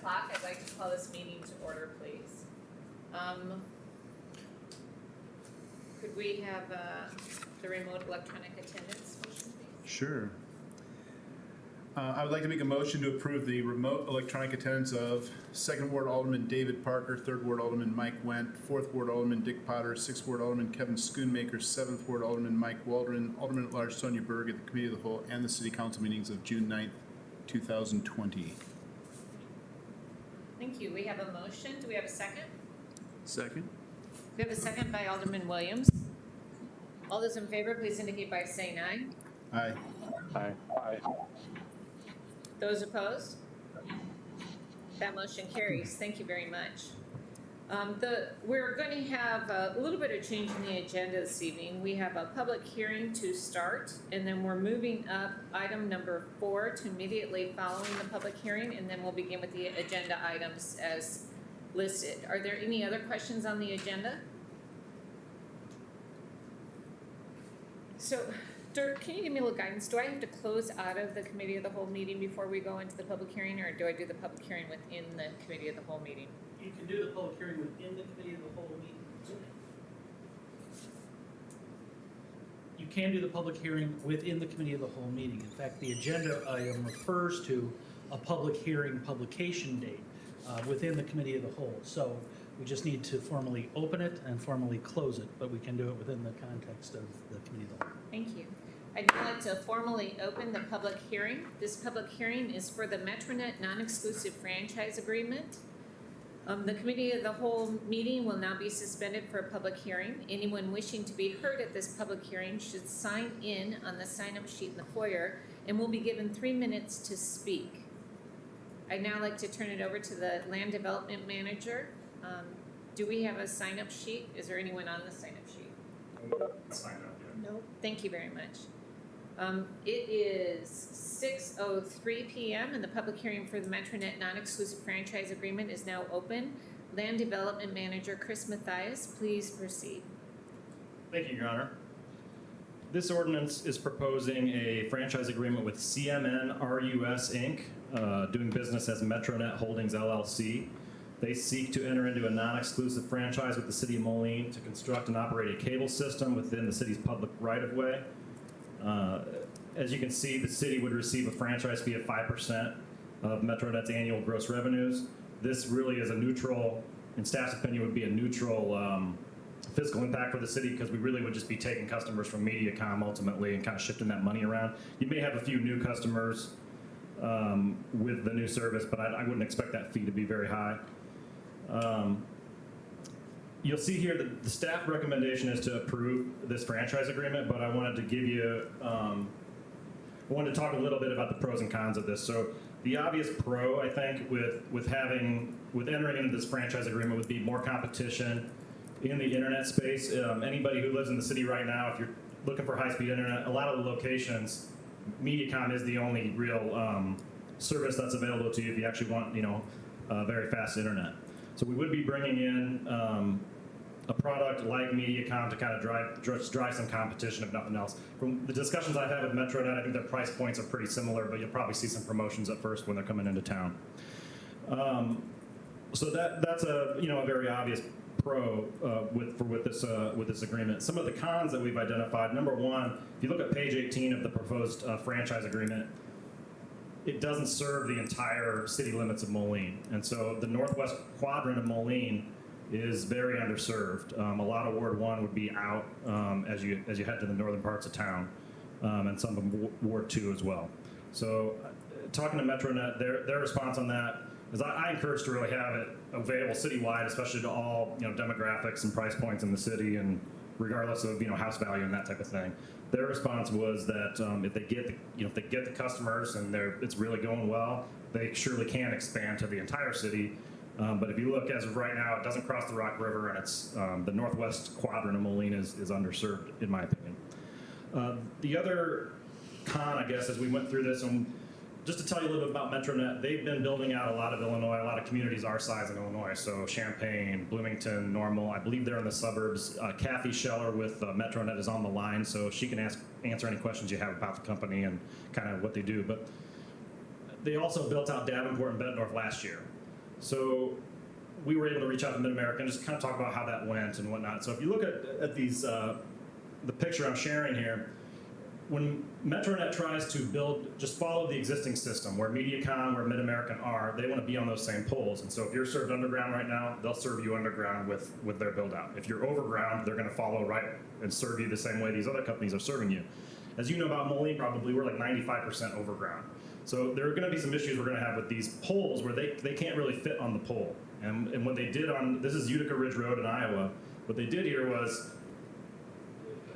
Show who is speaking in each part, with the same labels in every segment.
Speaker 1: o'clock. I'd like to call this meeting to order, please. Could we have the remote electronic attendance motion, please?
Speaker 2: Sure. I would like to make a motion to approve the remote electronic attendance of 2nd Ward Alderman David Parker, 3rd Ward Alderman Mike Wendt, 4th Ward Alderman Dick Potter, 6th Ward Alderman Kevin Schoonmaker, 7th Ward Alderman Mike Waldron, Alderman at Large Sonia Berg at the Committee of the Whole and the City Council meetings of June 9th, 2020.
Speaker 1: Thank you. We have a motion. Do we have a second?
Speaker 2: Second.
Speaker 1: We have a second by Alderman Williams. All those in favor, please indicate by saying aye.
Speaker 2: Aye.
Speaker 3: Aye. Aye.
Speaker 1: Those opposed? That motion carries. Thank you very much. We're going to have a little bit of change in the agenda this evening. We have a public hearing to start, and then we're moving up item number 4 to immediately following the public hearing, and then we'll begin with the agenda items as listed. Are there any other questions on the agenda? So, Dirk, can you give me a little guidance? Do I have to close out of the committee of the whole meeting before we go into the public hearing, or do I do the public hearing within the committee of the whole meeting?
Speaker 4: You can do the public hearing within the committee of the whole meeting. You can do the public hearing within the committee of the whole meeting. In fact, the agenda item refers to a public hearing publication date within the committee of the whole. So we just need to formally open it and formally close it, but we can do it within the context of the committee of the whole.
Speaker 1: Thank you. I'd now like to formally open the public hearing. This public hearing is for the Metronet non-exclusive franchise agreement. The committee of the whole meeting will now be suspended for a public hearing. Anyone wishing to be heard at this public hearing should sign in on the sign-up sheet in the foyer and will be given 3 minutes to speak. I'd now like to turn it over to the land development manager. Do we have a sign-up sheet? Is there anyone on the sign-up sheet?
Speaker 3: Sign up, yeah.
Speaker 1: No. Thank you very much. It is 6:03 p.m. and the public hearing for the Metronet non-exclusive franchise agreement is now open. Land Development Manager Chris Mathias, please proceed.
Speaker 5: Thank you, Your Honor. This ordinance is proposing a franchise agreement with CMN RUS Inc., doing business as Metronet Holdings LLC. They seek to enter into a non-exclusive franchise with the City of Moline to construct and operate a cable system within the city's public right-of-way. As you can see, the city would receive a franchise fee of 5% of Metronet's annual gross revenues. This really is a neutral, in staff's opinion, would be a neutral fiscal impact for the city, because we really would just be taking customers from Mediacom ultimately and kind of shifting that money around. You may have a few new customers with the new service, but I wouldn't expect that fee to be very high. You'll see here that the staff recommendation is to approve this franchise agreement, but I wanted to give you, I wanted to talk a little bit about the pros and cons of this. So the obvious pro, I think, with entering into this franchise agreement would be more competition in the internet space. Anybody who lives in the city right now, if you're looking for high-speed internet, a lot of the locations, Mediacom is the only real service that's available to you if you actually want, very fast internet. So we would be bringing in a product like Mediacom to kind of drive some competition, if nothing else. From the discussions I've had with Metronet, I think their price points are pretty similar, but you'll probably see some promotions at first when they're coming into town. So that's a very obvious pro with this agreement. Some of the cons that we've identified: number one, if you look at page 18 of the proposed franchise agreement, it doesn't serve the entire city limits of Moline, and so the northwest quadrant of Moline is very underserved. A lot of Ward 1 would be out as you head to the northern parts of town, and some of Ward 2 as well. So talking to Metronet, their response on that is I encourage to really have it available citywide, especially to all demographics and price points in the city, and regardless of house value and that type of thing. Their response was that if they get the customers and it's really going well, they surely can expand to the entire city. But if you look as of right now, it doesn't cross the Rock River, and it's the northwest quadrant of Moline is underserved, in my opinion. The other con, I guess, as we went through this, and just to tell you a little bit about Metronet, they've been building out a lot of Illinois, a lot of communities our size in Illinois. So Champaign, Bloomington, Normal. I believe they're in the suburbs. Kathy Scheller with Metronet is on the line, so she can answer any questions you have about the company and kind of what they do. But they also built out Davenport and Bettendorf last year. So we were able to reach out to Mid-America and just kind of talk about how that went and whatnot. So if you look at these, the picture I'm sharing here, when Metronet tries to build, just follow the existing system where Mediacom, where Mid-American are, they want to be on those same poles. And so if you're served underground right now, they'll serve you underground with their build out. If you're overground, they're going to follow right and serve you the same way these other companies are serving you. As you know about Moline, probably we're like 95% overground. So there are going to be some issues we're going to have with these poles where they can't really fit on the pole. And what they did on, this is Utica Ridge Road in Iowa, what they did here was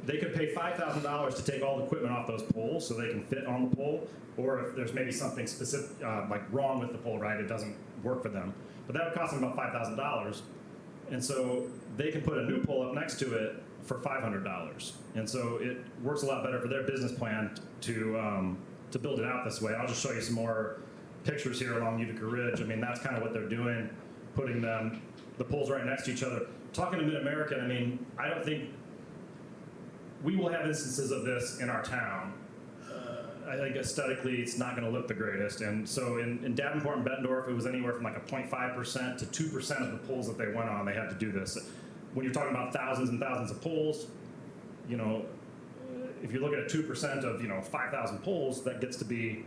Speaker 5: they could pay $5,000 to take all the equipment off those poles so they can fit on the pole, or if there's maybe something specific, like wrong with the pole, right, it doesn't work for them. But that would cost them about $5,000. And so they can put a new pole up next to it for $500. And so it works a lot better for their business plan to build it out this way. I'll just show you some more pictures here along Utica Ridge. I mean, that's kind of what they're doing, putting the poles right next to each other. Talking to Mid-American, I mean, I don't think we will have instances of this in our town. I think aesthetically it's not going to look the greatest. And so in Davenport and Bettendorf, it was anywhere from like a 0.5% to 2% of the poles that they went on, they had to do this. When you're talking about thousands and thousands of poles, you know, if you look at 2% of, you know, 5,000 poles, that gets to be,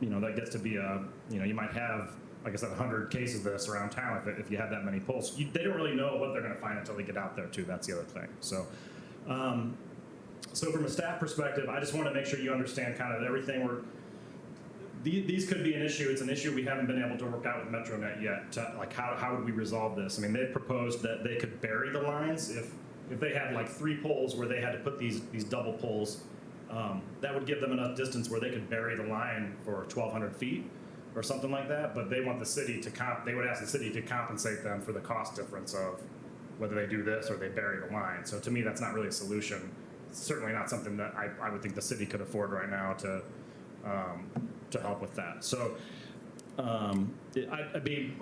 Speaker 5: you know, you might have, like I said, 100 cases of this around town if you have that many poles. They don't really know what they're going to find until they get out there too. That's the other thing. So, so from a staff perspective, I just want to make sure you understand kind of everything these could be an issue. It's an issue we haven't been able to work out with Metronet yet. Like how would we resolve this? I mean, they've proposed that they could bury the lines if they had like 3 poles where they had to put these double poles. That would give them enough distance where they could bury the line for 1,200 feet or something like that. But they want the city to they would ask the city to compensate them for the cost difference of whether they do this or they bury the line. So to me, that's not really a solution. It's certainly not something that I would think the city could afford right now to help with that. So I'd be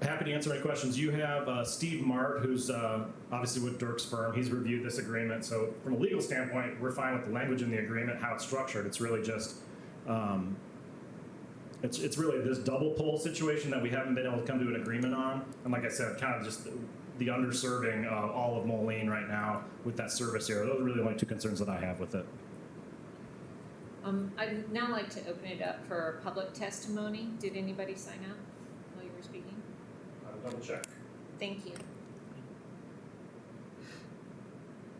Speaker 5: happy to answer any questions you have. Steve Mart, who's obviously with Dirk's firm, he's reviewed this agreement. So from a legal standpoint, we're fine with the language in the agreement, how it's structured. It's really just, it's really this double pole situation that we haven't been able to come to an agreement on. And like I said, kind of just the underserving of all of Moline right now with that service area. Those are really the only 2 concerns that I have with it.
Speaker 1: I'd now like to open it up for public testimony. Did anybody sign up while you were speaking?
Speaker 5: I'll double check.
Speaker 1: Thank you.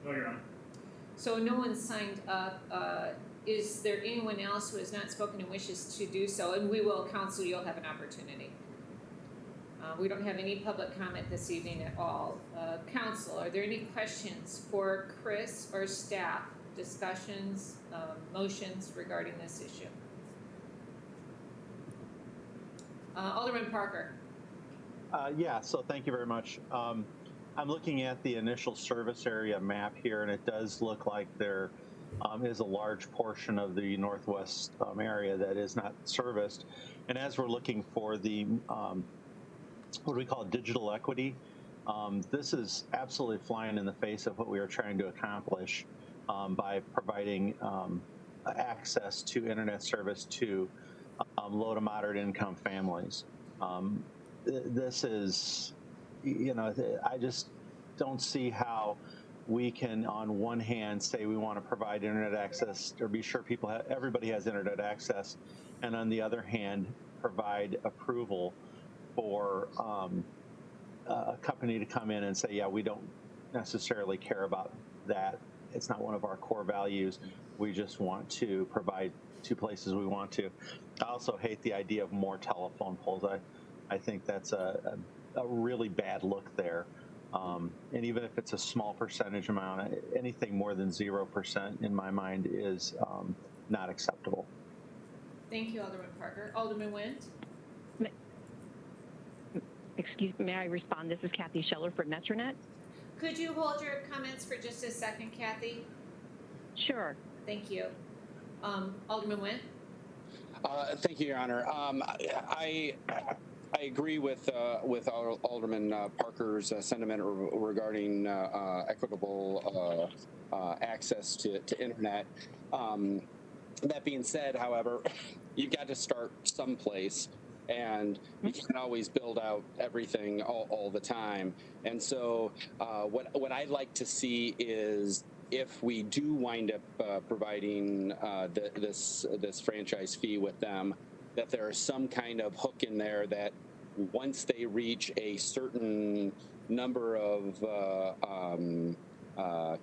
Speaker 5: No, you're on.
Speaker 1: So no one signed up. Is there anyone else who has not spoken and wishes to do so? And we will, counsel, you'll have an opportunity. We don't have any public comment this evening at all. Counsel, are there any questions for Chris or staff? Discussions, motions regarding this issue? Alderman Parker.
Speaker 3: Yeah, so thank you very much. I'm looking at the initial service area map here, and it does look like there is a large portion of the northwest area that is not serviced. And as we're looking for the, what do we call it, digital equity, this is absolutely flying in the face of what we are trying to accomplish by providing access to internet service to low to moderate income families. This is, you know, I just don't see how we can, on one hand, say we want to provide internet access or be sure everybody has internet access, and on the other hand, provide approval for a company to come in and say, yeah, we don't necessarily care about that. It's not one of our core values. We just want to provide 2 places we want to. I also hate the idea of more telephone poles. I think that's a really bad look there. And even if it's a small percentage amount, anything more than 0% in my mind is not acceptable.
Speaker 1: Thank you, Alderman Parker. Alderman Wendt.
Speaker 6: Excuse me, may I respond? This is Kathy Scheller from Metronet.
Speaker 1: Could you hold your comments for just a second, Kathy?
Speaker 6: Sure.
Speaker 1: Thank you. Alderman Wendt.
Speaker 7: Thank you, Your Honor. I agree with Alderman Parker's sentiment regarding equitable access to internet. That being said, however, you've got to start someplace. and you can't always build out everything all the time. And so what I'd like to see is, if we do wind up providing this franchise fee with them, that there is some kind of hook in there that once they reach a certain number of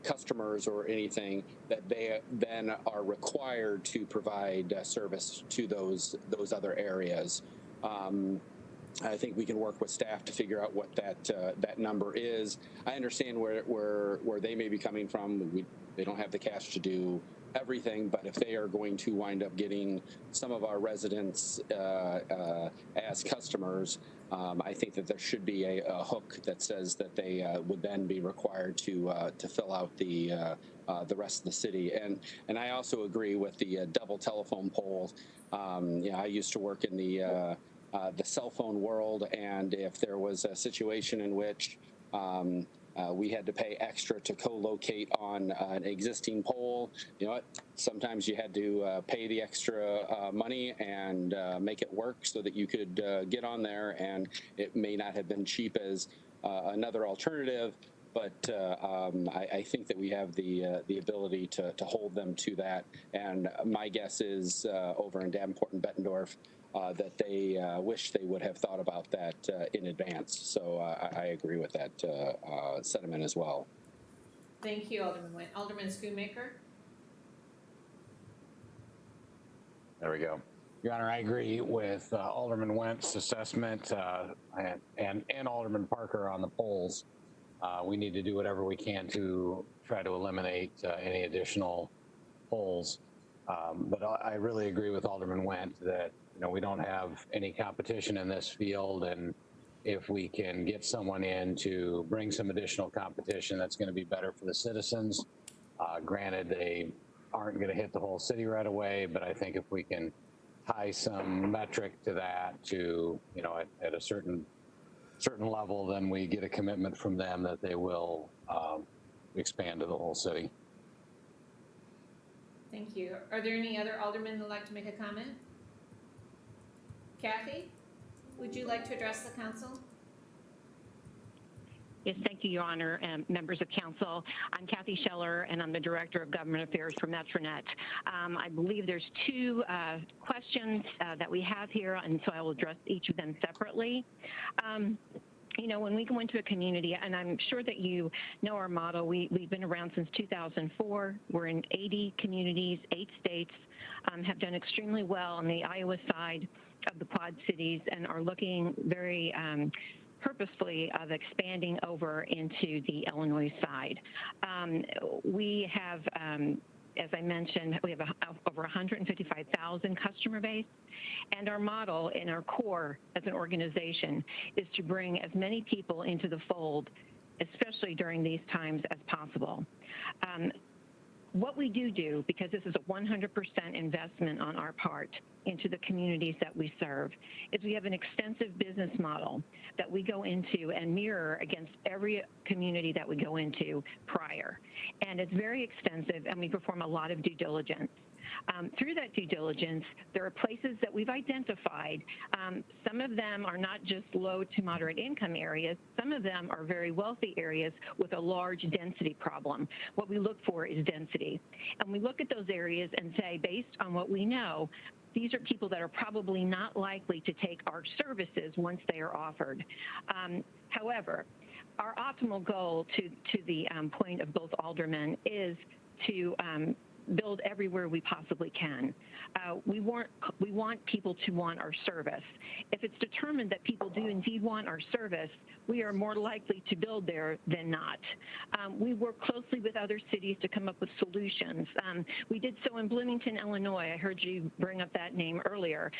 Speaker 7: customers or anything, that they then are required to provide service to those other areas. I think we can work with staff to figure out what that number is. I understand where they may be coming from. They don't have the cash to do everything, but if they are going to wind up getting some of our residents as customers, I think that there should be a hook that says that they would then be required to fill out the rest of the city. And I also agree with the double telephone poles. I used to work in the cell phone world, and if there was a situation in which we had to pay extra to co-locate on an existing pole, you know what? Sometimes you had to pay the extra money and make it work so that you could get on there, and it may not have been cheap as another alternative, but I think that we have the ability to hold them to that. And my guess is over in Davenport and Bettendorf, that they wish they would have thought about that in advance. So I agree with that sentiment as well.
Speaker 1: Thank you, Alderman Nguyen. Alderman Schoonmaker?
Speaker 8: There we go. Your Honor, I agree with Alderman Went's assessment and Alderman Parker on the polls. We need to do whatever we can to try to eliminate any additional polls. But I really agree with Alderman Went that we don't have any competition in this field, and if we can get someone in to bring some additional competition, that's going to be better for the citizens. Granted, they aren't going to hit the whole city right away, but I think if we can tie some metric to that, to at a certain level, then we get a commitment from them that they will expand to the whole city.
Speaker 1: Thank you. Are there any other aldermen who would like to make a comment? Kathy, would you like to address the council?
Speaker 6: Yes, thank you, Your Honor, and members of council. I'm Kathy Scheller, and I'm the Director of Government Affairs for Metronet. I believe there's two questions that we have here, and so I will address each of them separately. When we go into a community, and I'm sure that you know our model, we've been around since 2004. We're in 80 communities, 8 states, have done extremely well on the Iowa side of the Quad Cities, and are looking very purposefully of expanding over into the Illinois side. We have, as I mentioned, we have over 155,000 customer base, and our model in our core as an organization is to bring as many people into the fold, especially during these times, as possible. What we do, because this is a 100% investment on our part into the communities that we serve, is we have an extensive business model that we go into and mirror against every community that we go into prior. And it's very extensive, and we perform a lot of due diligence. Through that due diligence, there are places that we've identified. Some of them are not just low to moderate income areas. Some of them are very wealthy areas with a large density problem. What we look for is density. And we look at those areas and say, based on what we know, these are people that are probably not likely to take our services once they are offered. However, our optimal goal, to the point of both aldermen, is to build everywhere we possibly can. We want people to want our service. If it's determined that people do indeed want our service, we are more likely to build there than not. We work closely with other cities to come up with solutions. We did so in Bloomington, Illinois. I heard you bring up that name earlier.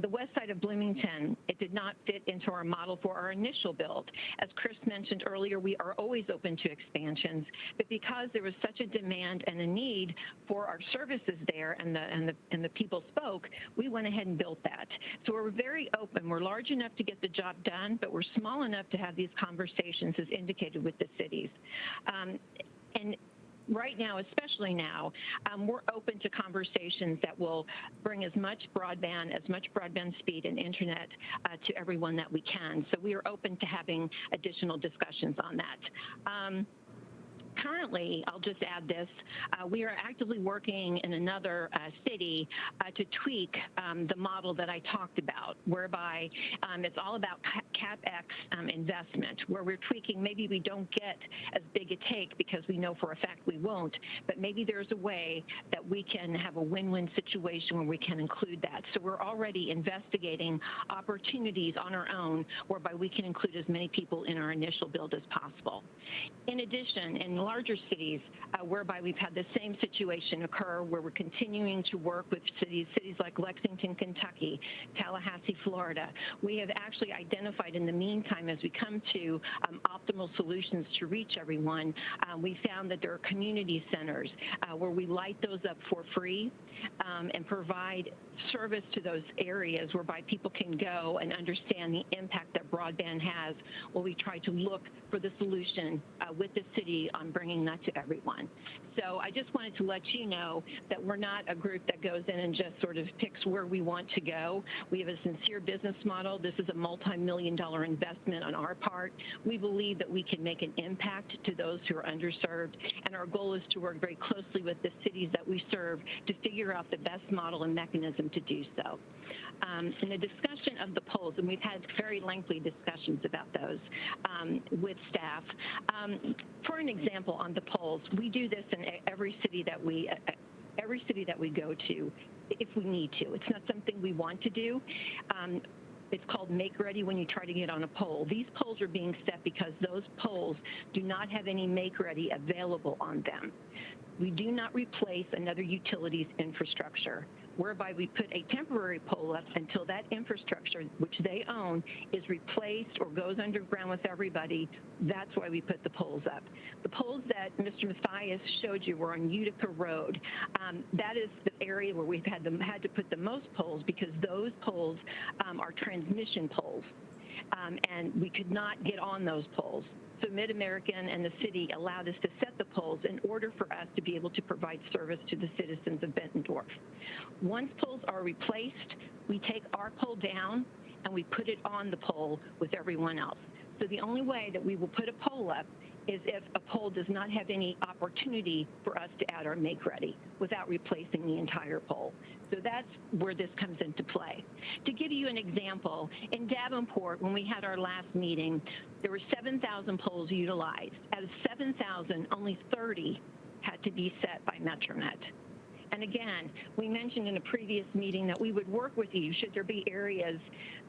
Speaker 6: The west side of Bloomington, it did not fit into our model for our initial build. As Chris mentioned earlier, we are always open to expansions, but because there was such a demand and a need for our services there, and the people spoke, we went ahead and built that. So we're very open. We're large enough to get the job done, but we're small enough to have these conversations as indicated with the cities. And right now, especially now, we're open to conversations that will bring as much broadband speed and internet to everyone that we can. So we are open to having additional discussions on that. Currently, I'll just add this, we are actively working in another city to tweak the model that I talked about, whereby it's all about CapEx investment, where we're tweaking. Maybe we don't get as big a take because we know for a fact we won't, but maybe there's a way that we can have a win-win situation where we can include that. So we're already investigating opportunities on our own whereby we can include as many people in our initial build as possible. In addition, in larger cities whereby we've had the same situation occur, where we're continuing to work with cities like Lexington, Kentucky, Tallahassee, Florida. We have actually identified in the meantime, as we come to optimal solutions to reach everyone, we found that there are community centers where we light those up for free and provide service to those areas whereby people can go and understand the impact that broadband has, while we try to look for the solution with the city on bringing that to everyone. So I just wanted to let you know that we're not a group that goes in and just sort of picks where we want to go. We have a sincere business model. This is a multi-million-dollar investment on our part. We believe that we can make an impact to those who are underserved, and our goal is to work very closely with the cities that we serve to figure out the best model and mechanism to do so. In the discussion of the polls, and we've had very lengthy discussions about those with staff. For an example, on the polls, we do this in every city that we go to, if we need to. It's not something we want to do. It's called make ready when you try to get on a poll. These polls are being set because those polls do not have any make ready available on them. We do not replace another utility's infrastructure, whereby we put a temporary pole up until that infrastructure, which they own, is replaced or goes underground with everybody. That's why we put the poles up. The poles that Mr. Mathias showed you were on Utica Road. That is the area where we've had to put the most poles, because those poles are transmission poles, and we could not get on those poles. So Mid-American and the city allowed us to set the poles in order for us to be able to provide service to the citizens of Bettendorf. Once poles are replaced, we take our pole down and we put it on the pole with everyone else. So the only way that we will put a pole up is if a pole does not have any opportunity for us to add our make ready without replacing the entire pole. So that's where this comes into play. To give you an example, in Davenport, when we had our last meeting, there were 7,000 poles utilized. Out of 7,000, only 30 had to be set by Metronet. And again, we mentioned in a previous meeting that we would work with you should there be areas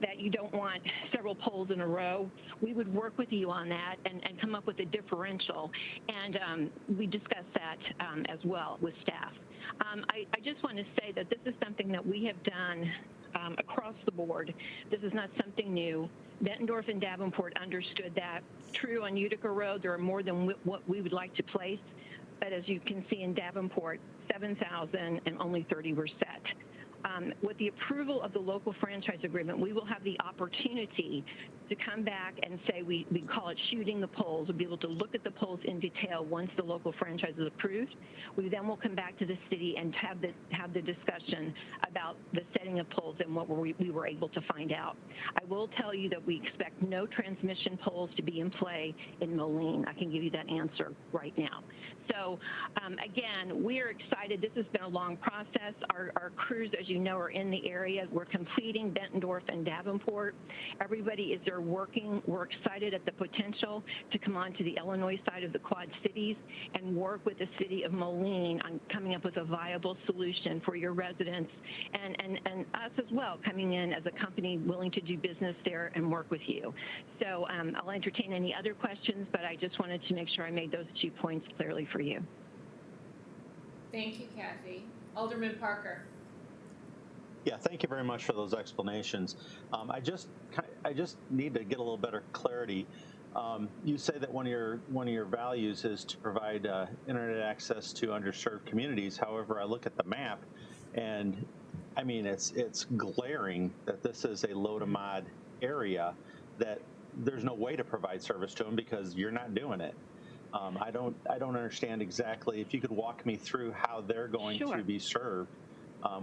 Speaker 6: that you don't want several poles in a row. We would work with you on that and come up with a differential. And we discussed that as well with staff. I just want to say that this is something that we have done across the board. This is not something new. Bettendorf and Davenport understood that. True, on Utica Road, there are more than what we would like to place. But as you can see in Davenport, 7,000 and only 30 were set. With the approval of the local franchise agreement, we will have the opportunity to come back and say, we call it shooting the polls. We'll be able to look at the polls in detail once the local franchise is approved. We then will come back to the city and have the discussion about the setting of polls and what we were able to find out. I will tell you that we expect no transmission polls to be in play in Moline. I can give you that answer right now. So again, we're excited. This has been a long process. Our crews, as you know, are in the area. We're completing Bettendorf and Davenport. Everybody is there working. We're excited at the potential to come on to the Illinois side of the Quad Cities and work with the city of Moline on coming up with a viable solution for your residents and us as well, coming in as a company willing to do business there and work with you. So I'll entertain any other questions, but I just wanted to make sure I made those 2 points clearly for you.
Speaker 1: Thank you, Kathy. Alderman Parker.
Speaker 3: Yeah, thank you very much for those explanations. I just need to get a little better clarity. You say that one of your values is to provide internet access to underserved communities. However, I look at the map, and I mean it's glaring that this is a low to mod area that there's no way to provide service to them because you're not doing it. I don't understand exactly. If you could walk me through how they're going
Speaker 6: Sure.
Speaker 3: to be served,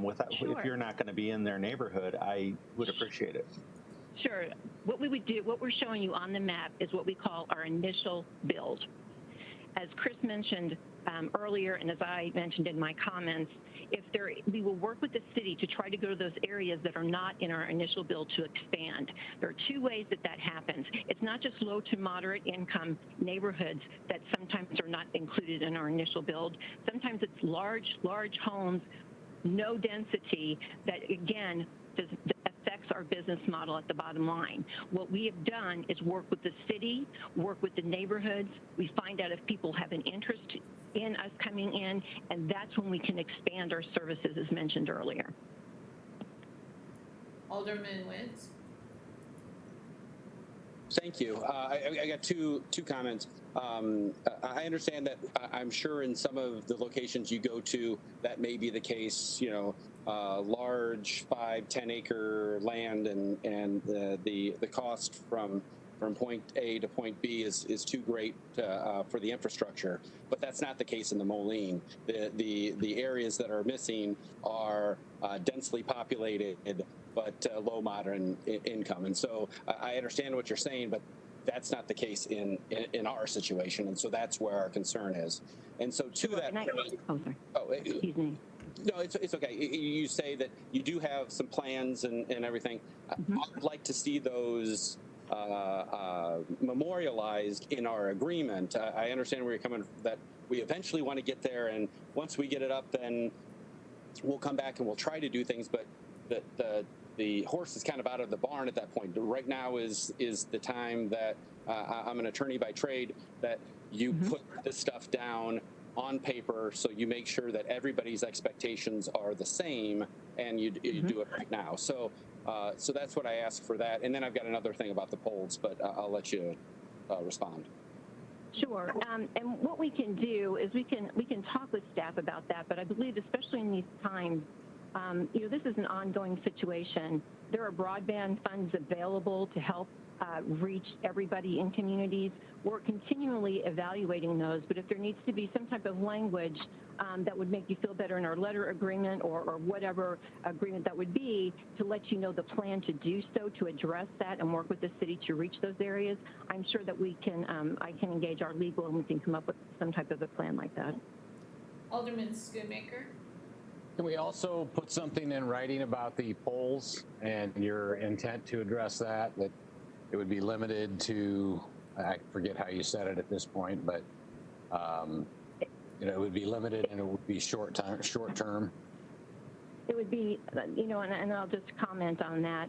Speaker 3: without,
Speaker 6: Sure.
Speaker 3: if you're not going to be in their neighborhood, I would appreciate it.
Speaker 6: Sure. What we would do, what we're showing you on the map is what we call our initial build. As Chris mentioned earlier, and as I mentioned in my comments, we will work with the city to try to go to those areas that are not in our initial build to expand. There are two ways that happens. It's not just low to moderate income neighborhoods that sometimes are not included in our initial build. Sometimes it's large homes, no density, that again affects our business model at the bottom line. What we have done is work with the city, work with the neighborhoods. We find out if people have an interest in us coming in, and that's when we can expand our services, as mentioned earlier.
Speaker 1: Alderman Wentz?
Speaker 7: Thank you. I got two comments. I understand that I'm sure in some of the locations you go to, that may be the case, you know, large 5-10 acre land and the cost from point A to point B is too great for the infrastructure. But that's not the case in the Moline. The areas that are missing are densely populated but low modern income. And so I understand what you're saying, but that's not the case in our situation. And so that's where our concern is. And so to that point,
Speaker 6: Excuse me.
Speaker 7: No, it's okay. You say that you do have some plans and everything.
Speaker 6: Mm-hmm.
Speaker 7: I'd like to see those memorialized in our agreement. I understand where you're coming from, that we eventually want to get there, and once we get it up, then we'll come back and we'll try to do things, but the horse is kind of out of the barn at that point. Right now is the time that I'm an attorney by trade, that you
Speaker 6: Mm-hmm.
Speaker 7: put this stuff down on paper, so you make sure that everybody's expectations are the same, and you
Speaker 6: Mm-hmm.
Speaker 7: do it right now. So that's what I ask for that. And then I've got another thing about the polls, but I'll let you respond.
Speaker 6: Sure. And what we can do is we can talk with staff about that. But I believe, especially in these times, this is an ongoing situation. There are broadband funds available to help reach everybody in communities. We're continually evaluating those, but if there needs to be some type of language that would make you feel better in our letter agreement or whatever agreement that would be, to let you know the plan to do so, to address that and work with the city to reach those areas, I'm sure that we can, I can engage our legal and we can come up with some type of a plan like that.
Speaker 1: Alderman Schoonmaker?
Speaker 8: Can we also put something in writing about the polls and your intent to address that it would be limited to, I forget how you said it at this point, but it would be limited and it would be short term.
Speaker 6: It would be, and I'll just comment on that.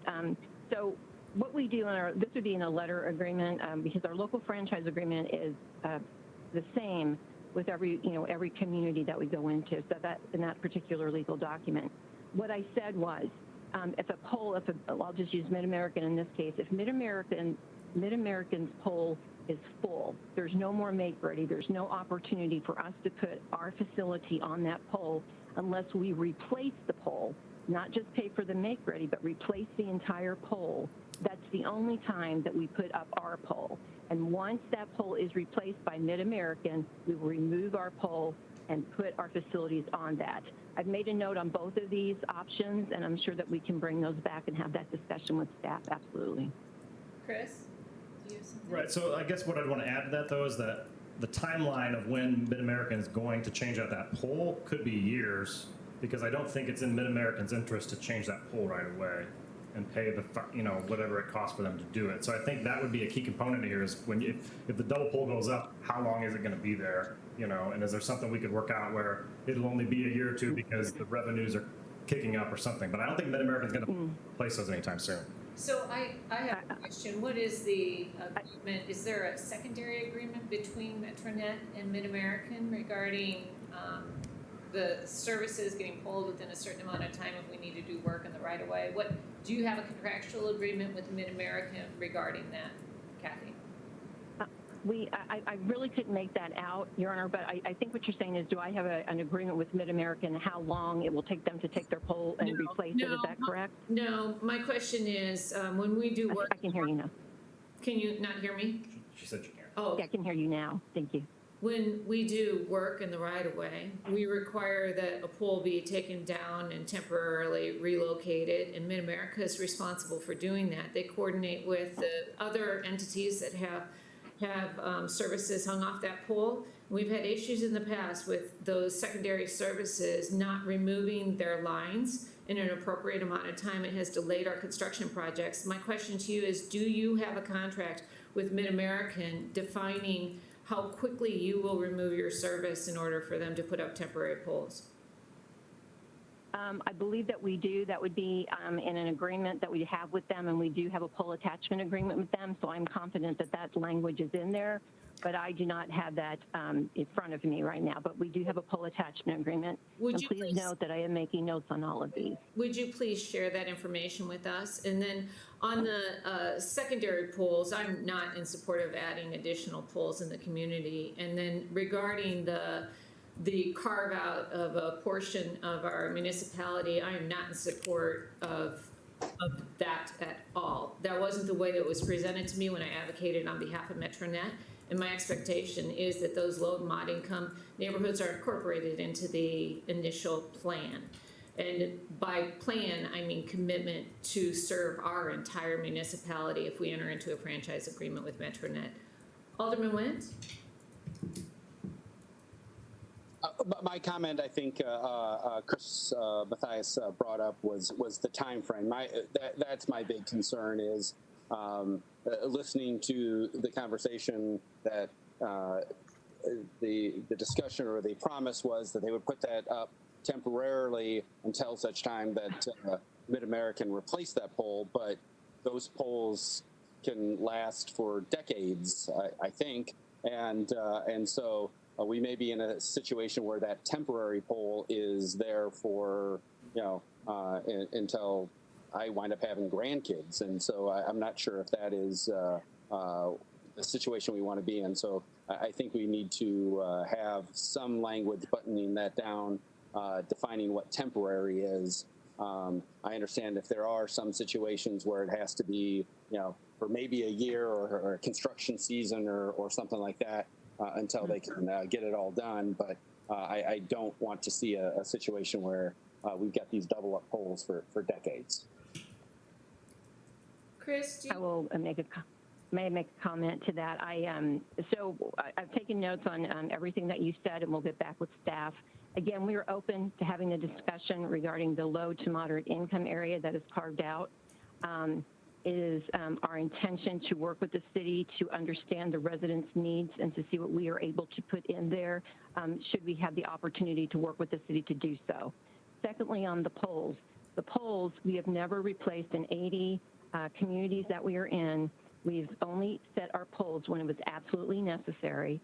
Speaker 6: So what we do this would be in a letter agreement, because our local franchise agreement is the same with every community that we go into. So that in that particular legal document, what I said was, I'll just use Mid-American in this case. If Mid-American's poll is full, there's no more make-ready, there's no opportunity for us to put our facility on that poll unless we replace the poll, not just pay for the make-ready, but replace the entire poll. That's the only time that we put up our poll. And once that poll is replaced by Mid-American, we will remove our poll and put our facilities on that. I've made a note on both of these options, and I'm sure that we can bring those back and have that discussion with staff, absolutely.
Speaker 1: Chris? Do you have something?
Speaker 5: Right, so I guess what I'd want to add to that, though, is that the timeline of when Mid-American is going to change out that poll could be years, because I don't think it's in Mid-American's interest to change that poll right away and pay whatever it costs for them to do it. So I think that would be a key component here, is if the double poll goes up, how long is it going to be there? And is there something we could work out where it'll only be a year or two because the revenues are kicking up or something? But I don't think Mid-American's going to replace those anytime soon.
Speaker 1: So I have a question. What is the agreement? Is there a secondary agreement between Metronet and Mid-American regarding the services getting pulled within a certain amount of time if we need to do work in the right of way? Do you have a contractual agreement with Mid-American regarding that, Kathy?
Speaker 6: I really couldn't make that out, Your Honor, but I think what you're saying is, do I have an agreement with Mid-American how long it will take them to take their poll and replace it? Is that correct?
Speaker 1: No, my question is, when we do work...
Speaker 6: I can hear you now.
Speaker 1: Can you not hear me?
Speaker 5: She said she can't.
Speaker 1: Oh,
Speaker 6: Yeah, I can hear you now. Thank you.
Speaker 1: when we do work in the right-of-way, we require that a pole be taken down and temporarily relocated, and Mid-America is responsible for doing that. They coordinate with the other entities that have services hung off that pole. We've had issues in the past with those secondary services not removing their lines in an appropriate amount of time. It has delayed our construction projects. My question to you is, do you have a contract with Mid-American defining how quickly you will remove your service in order for them to put up temporary poles?
Speaker 6: I believe that we do. That would be in an agreement that we have with them, and we do have a pole attachment agreement with them, so I'm confident that that language is in there, but I do not have that in front of me right now. But we do have a pole attachment agreement.
Speaker 1: Would
Speaker 6: and
Speaker 1: you
Speaker 6: please note that I am making notes on all of these.
Speaker 1: Would you please share that information with us? And then on the secondary poles, I'm not in support of adding additional poles in the community. And then regarding the carve out of a portion of our municipality, I am not in support of that at all. That wasn't the way that it was presented to me when I advocated on behalf of MetroNet. And my expectation is that those low and moderate income neighborhoods are incorporated into the initial plan. And by plan, I mean commitment to serve our entire municipality if we enter into a franchise agreement with MetroNet. Alderman Went?
Speaker 7: My comment, I think Chris Mathias brought up was the time frame. That's my big concern is listening to the conversation that the discussion or the promise was that they would put that up temporarily until such time that Mid-American replaced that pole, but those poles can last for decades, I think, and so we may be in a situation where that temporary pole is there for until I wind up having grandkids, and so I'm not sure if that is the situation we want to be in. So I think we need to have some language buttoning that down, defining what temporary is. I understand if there are some situations where it has to be, for maybe a year or a construction season or something like that until they can get it all done. But I don't want to see a situation where we've got these double up poles for decades.
Speaker 1: Chris,
Speaker 6: I will may I make a comment to that? I've taken notes on everything that you said, and we'll get back with staff. Again, we are open to having a discussion regarding the low to moderate income area that is carved out. It is our intention to work with the city to understand the residents' needs and to see what we are able to put in there should we have the opportunity to work with the city to do so. Secondly, on the poles, we have never replaced in 80 communities that we are in. We've only set our poles when it was absolutely necessary,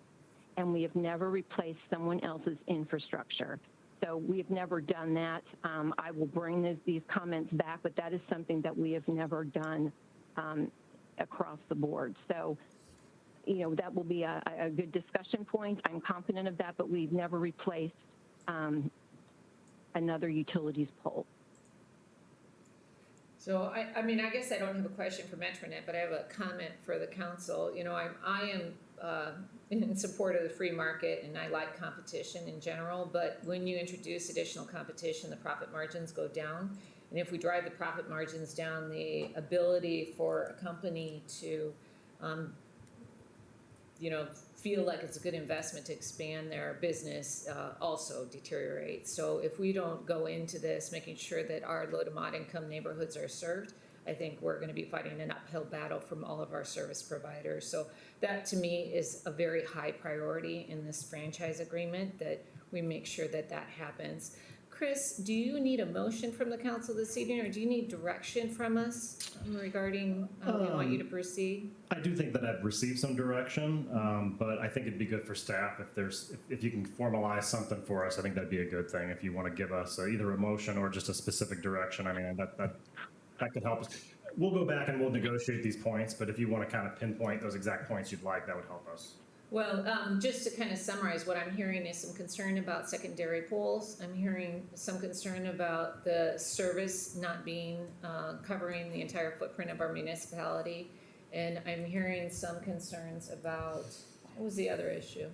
Speaker 6: and we have never replaced someone else's infrastructure. So we have never done that. I will bring these comments back, but that is something that we have never done across the board. So, that will be a good discussion point. I'm confident of that, but we've never replaced another utilities pole.
Speaker 1: So I mean, I guess I don't have a question for MetroNet, but I have a comment for the council. I am in support of the free market, and I like competition in general, but when you introduce additional competition, the profit margins go down. And if we drive the profit margins down, the ability for a company to, feel like it's a good investment to expand their business also deteriorates. So if we don't go into this making sure that our low to moderate income neighborhoods are served, I think we're going to be fighting an uphill battle from all of our service providers. So that to me is a very high priority in this franchise agreement, that we make sure that that happens. Chris, do you need a motion from the council this evening, or do you need direction from us regarding how we want you to proceed?
Speaker 5: I do think that I've received some direction, but I think it'd be good for staff if you can formalize something for us. I think that'd be a good thing if you want to give us either a motion or just a specific direction. I mean, that could help us. We'll go back and we'll negotiate these points, but if you want to kind of pinpoint those exact points you'd like, that would help us.
Speaker 1: Well, just to kind of summarize, what I'm hearing is some concern about secondary poles. I'm hearing some concern about the service not being covering the entire footprint of our municipality. And I'm hearing some concerns about, what was the other issue?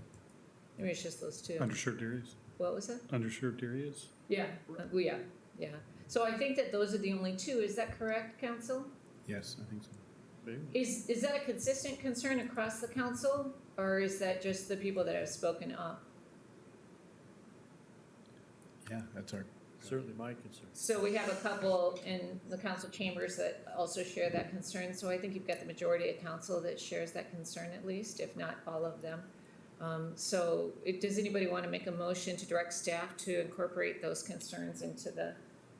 Speaker 1: Maybe it's just those two.
Speaker 9: Underserved areas.
Speaker 1: What was that?
Speaker 9: Underserved areas.
Speaker 1: Yeah, yeah. So I think that those are the only two. Is that correct, council?
Speaker 2: Yes, I think so.
Speaker 1: Is that a consistent concern across the council, or is that just the people that have spoken up?
Speaker 2: Yeah, that's our,
Speaker 9: Certainly my concern.
Speaker 1: So we have a couple in the council chambers that also share that concern, so I think you've got the majority of council that shares that concern at least, if not all of them. Does anybody want to make a motion to direct staff to incorporate those concerns into the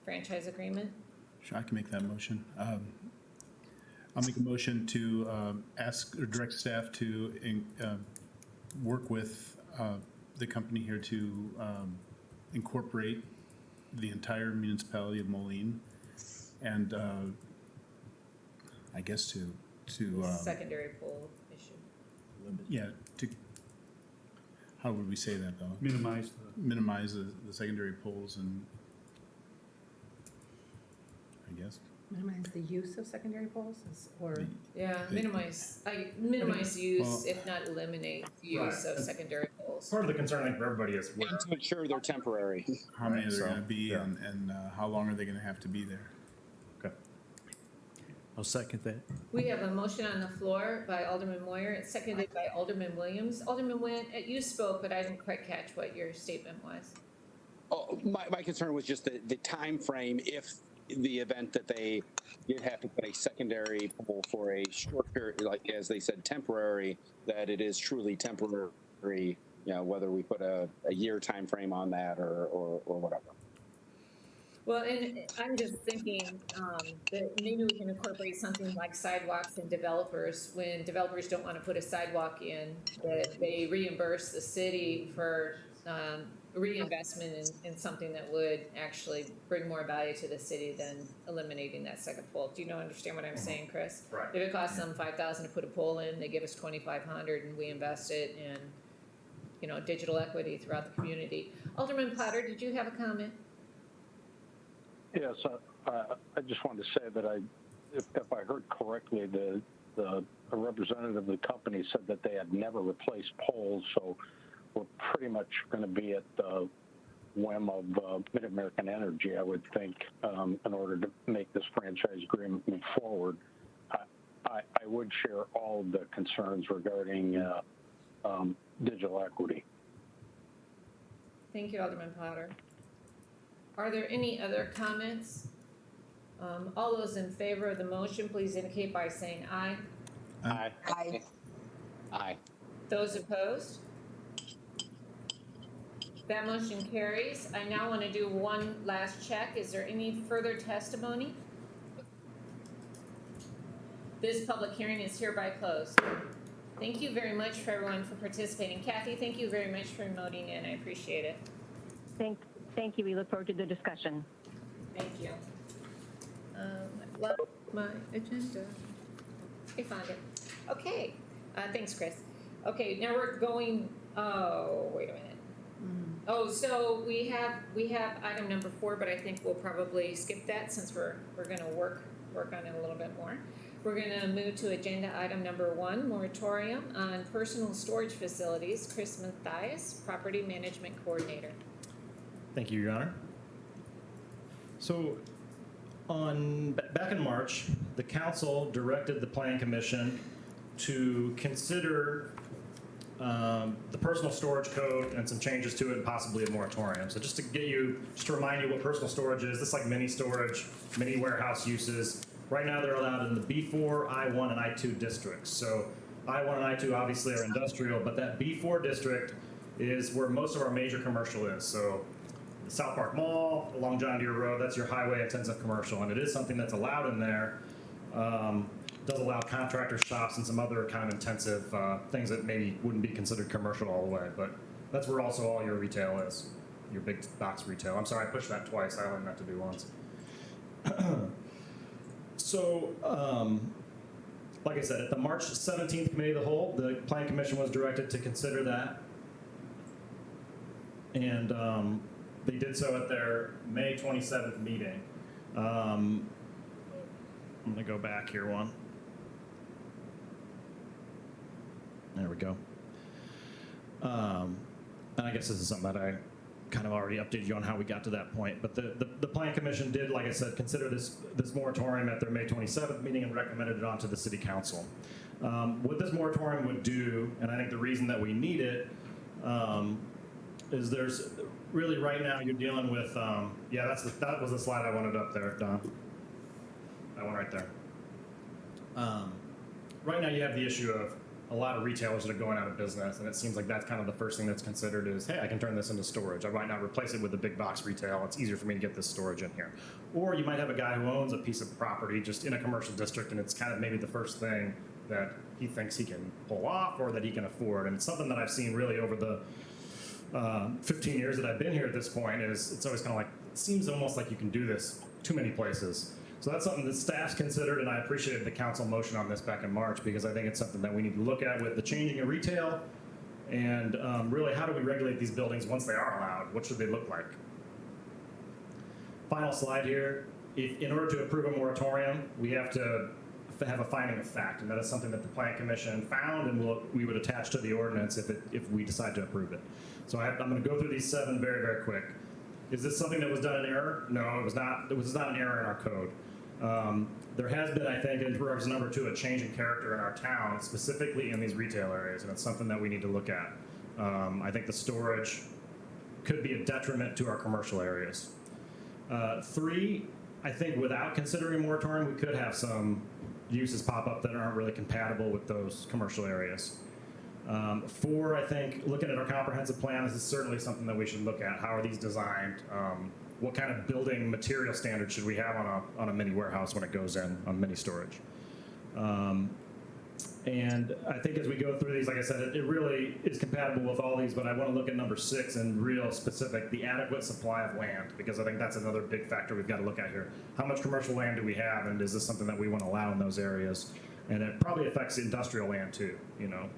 Speaker 1: franchise agreement?
Speaker 2: sure, I can make that motion. I'll make a motion to ask or direct staff to work with the company here to incorporate the entire municipality of Moline, and I guess to
Speaker 1: Secondary poll issue.
Speaker 2: yeah, to, how would we say that though?
Speaker 9: Minimize
Speaker 2: Minimize the secondary polls and, I guess.
Speaker 10: Minimize the use of secondary polls or?
Speaker 1: Yeah,
Speaker 2: They-
Speaker 1: minimize use,
Speaker 2: Well-
Speaker 1: if not eliminate use of secondary polls.
Speaker 5: Part of the concern, I think, for everybody is
Speaker 7: And to ensure they're temporary.
Speaker 2: How many
Speaker 5: Right,
Speaker 2: are there
Speaker 5: so,
Speaker 2: gonna be
Speaker 5: yeah.
Speaker 2: and how long are they gonna have to be there?
Speaker 5: Okay.
Speaker 9: I'll second that.
Speaker 1: We have a motion on the floor by Alderman Moyer, it's seconded by Alderman Williams. Alderman Nguyen, you spoke, but I didn't quite catch what your statement was.
Speaker 7: Oh, my concern was just the time frame if the event that they did have to put a secondary poll for a short period, like as they said, temporary, that it is truly temporary, you know, whether we put a year time frame on that or whatever.
Speaker 1: Well, and I'm just thinking that maybe we can incorporate something like sidewalks and developers. When developers don't want to put a sidewalk in, that they reimburse the city for reinvestment in something that would actually bring more value to the city than eliminating that second pole. Do you understand what I'm saying, Chris?
Speaker 5: Right.
Speaker 1: If it costs them $5,000 to put a pole in, they give us $2,500 and we invest it in, digital equity throughout the community. Alderman Potter, did you have a comment?
Speaker 11: Yes, I just wanted to say that if I heard correctly, the representative of the company said that they had never replaced poles, so we're pretty much going to be at the whim of Mid-American Energy, I would think, in order to make this franchise agreement move forward. I would share all of the concerns regarding digital equity.
Speaker 1: Thank you, Alderman Potter. Are there any other comments? All those in favor of the motion, please indicate by saying aye.
Speaker 3: Aye.
Speaker 10: Aye.
Speaker 7: Aye.
Speaker 1: Those opposed? That motion carries. I now want to do one last check. Is there any further testimony? This public hearing is hereby closed. Thank you very much for everyone for participating. Kathy, thank you very much for emoting in. I appreciate it.
Speaker 6: Thank you. We look forward to the discussion.
Speaker 1: Thank you. I love my agenda. I found it. Okay. Thanks, Chris. Okay, now we're going, wait a minute. Oh, so we have item number 4, but I think we'll probably skip that since we're gonna work on it a little bit more. We're gonna move to agenda item number 1, moratorium on personal storage facilities. Chris Mathias, Property Management Coordinator.
Speaker 5: Thank you, Your Honor. So, back in March, the council directed the Plan Commission to consider the personal storage code and some changes to it and possibly a moratorium. So just to remind you what personal storage is, this is like mini storage, mini warehouse uses. Right now they're allowed in the B4, I1, and I2 districts. So I1 and I2 obviously are industrial, but that B4 district is where most of our major commercial is. So the South Park Mall, along John Deere Road, that's your highway intensive commercial, and it is something that's allowed in there. Does allow contractor shops and some other kind of intensive things that maybe wouldn't be considered commercial all the way, but that's where also all your retail is, your big box retail. I'm sorry, I pushed that twice. I learned not to do once. So, like I said, at the March 17th Committee of the Whole, the Plan Commission was directed to consider that. And they did so at their May 27th meeting. I'm gonna go back here one. There we go. and I guess this is something that I kind of already updated you on how we got to that point, but the Plan Commission did, like I said, consider this moratorium at their May 27th meeting and recommended it onto the City Council. What this moratorium would do, and I think the reason that we need it, is there's really right now you're dealing with, yeah, that was the slide I wanted up there, Don. That one right there. Right now you have the issue of a lot of retailers that are going out of business, and it seems like that's kind of the first thing that's considered is, hey, I can turn this into storage. I might not replace it with a big box retail. It's easier for me to get this storage in here. Or you might have a guy who owns a piece of property just in a commercial district, and it's kind of maybe the first thing that he thinks he can pull off or that he can afford. And it's something that I've seen really over the 15 years that I've been here at this point is it's always kind of like, it seems almost like you can do this too many places. So that's something that staff's considered, and I appreciated the council motion on this back in March because I think it's something that we need to look at with the changing of retail and really how do we regulate these buildings once they are allowed? What should they look like? Final slide here. In order to approve a moratorium, we have to have a finding of fact, and that is something that the Plan Commission found and we would attach to the ordinance if we decide to approve it. So I'm going to go through these 7 very, very quick. Is this something that was done in error? No, it was not. It was not an error in our code. There has been, I think, in regards to number 2, a change in character in our town, specifically in these retail areas, and it's something that we need to look at. I think the storage could be a detriment to our commercial areas. 3, I think without considering a moratorium, we could have some uses pop up that aren't really compatible with those commercial areas. 4, I think looking at our comprehensive plan, this is certainly something that we should look at. How are these designed? What kind of building material standards should we have on a mini warehouse when it goes in on mini storage? And I think as we go through these, like I said, it really is compatible with all these, but I want to look at number 6 and real specific, the adequate supply of land, because I think that's another big factor we've got to look at here. How much commercial land do we have, and is this something that we want to allow in those areas? And it probably affects industrial land too, you know.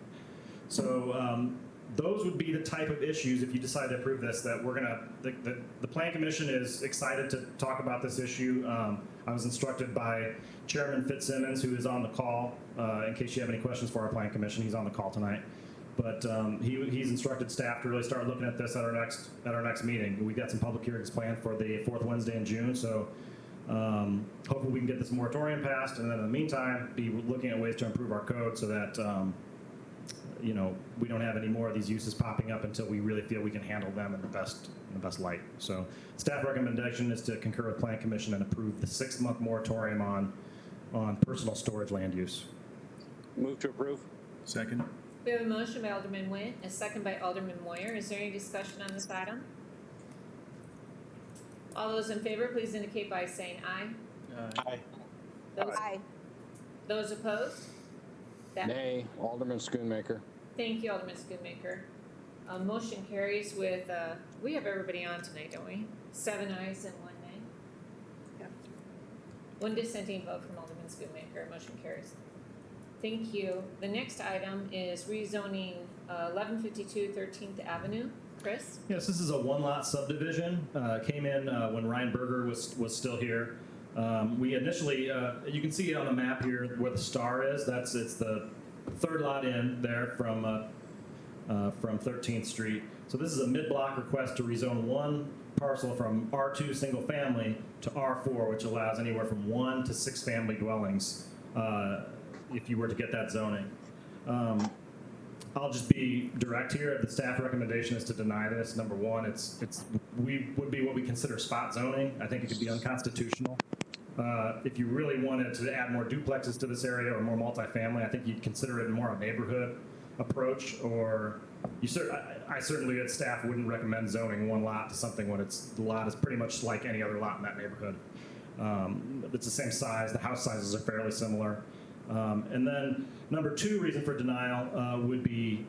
Speaker 5: So those would be the type of issues, if you decide to approve this, that we're gonna, the Plan Commission is excited to talk about this issue. I was instructed by Chairman Fitzsimmons, who is on the call, in case you have any questions for our Plan Commission, he's on the call tonight. But he's instructed staff to really start looking at this at our next meeting. We've got some public hearings planned for the 4th Wednesday in June, so hopefully we can get this moratorium passed, and then in the meantime, be looking at ways to improve our code so that you know, we don't have any more of these uses popping up until we really feel we can handle them in the best light. So staff recommendation is to concur with Plan Commission and approve the 6-month moratorium on personal storage land use.
Speaker 7: Move to approve.
Speaker 2: Second.
Speaker 1: We have a motion by Alderman Nguyen, a second by Alderman Moyer. Is there any discussion on this item? All those in favor, please indicate by saying aye.
Speaker 3: Aye.
Speaker 1: Those opposed?
Speaker 8: Nay, Alderman Schoonmaker.
Speaker 1: Thank you, Alderman Schoonmaker. Motion carries with, we have everybody on tonight, don't we? 7 ayes and 1 nay.
Speaker 10: Yep.
Speaker 1: 1 dissenting vote from Alderman Schoonmaker. Motion carries. Thank you. The next item is rezoning 1152 13th Avenue. Chris?
Speaker 5: Yes, this is a 1-lot subdivision. Came in when Ryan Berger was still here. We initially, you can see it on the map here where the star is. It's the 3rd lot in there from 13th Street. So this is a mid-block request to rezone 1 parcel from R2 single family to R4, which allows anywhere from 1 to 6 family dwellings if you were to get that zoning. I'll just be direct here. The staff recommendation is to deny this. Number 1, we would be what we consider spot zoning. I think it could be unconstitutional. If you really wanted to add more duplexes to this area or more multifamily, I think you'd consider it more a neighborhood approach, or I certainly as staff wouldn't recommend zoning 1 lot to something when the lot is pretty much like any other lot in that neighborhood. It's the same size, the house sizes are fairly similar. And then number 2 reason for denial would be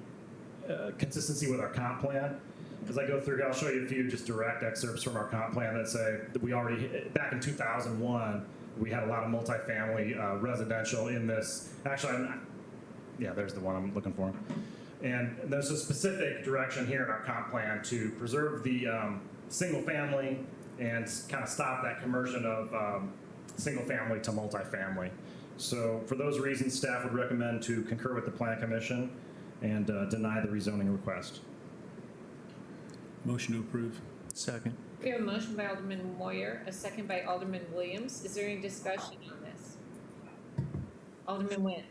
Speaker 5: consistency with our comp plan. As I go through, I'll show you a few just direct excerpts from our comp plan that say that we already, back in 2001, we had a lot of multifamily residential in this. Actually, yeah, there's the one I'm looking for. And there's a specific direction here in our comp plan to preserve the single family and kind of stop that conversion of single family to multifamily. So for those reasons, staff would recommend to concur with the Plan Commission and deny the rezoning request.
Speaker 2: Motion to approve.
Speaker 9: Second.
Speaker 1: We have a motion by Alderman Moyer, a second by Alderman Williams. Is there any discussion on this? Alderman Nguyen.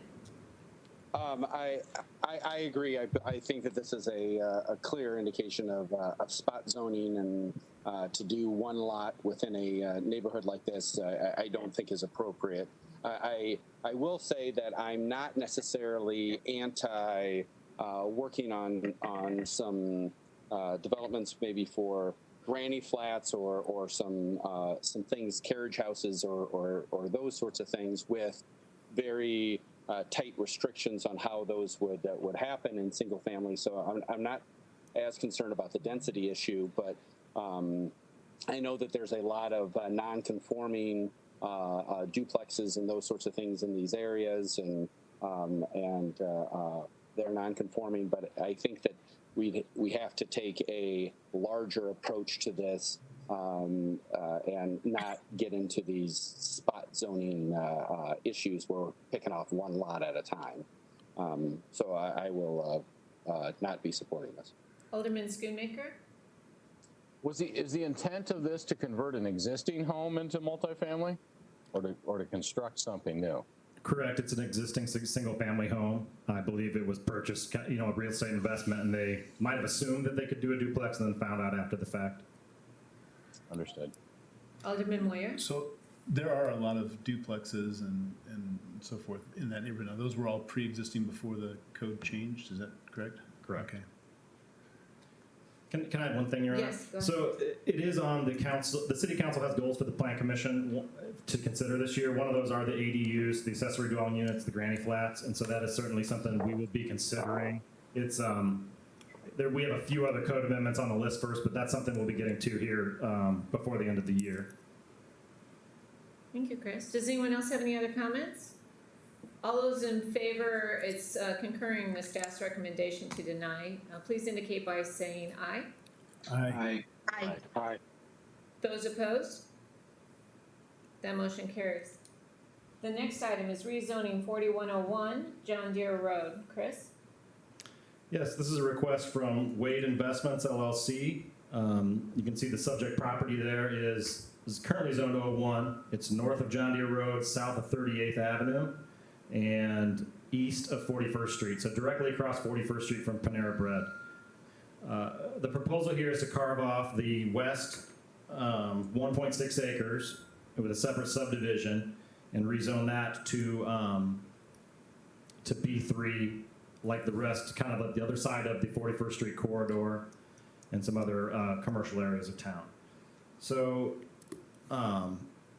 Speaker 7: I agree. I think that this is a clear indication of spot zoning, and to do one lot within a neighborhood like this, I don't think is appropriate. I will say that I'm not necessarily anti working on some developments maybe for granny flats or some things, carriage houses or those sorts of things with very tight restrictions on how those would happen in single family. So I'm not as concerned about the density issue, but I know that there's a lot of non-conforming duplexes and those sorts of things in these areas, and they're non-conforming. But I think that we have to take a larger approach to this and not get into these spot zoning issues where we're picking off one lot at a time. So I will not be supporting this.
Speaker 1: Alderman Schoonmaker.
Speaker 8: Is the intent of this to convert an existing home into multifamily, or to construct something new?
Speaker 5: Correct. It's an existing single-family home. I believe it was purchased, a real estate investment, and they might have assumed that they could do a duplex and then found out after the fact.
Speaker 8: Understood.
Speaker 1: Alderman Moyer.
Speaker 2: So there are a lot of duplexes and so forth in that neighborhood. Now, those were all pre-existing before the code changed. Is that correct?
Speaker 5: Correct.
Speaker 2: Okay.
Speaker 5: Can I add one thing, Your Honor?
Speaker 1: Yes, go ahead.
Speaker 5: So it is on the council. The city council has goals for the plan commission to consider this year. One of those are the ADUs, the accessory dwelling units, the granny flats, and so that is certainly something we will be considering. It's we have a few other code amendments on the list first, but that's something we'll be getting to here before the end of the year.
Speaker 1: Thank you, Chris. Does anyone else have any other comments? All those in favor, it's concurring with staff's recommendation to deny. Please indicate by saying aye.
Speaker 2: Aye.
Speaker 11: Aye.
Speaker 1: Those opposed? That motion carries. The next item is rezoning 4101 John Deere Road. Chris?
Speaker 5: Yes, this is a request from Wade Investments, LLC. You can see the subject property there is currently zoned 01. It's north of John Deere Road, south of 38th Avenue, and east of 41st Street, so directly across 41st Street from Panera Bread. The proposal here is to carve off the west 1.6 acres with a separate subdivision and rezone that to B3, like the rest, kind of the other side of the 41st Street corridor and some other commercial areas of town. So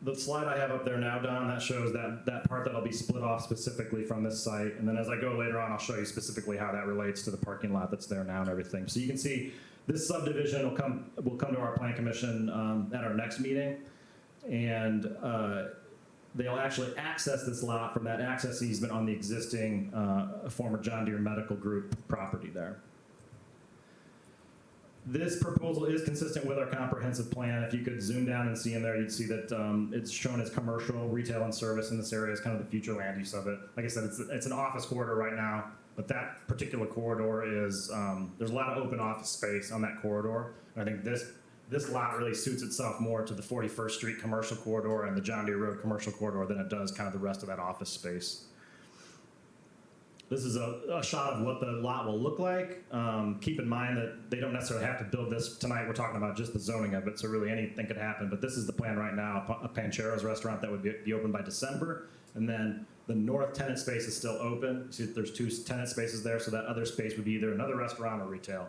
Speaker 5: the slide I have up there now, Don, that shows that part that'll be split off specifically from this site. And then as I go later on, I'll show you specifically how that relates to the parking lot that's there now and everything. So you can see this subdivision will come to our plan commission at our next meeting. And they'll actually access this lot from that access easement on the existing former John Deere Medical Group property there. This proposal is consistent with our comprehensive plan. If you could zoom down and see in there, you'd see that it's shown as commercial, retail, and service in this area is kind of the future land use of it. Like I said, it's an office corridor right now, but that particular corridor is, there's a lot of open office space on that corridor. And I think this lot really suits itself more to the 41st Street commercial corridor and the John Deere Road commercial corridor than it does kind of the rest of that office space. This is a shot of what the lot will look like. Keep in mind that they don't necessarily have to build this tonight. We're talking about just the zoning of it, so really anything could happen. But this is the plan right now, a Pancheros restaurant that would be open by December. And then the north tenant space is still open. See, there's 2 tenant spaces there, so that other space would be either another restaurant or retail.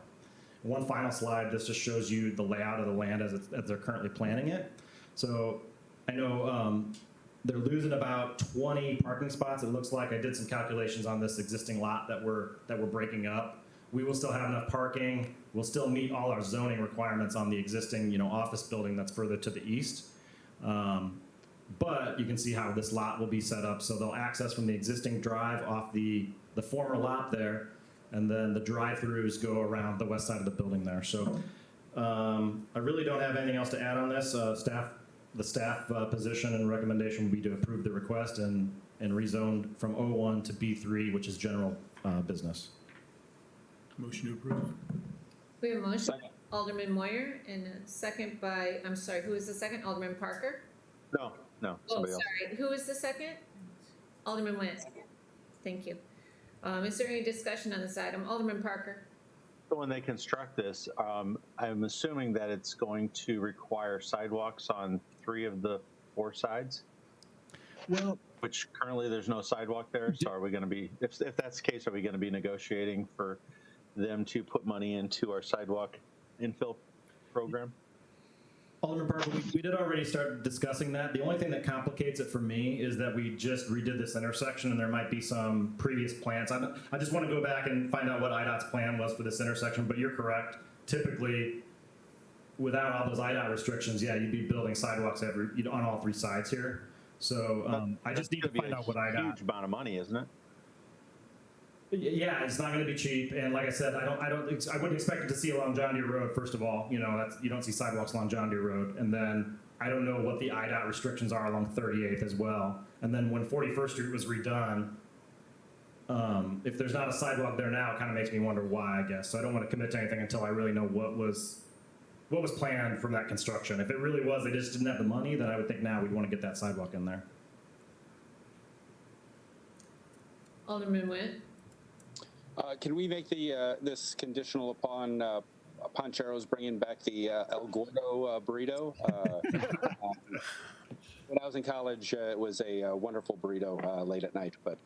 Speaker 5: One final slide, this just shows you the layout of the land as they're currently planning it. So I know they're losing about 20 parking spots. It looks like I did some calculations on this existing lot that we're breaking up. We will still have enough parking. We'll still meet all our zoning requirements on the existing, office building that's further to the east. But you can see how this lot will be set up. So they'll access from the existing drive off the former lot there, and then the drive-throughs go around the west side of the building there. So I really don't have anything else to add on this. The staff position and recommendation will be to approve the request and rezone from O1 to B3, which is general business.
Speaker 2: Motion to approve.
Speaker 1: We have a motion.
Speaker 11: Second.
Speaker 1: Alderman Moyer, and a second by, I'm sorry, who is the second? Alderman Parker?
Speaker 3: No,
Speaker 1: Oh,
Speaker 3: somebody else.
Speaker 1: sorry, who is the second? Alderman Went. Thank you. Is there any discussion on this item? Alderman Parker?
Speaker 3: So when they construct this, I'm assuming that it's going to require sidewalks on 3 of the 4 sides,
Speaker 5: Well,
Speaker 3: which currently there's no sidewalk there. So are we going to be, if that's the case, are we going to be negotiating for them to put money into our sidewalk infill program?
Speaker 5: Alderman Parker, we did already start discussing that. The only thing that complicates it for me is that we just redid this intersection and there might be some previous plans. I just want to go back and find out what IDOT's plan was for this intersection, but you're correct. Typically, without all those IDOT restrictions, yeah, you'd be building sidewalks on all 3 sides here. So I just need to find out what IDOT.
Speaker 3: Huge amount of money, isn't it?
Speaker 5: Yeah, it's not going to be cheap, and like I said, I wouldn't expect it to see along John Deere Road. First of all, you don't see sidewalks along John Deere Road, and then I don't know what the IDOT restrictions are along 38th as well. And then when 41st Street was redone, if there's not a sidewalk there now, it kind of makes me wonder why. I guess so. I don't want to commit to anything until I really know what was planned from that construction. If it really was they just didn't have the money, then I would think now we'd want to get that sidewalk in there.
Speaker 1: Alderman Went?
Speaker 7: Can we make this conditional upon Ponchero's bringing back the El Gordo burrito? When I was in college, it was a wonderful burrito late at night, but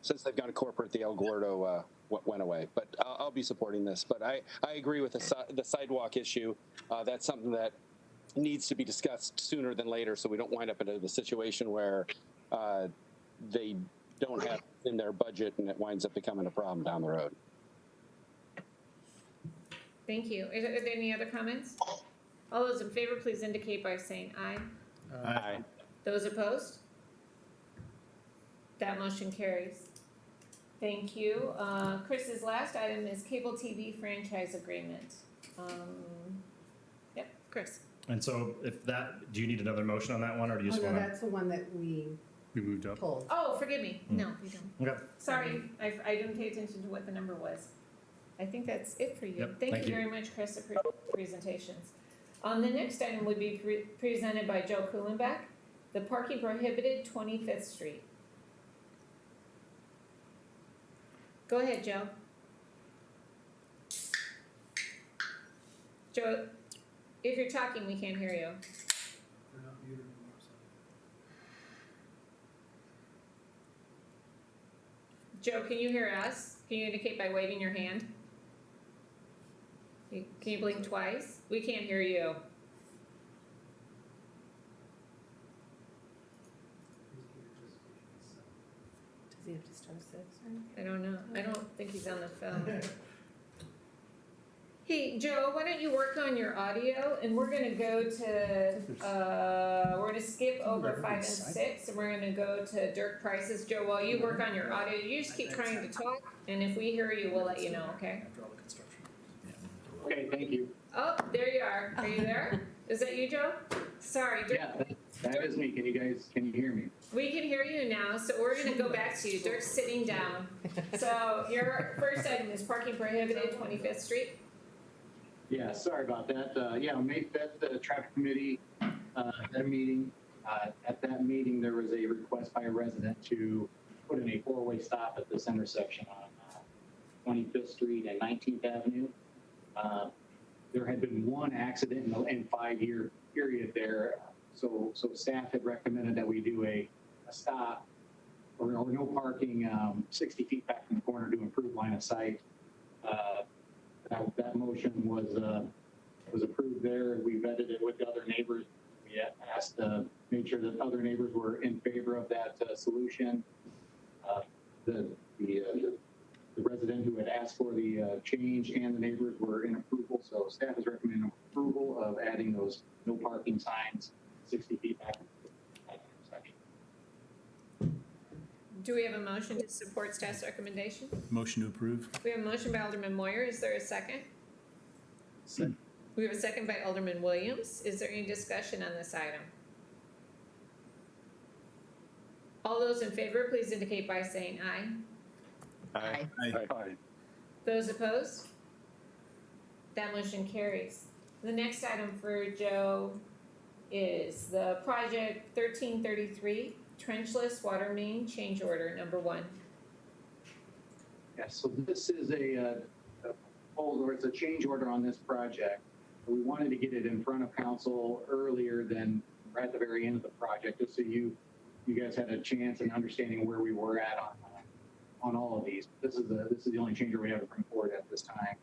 Speaker 7: since they've gone corporate, the El Gordo went away. But I'll be supporting this. But I agree with the sidewalk issue. That's something that needs to be discussed sooner than later, so we don't wind up in a situation where they don't have in their budget and it winds up becoming a problem down the road.
Speaker 1: Thank you. Are there any other comments? All those in favor, please indicate by saying aye.
Speaker 3: Aye.
Speaker 1: Those opposed? That motion carries. Thank you. Chris's last item is cable TV franchise agreement. Yep, Chris.
Speaker 5: And so, do you need another motion on that one, or do you just
Speaker 10: Oh, no,
Speaker 5: want to?
Speaker 10: that's the one that we
Speaker 2: moved up.
Speaker 10: pulled.
Speaker 1: Oh, forgive me. No, we don't.
Speaker 5: Okay.
Speaker 1: Sorry, I didn't pay attention to what the number was. I think that's it for you.
Speaker 5: Yep,
Speaker 1: Thank
Speaker 5: thank
Speaker 1: you
Speaker 5: you.
Speaker 1: very much, Chris, for your presentations. The next item would be presented by Joe Kuhlenbeck, the parking prohibited 25th Street. Go ahead, Joe. Joe, if you're talking, we can't hear you. Joe, can you hear us? Can you indicate by waving your hand? Can you blink twice? We can't hear you.
Speaker 10: Does he have to start 6?
Speaker 1: I don't know. I don't think he's on the phone. Hey, Joe, why don't you work on your audio, and we're gonna go to, we're gonna skip over 5 and 6, and we're gonna go to Dirk Price's. Joe, while you work on your audio, you just keep trying to talk, and if we hear you, we'll let you know, okay?
Speaker 11: Okay, thank you.
Speaker 1: Oh, there you are. Are you there? Is that you, Joe? Sorry, Dirk.
Speaker 11: Yeah, that is me. Can you hear me?
Speaker 1: We can hear you now, so we're gonna go back to you. Dirk's sitting down. So your first item is parking prohibited 25th Street.
Speaker 11: Yeah, sorry about that. Yeah, on May 5th, the traffic committee had a meeting. At that meeting, there was a request by a resident to put in a 4-way stop at this intersection on 25th Street and 19th Avenue. There had been one accident in 5-year period there. So staff had recommended that we do a stop or no parking 60 feet back from the corner to improve line of sight. That motion was approved there. We vetted it with the other neighbors. We asked made sure that other neighbors were in favor of that solution. The resident who had asked for the change and the neighbors were in approval. So staff is recommending approval of adding those no parking signs 60 feet back.
Speaker 1: Do we have a motion to support staff's recommendation?
Speaker 2: Motion to approve.
Speaker 1: We have a motion by Alderman Moyer. Is there a second?
Speaker 2: Second.
Speaker 1: We have a second by Alderman Williams. Is there any discussion on this item? All those in favor, please indicate by saying aye.
Speaker 3: Aye.
Speaker 2: Aye.
Speaker 1: Those opposed? That motion carries. The next item for Joe is the project 1333 trenchless water main change order number 1.
Speaker 12: Yeah, so this is a proposal, or it's a change order on this project. We wanted to get it in front of council earlier than right at the very end of the project, just so you guys had a chance and understanding where we were at on all of these. This is the only change order we have to bring forward at this time.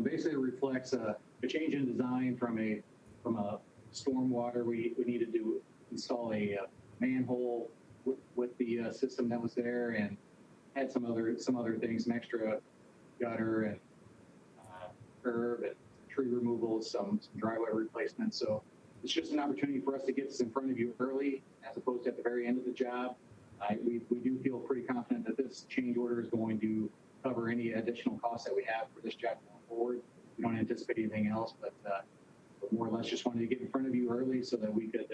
Speaker 12: Basically, it reflects a change in design from a stormwater. We needed to install a manhole with the system that was there, and had some other things, some extra gutter and curb and tree removal, some driveway replacements. So it's just an opportunity for us to get this in front of you early, as opposed to at the very end of the job. We do feel pretty confident that this change order is going to cover any additional costs that we have for this job going forward. We don't anticipate anything else, but more or less just wanted to get in front of you early so that we could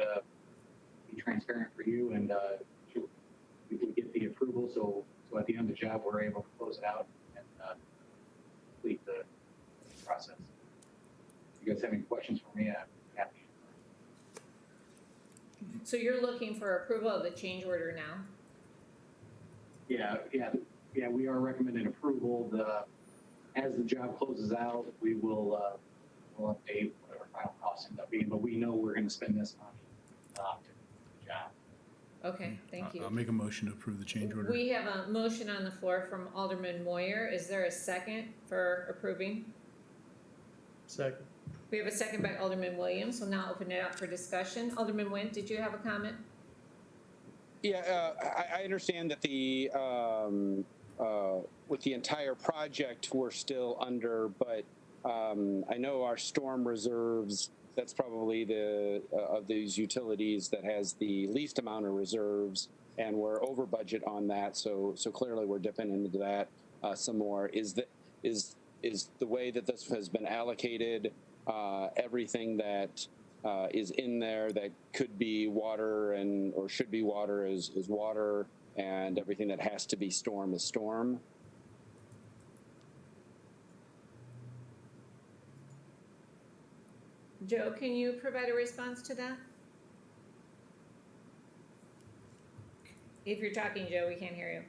Speaker 12: be transparent for you, and we could get the approval. So at the end of the job, we're able to close it out and complete the process. If you guys have any questions for me, I'm happy.
Speaker 1: So you're looking for approval of the change order now?
Speaker 12: Yeah, we are recommending approval. As the job closes out, we will we'll update whatever final costs end up being, but we know we're going to spend this money to do the job.
Speaker 1: Okay, thank you.
Speaker 2: I'll make a motion to approve the change order.
Speaker 1: We have a motion on the floor from Alderman Moyer. Is there a second for approving?
Speaker 9: Second.
Speaker 1: We have a second by Alderman Williams. We'll now open it up for discussion. Alderman Went, did you have a comment?
Speaker 7: Yeah, I understand that the with the entire project we're still under, but I know our storm reserves, that's probably the of these utilities that has the least amount of reserves, and we're over budget on that. So clearly we're dipping into that some more. Is the way that this has been allocated, everything that is in there that could be water or should be water is water, and everything that has to be storm is storm?
Speaker 1: Joe, can you provide a response to that? If you're talking, Joe, we can't hear you.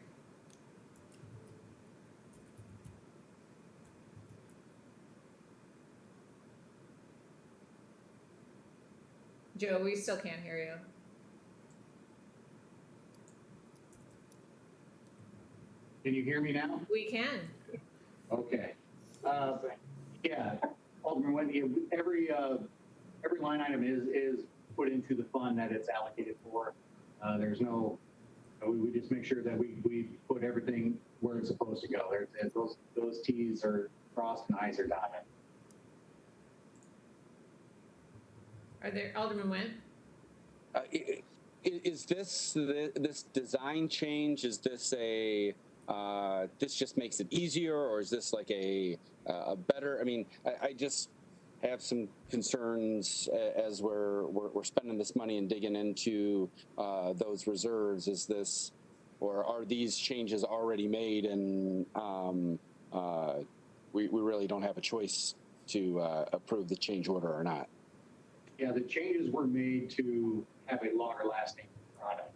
Speaker 1: Joe, we still can't hear you.
Speaker 12: Can you hear me now?
Speaker 1: We can.
Speaker 12: Okay. Yeah, Alderman Wendy, every line item is put into the fund that it's allocated for. There's no, we just make sure that we put everything where it's supposed to go. Those T's are crossed and I's are dotted.
Speaker 1: Are there, Alderman Went?
Speaker 7: Is this design change? Is this this just makes it easier, or is this like a better? I mean, I just have some concerns as we're spending this money and digging into those reserves. Is this, or are these changes already made, and we really don't have a choice to approve the change order or not?
Speaker 12: Yeah, the changes were made to have a longer lasting product.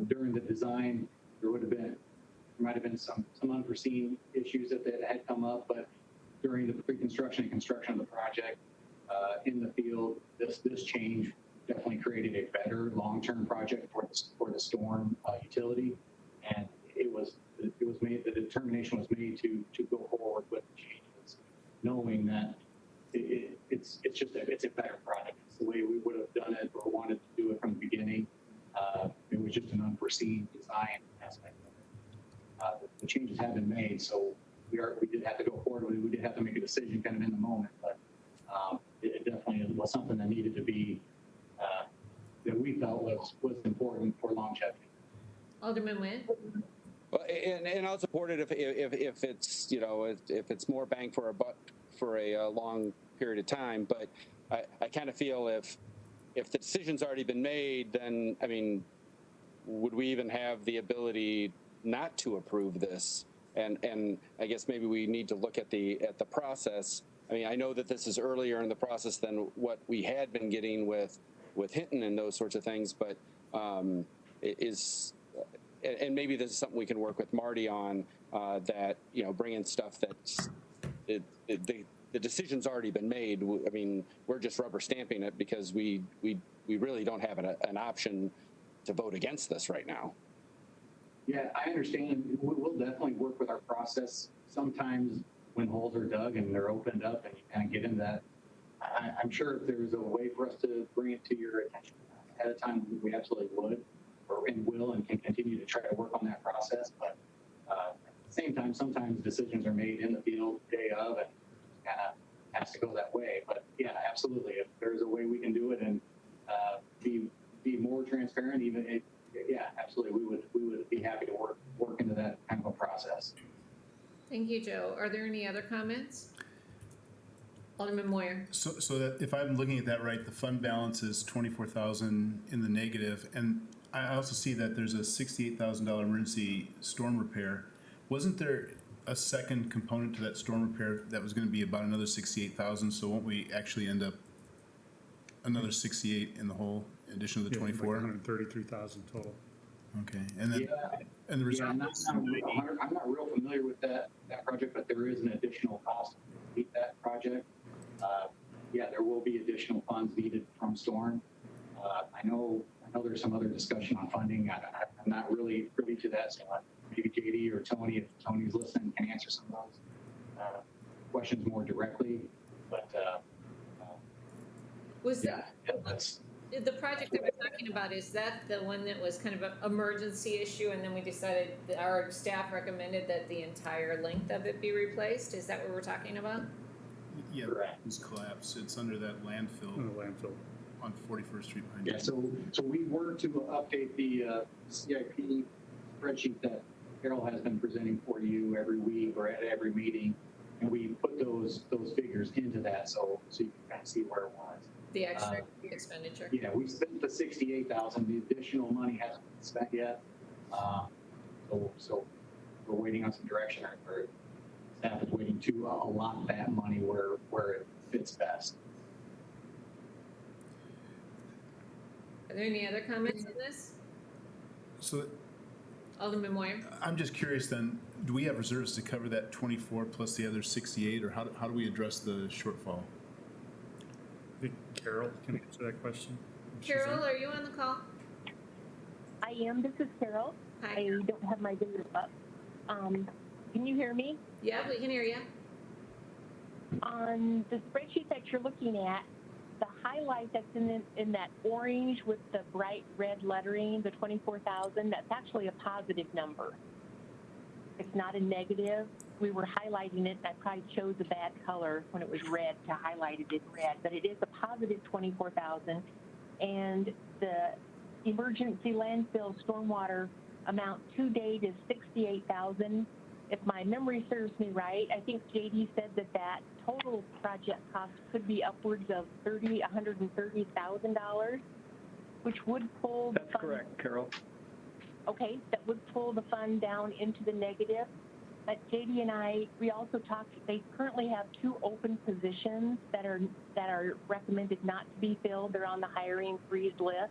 Speaker 12: During the design, there might have been some unforeseen issues that had come up, but during the pre-construction and construction of the project in the field, this change definitely created a better long-term project for the storm utility, and it was made. The determination was made to go forward with the changes, knowing that it's a better product. It's the way we would have done it or wanted to do it from the beginning. It was just an unforeseen design aspect of it. The changes have been made, so we did have to go forward. We did have to make a decision kind of in the moment, but it definitely was something that needed to be that we felt was important for longevity.
Speaker 1: Alderman Went?
Speaker 7: Well, and I'll support it if it's if it's more bang for a buck for a long period of time. But I kind of feel if the decision's already been made, then I mean, would we even have the ability not to approve this? And I guess maybe we need to look at the process I mean, I know that this is earlier in the process than what we had been getting with Hinton and those sorts of things, but it is, and maybe this is something we can work with Marty on, that, bringing stuff that's, the decision's already been made. I mean, we're just rubber stamping it because we really don't have an option to vote against this right now.
Speaker 12: Yeah, I understand. We'll definitely work with our process. Sometimes when holes are dug and they're opened up and you kind of get into that, I'm sure if there's a way for us to bring it to your attention ahead of time, we absolutely would, and will, and can continue to try to work on that process. But at the same time, sometimes decisions are made in the field day of, and kind of has to go that way. But yeah, absolutely. If there's a way we can do it and be more transparent, even if, yeah, absolutely, we would be happy to work into that kind of a process.
Speaker 1: Thank you, Joe. Are there any other comments? Alderman Moyer.
Speaker 2: So that if I'm looking at that right, the fund balance is 24,000 in the negative, and I also see that there's a $68,000 emergency storm repair. Wasn't there a second component to that storm repair that was going to be about another 68,000? So won't we actually end up another 68 in the whole addition of the 24?
Speaker 9: 133,000 total.
Speaker 2: Okay, and then and the reserve.
Speaker 12: I'm not real familiar with that project, but there is an additional cost to complete that project. Yeah, there will be additional funds needed from Storm. I know there's some other discussion on funding. I'm not really privy to that, so maybe JD or Tony, if Tony's listening, can answer some of those questions more directly. But that's
Speaker 1: the project that we're talking about, is that the one that was kind of an emergency issue, and then we decided that our staff recommended that the entire length of it be replaced? Is that what we're talking about?
Speaker 2: Yeah, it's collapsed. It's under that landfill.
Speaker 9: In the landfill.
Speaker 2: On 41st Street.
Speaker 12: Yeah, so we were to update the CIP spreadsheet that Carol has been presenting for you every week or at every meeting, and we put those figures into that so you can kind of see where it was.
Speaker 1: The extra expenditure.
Speaker 12: Yeah, we spent the 68,000. The additional money hasn't been spent yet, so we're waiting on some direction. Or staff is waiting to allot that money where it fits best.
Speaker 1: Are there any other comments on this?
Speaker 2: So
Speaker 1: Alderman Moyer.
Speaker 2: I'm just curious then, do we have reserves to cover that 24 plus the other 68, or how do we address the shortfall?
Speaker 9: I think Carol can answer that question.
Speaker 1: Carol, are you on the call?
Speaker 6: I am. This is Carol.
Speaker 1: Hi.
Speaker 6: I don't have my video up. Can you hear me?
Speaker 1: Yeah, we can hear you.
Speaker 6: On the spreadsheet that you're looking at, the highlight that's in that orange with the bright red lettering, the 24,000, that's actually a positive number. It's not a negative. We were highlighting it, and I probably chose a bad color when it was red to highlight it in red, but it is a positive 24,000. And the emergency landfill stormwater amount to date is 68,000. If my memory serves me right, I think JD said that total project cost could be upwards of $130,000, which would pull the fund.
Speaker 13: That's correct, Carol.
Speaker 6: Okay, that would pull the fund down into the negative. But JD and we also talked, they currently have 2 open positions that are recommended not to be filled. They're on the hiring freeze list.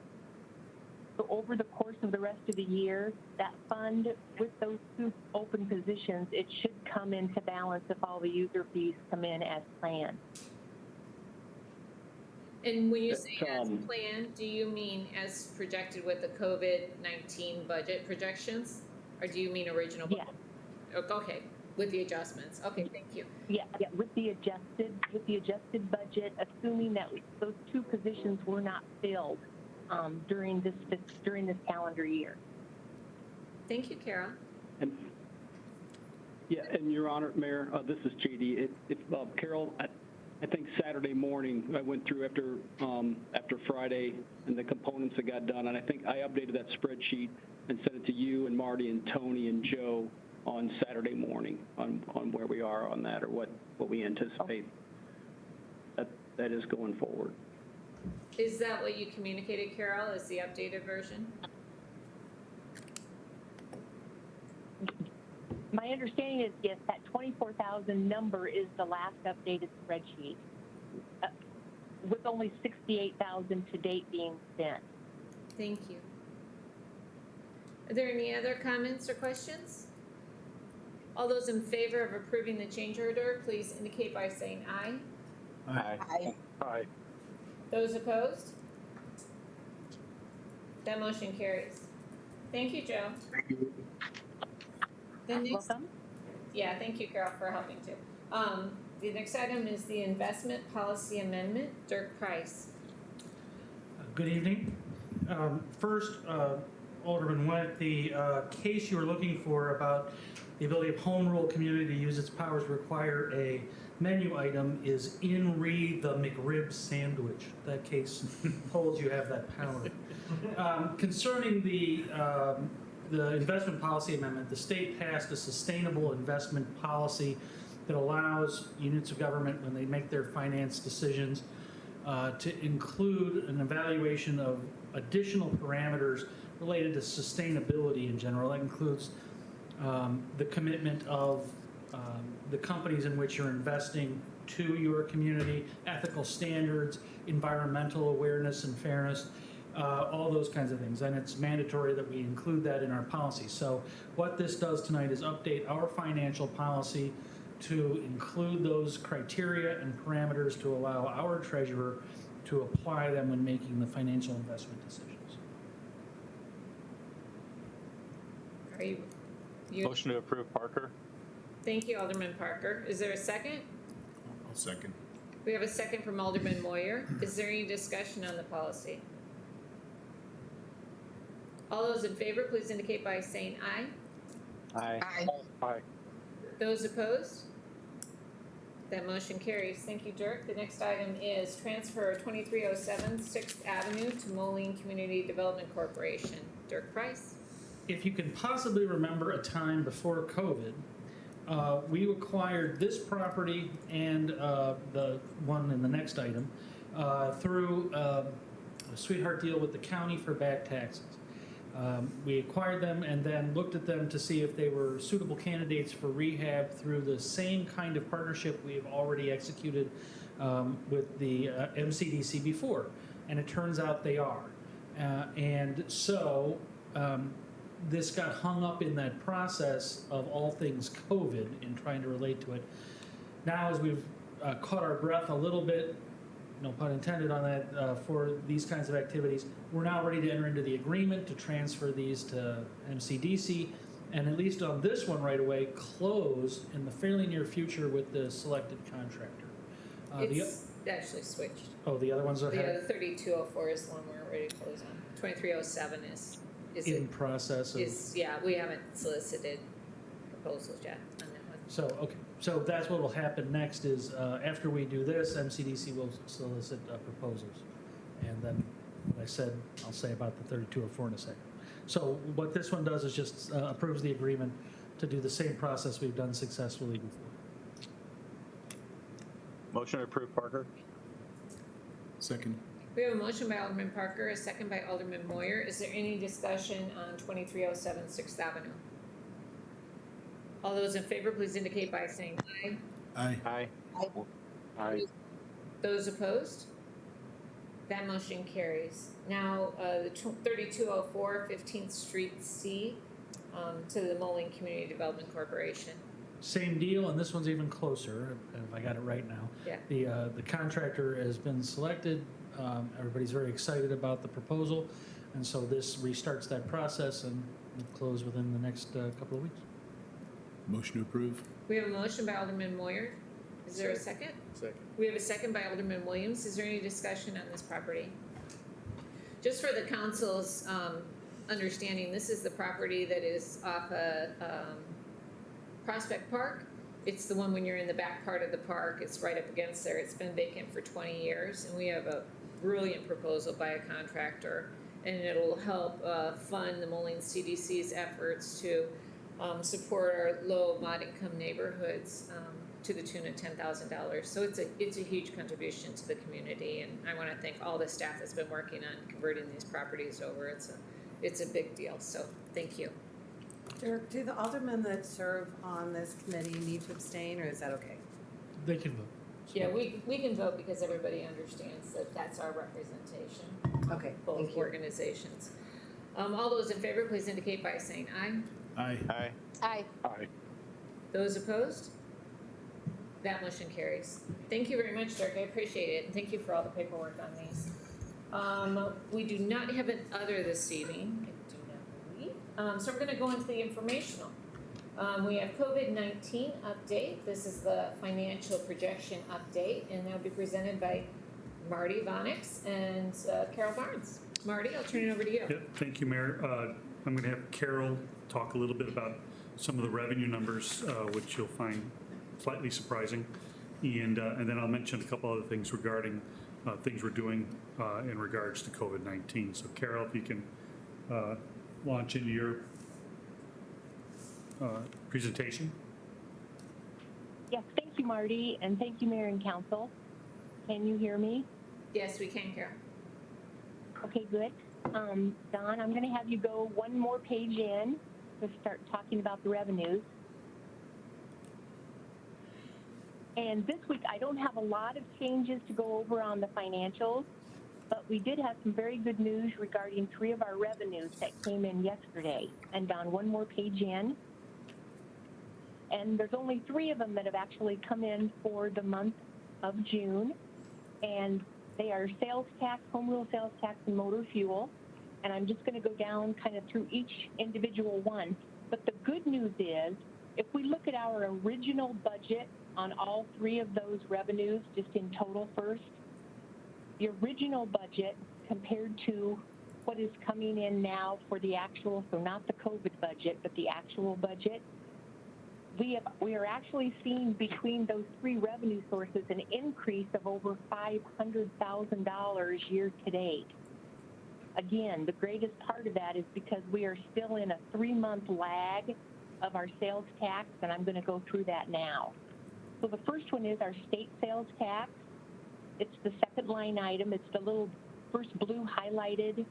Speaker 6: So over the course of the rest of the year, that fund with those 2 open positions, it should come into balance if all the user fees come in as planned.
Speaker 1: And when you say as planned, do you mean as projected with the COVID-19 budget projections? Or do you mean original budget?
Speaker 6: Yeah.
Speaker 1: Okay, with the adjustments. Okay, thank you.
Speaker 6: Yeah, with the adjusted budget, assuming that those 2 positions were not filled during this calendar year.
Speaker 1: Thank you, Carol.
Speaker 13: And Your Honor, Mayor, this is JD. Carol, I think Saturday morning I went through after Friday and the components that got done, and I think I updated that spreadsheet and sent it to you and Marty and Tony and Joe on Saturday morning on where we are on that, or what we anticipate that is going forward.
Speaker 1: Is that what you communicated, Carol, is the updated version?
Speaker 6: My understanding is, yes, that 24,000 number is the last updated spreadsheet, with only 68,000 to date being spent.
Speaker 1: Thank you. Are there any other comments or questions? All those in favor of approving the change order, please indicate by saying aye.
Speaker 3: Aye.
Speaker 11: Aye.
Speaker 1: Those opposed? That motion carries. Thank you, Joe.
Speaker 12: Thank you.
Speaker 1: The next,
Speaker 6: Welcome.
Speaker 1: yeah, thank you, Carol, for helping too. The next item is the investment policy amendment. Dirk Price.
Speaker 4: Good evening. First, Alderman Went, the case you were looking for about the ability of home rule community to use its powers to require a menu item is in re the McRib sandwich. That case holds you have that power. Concerning the investment policy amendment, the state passed a sustainable investment policy that allows units of government, when they make their finance decisions, to include an evaluation of additional parameters related to sustainability in general. That includes the commitment of the companies in which you're investing to your community, ethical standards, environmental awareness and fairness, all those kinds of things. And it's mandatory that we include that in our policy. So what this does tonight is update our financial policy to include those criteria and parameters to allow our treasurer to apply them when making the financial investment decisions.
Speaker 1: Are you?
Speaker 3: Motion to approve, Parker.
Speaker 1: Thank you, Alderman Parker. Is there a second?
Speaker 2: I'll second.
Speaker 1: We have a second from Alderman Moyer. Is there any discussion on the policy? All those in favor, please indicate by saying aye.
Speaker 3: Aye.
Speaker 11: Aye.
Speaker 1: Those opposed? That motion carries. Thank you, Dirk. The next item is transfer 2307 6th Avenue to Moline Community Development Corporation. Dirk Price.
Speaker 4: If you can possibly remember a time before COVID, we acquired this property and the one in the next item through a sweetheart deal with the county for back taxes. We acquired them and then looked at them to see if they were suitable candidates for rehab through the same kind of partnership we've already executed with the MCDC before. And it turns out they are. And so this got hung up in that process of all things COVID in trying to relate to it. Now, as we've caught our breath a little bit, no pun intended on that, for these kinds of activities, we're now ready to enter into the agreement to transfer these to MCDC, and at least on this one right away, close in the fairly near future with the selected contractor.
Speaker 1: It's actually switched.
Speaker 4: Oh, the other ones are
Speaker 1: The other 3204 is the one we're ready to close on. 2307 is
Speaker 4: in process of.
Speaker 1: Yeah, we haven't solicited proposals yet on that one.
Speaker 4: So, okay, so that's what will happen next is after we do this, MCDC will solicit proposals. And then, what I said, I'll say about the 3204 in a second. So what this one does is just approves the agreement to do the same process we've done successfully before.
Speaker 3: Motion to approve, Parker.
Speaker 2: Second.
Speaker 1: We have a motion by Alderman Parker, a second by Alderman Moyer. Is there any discussion on 2307 6th Avenue? All those in favor, please indicate by saying aye.
Speaker 2: Aye.
Speaker 3: Aye.
Speaker 11: Aye.
Speaker 1: Those opposed? That motion carries. Now, the 3204 15th Street C to the Moline Community Development Corporation.
Speaker 4: Same deal, and this one's even closer, if I got it right now.
Speaker 1: Yeah.
Speaker 4: The contractor has been selected. Everybody's very excited about the proposal, and so this restarts that process and will close within the next couple of weeks.
Speaker 2: Motion to approve.
Speaker 1: We have a motion by Alderman Moyer. Is there a second?
Speaker 2: Second.
Speaker 1: We have a second by Alderman Williams. Is there any discussion on this property? Just for the council's understanding, this is the property that is off Prospect Park. It's the one when you're in the back part of the park. It's right up against there. It's been vacant for 20 years, and we have a brilliant proposal by a contractor, and it'll help fund the Moline CDC's efforts to support our low mod-income neighborhoods to the tune of $10,000. So it's a huge contribution to the community, and I want to thank all the staff that's been working on converting these properties over. It's a big deal. So thank you.
Speaker 10: Dirk, do the aldermen that serve on this committee need to abstain, or is that okay?
Speaker 4: They can vote.
Speaker 1: Yeah, we can vote because everybody understands that that's our representation,
Speaker 10: Okay,
Speaker 1: both
Speaker 10: thank you.
Speaker 1: organizations. All those in favor, please indicate by saying aye.
Speaker 2: Aye.
Speaker 8: Aye.
Speaker 6: Aye.
Speaker 11: Aye.
Speaker 1: Those opposed? That motion carries. Thank you very much, Dirk, I appreciate it, and thank you for all the paperwork on these. We do not have an other this evening, I do not believe. So we're gonna go into the informational. We have COVID-19 update. This is the financial projection update, and that'll be presented by Marty Vonix and Carol Barnes. Marty, I'll turn it over to you.
Speaker 9: Yep, thank you, Mayor. I'm going to have Carol talk a little bit about some of the revenue numbers, which you'll find slightly surprising. And then I'll mention a couple other things regarding things we're doing in regards to COVID-19. So Carol, if you can launch into your presentation.
Speaker 6: Yes, thank you, Marty, and thank you, Mayor and Council. Can you hear me?
Speaker 1: Yes, we can, Carol.
Speaker 6: Okay, good. Don, I'm going to have you go one more page in to start talking about the revenues. And this week, I don't have a lot of changes to go over on the financials, but we did have some very good news regarding 3 of our revenues that came in yesterday. And Don, one more page in. And there's only 3 of them that have actually come in for the month of June. And they are sales tax, home rule sales tax, and motor fuel. And I'm just going to go down kind of through each individual one. But the good news is, if we look at our original budget on all 3 of those revenues, just in total first, the original budget compared to what is coming in now for the actual, so not the COVID budget, but the actual budget, we are actually seeing between those 3 revenue sources an increase of over $500,000 year to date. Again, the greatest part of that is because we are still in a 3-month lag of our sales tax, and I'm going to go through that now. So the first one is our state sales tax. It's the second line item. It's the little first blue highlighted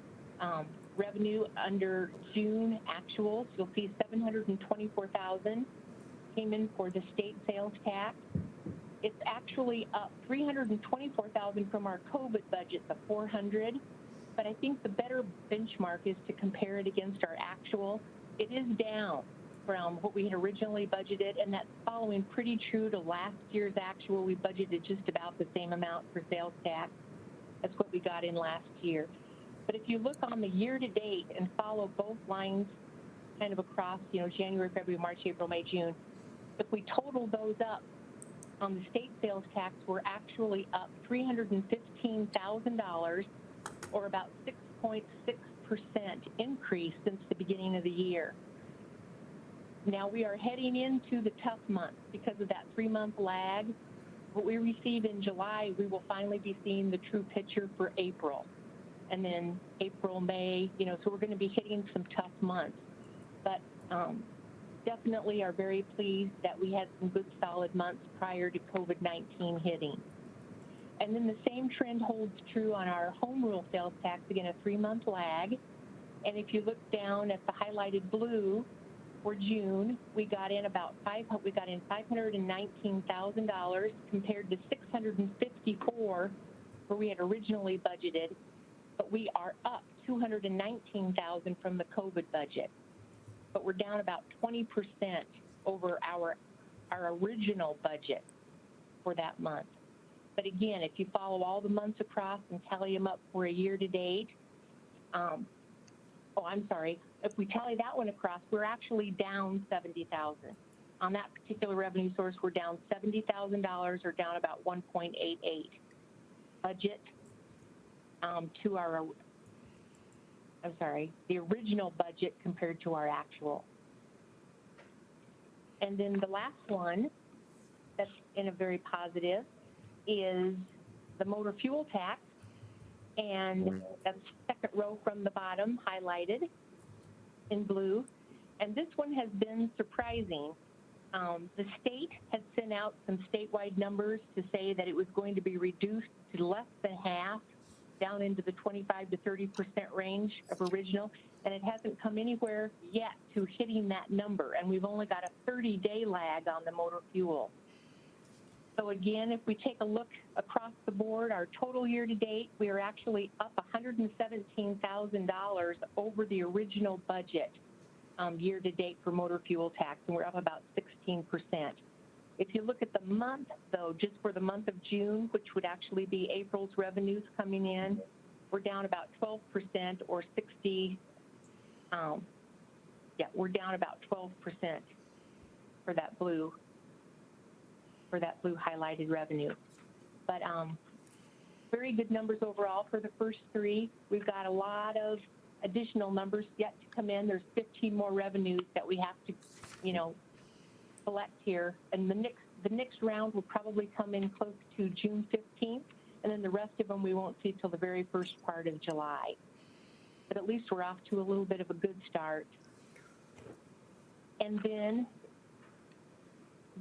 Speaker 6: revenue under June actuals. You'll see $724,000 came in for the state sales tax. It's actually up $324,000 from our COVID budget of $400,000. But I think the better benchmark is to compare it against our actual. It is down from what we had originally budgeted, and that's following pretty true to last year's actual. We budgeted just about the same amount for sales tax. That's what we got in last year. But if you look on the year to date and follow both lines kind of across, January, February, March, April, May, June, if we total those up on the state sales tax, we're actually up $315,000, or about 6.6% increase since the beginning of the year. Now we are heading into the tough months because of that 3-month lag. What we receive in July, we will finally be seeing the true picture for April. And then April, May, so we're going to be hitting some tough months. But definitely are very pleased that we had some good solid months prior to COVID-19 hitting. And then the same trend holds true on our home rule sales tax, again, a 3-month lag. And if you look down at the highlighted blue for June, we got in $519,000 compared to $654 where we had originally budgeted, but we are up $219,000 from the COVID budget. But we're down about 20% over our original budget for that month. But again, if you follow all the months across and tally them up for a year to date, if we tally that one across, we're actually down $70,000. On that particular revenue source, we're down $70,000, or down about 1.88 budget to our, the original budget compared to our actual. And then the last one that's in a very positive is the motor fuel tax, and that's second row from the bottom, highlighted in blue. And this one has been surprising. The state has sent out some statewide numbers to say that it was going to be reduced to less than half down into the 25 to 30% range of original, and it hasn't come anywhere yet to hitting that number, and we've only got a 30-day lag on the motor fuel. So again, if we take a look across the board, our total year to date, we are actually up $117,000 over the original budget year to date for motor fuel tax, and we're up about 16%. If you look at the month, though, just for the month of June, which would actually be April's revenues coming in, we're down about 12% or 60. We're down about 12% for that blue highlighted revenue. But very good numbers overall for the first three. We've got a lot of additional numbers yet to come in. There's 15 more revenues that we have to, collect here. And the next round will probably come in close to June 15th. And then the rest of them we won't see till the very first part of July. But at least we're off to a little bit of a good start. And then,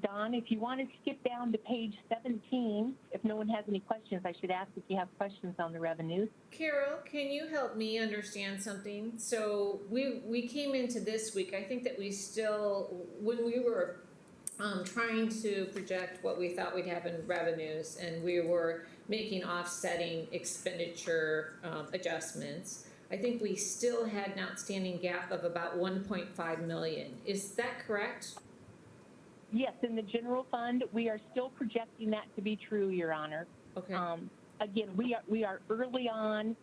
Speaker 6: Don, if you want to skip down to page 17, if no one has any questions, I should ask if you have questions on the revenues.
Speaker 1: Carol, can you help me understand something? So we came into this week, I think that we still, when we were trying to project what we thought we'd have in revenues, and we were making offsetting expenditure adjustments, I think we still had an outstanding gap of about 1.5 million. Is that correct?
Speaker 6: Yes, in the general fund, we are still projecting that to be true, Your Honor.
Speaker 1: Okay.
Speaker 6: Again, we are early on.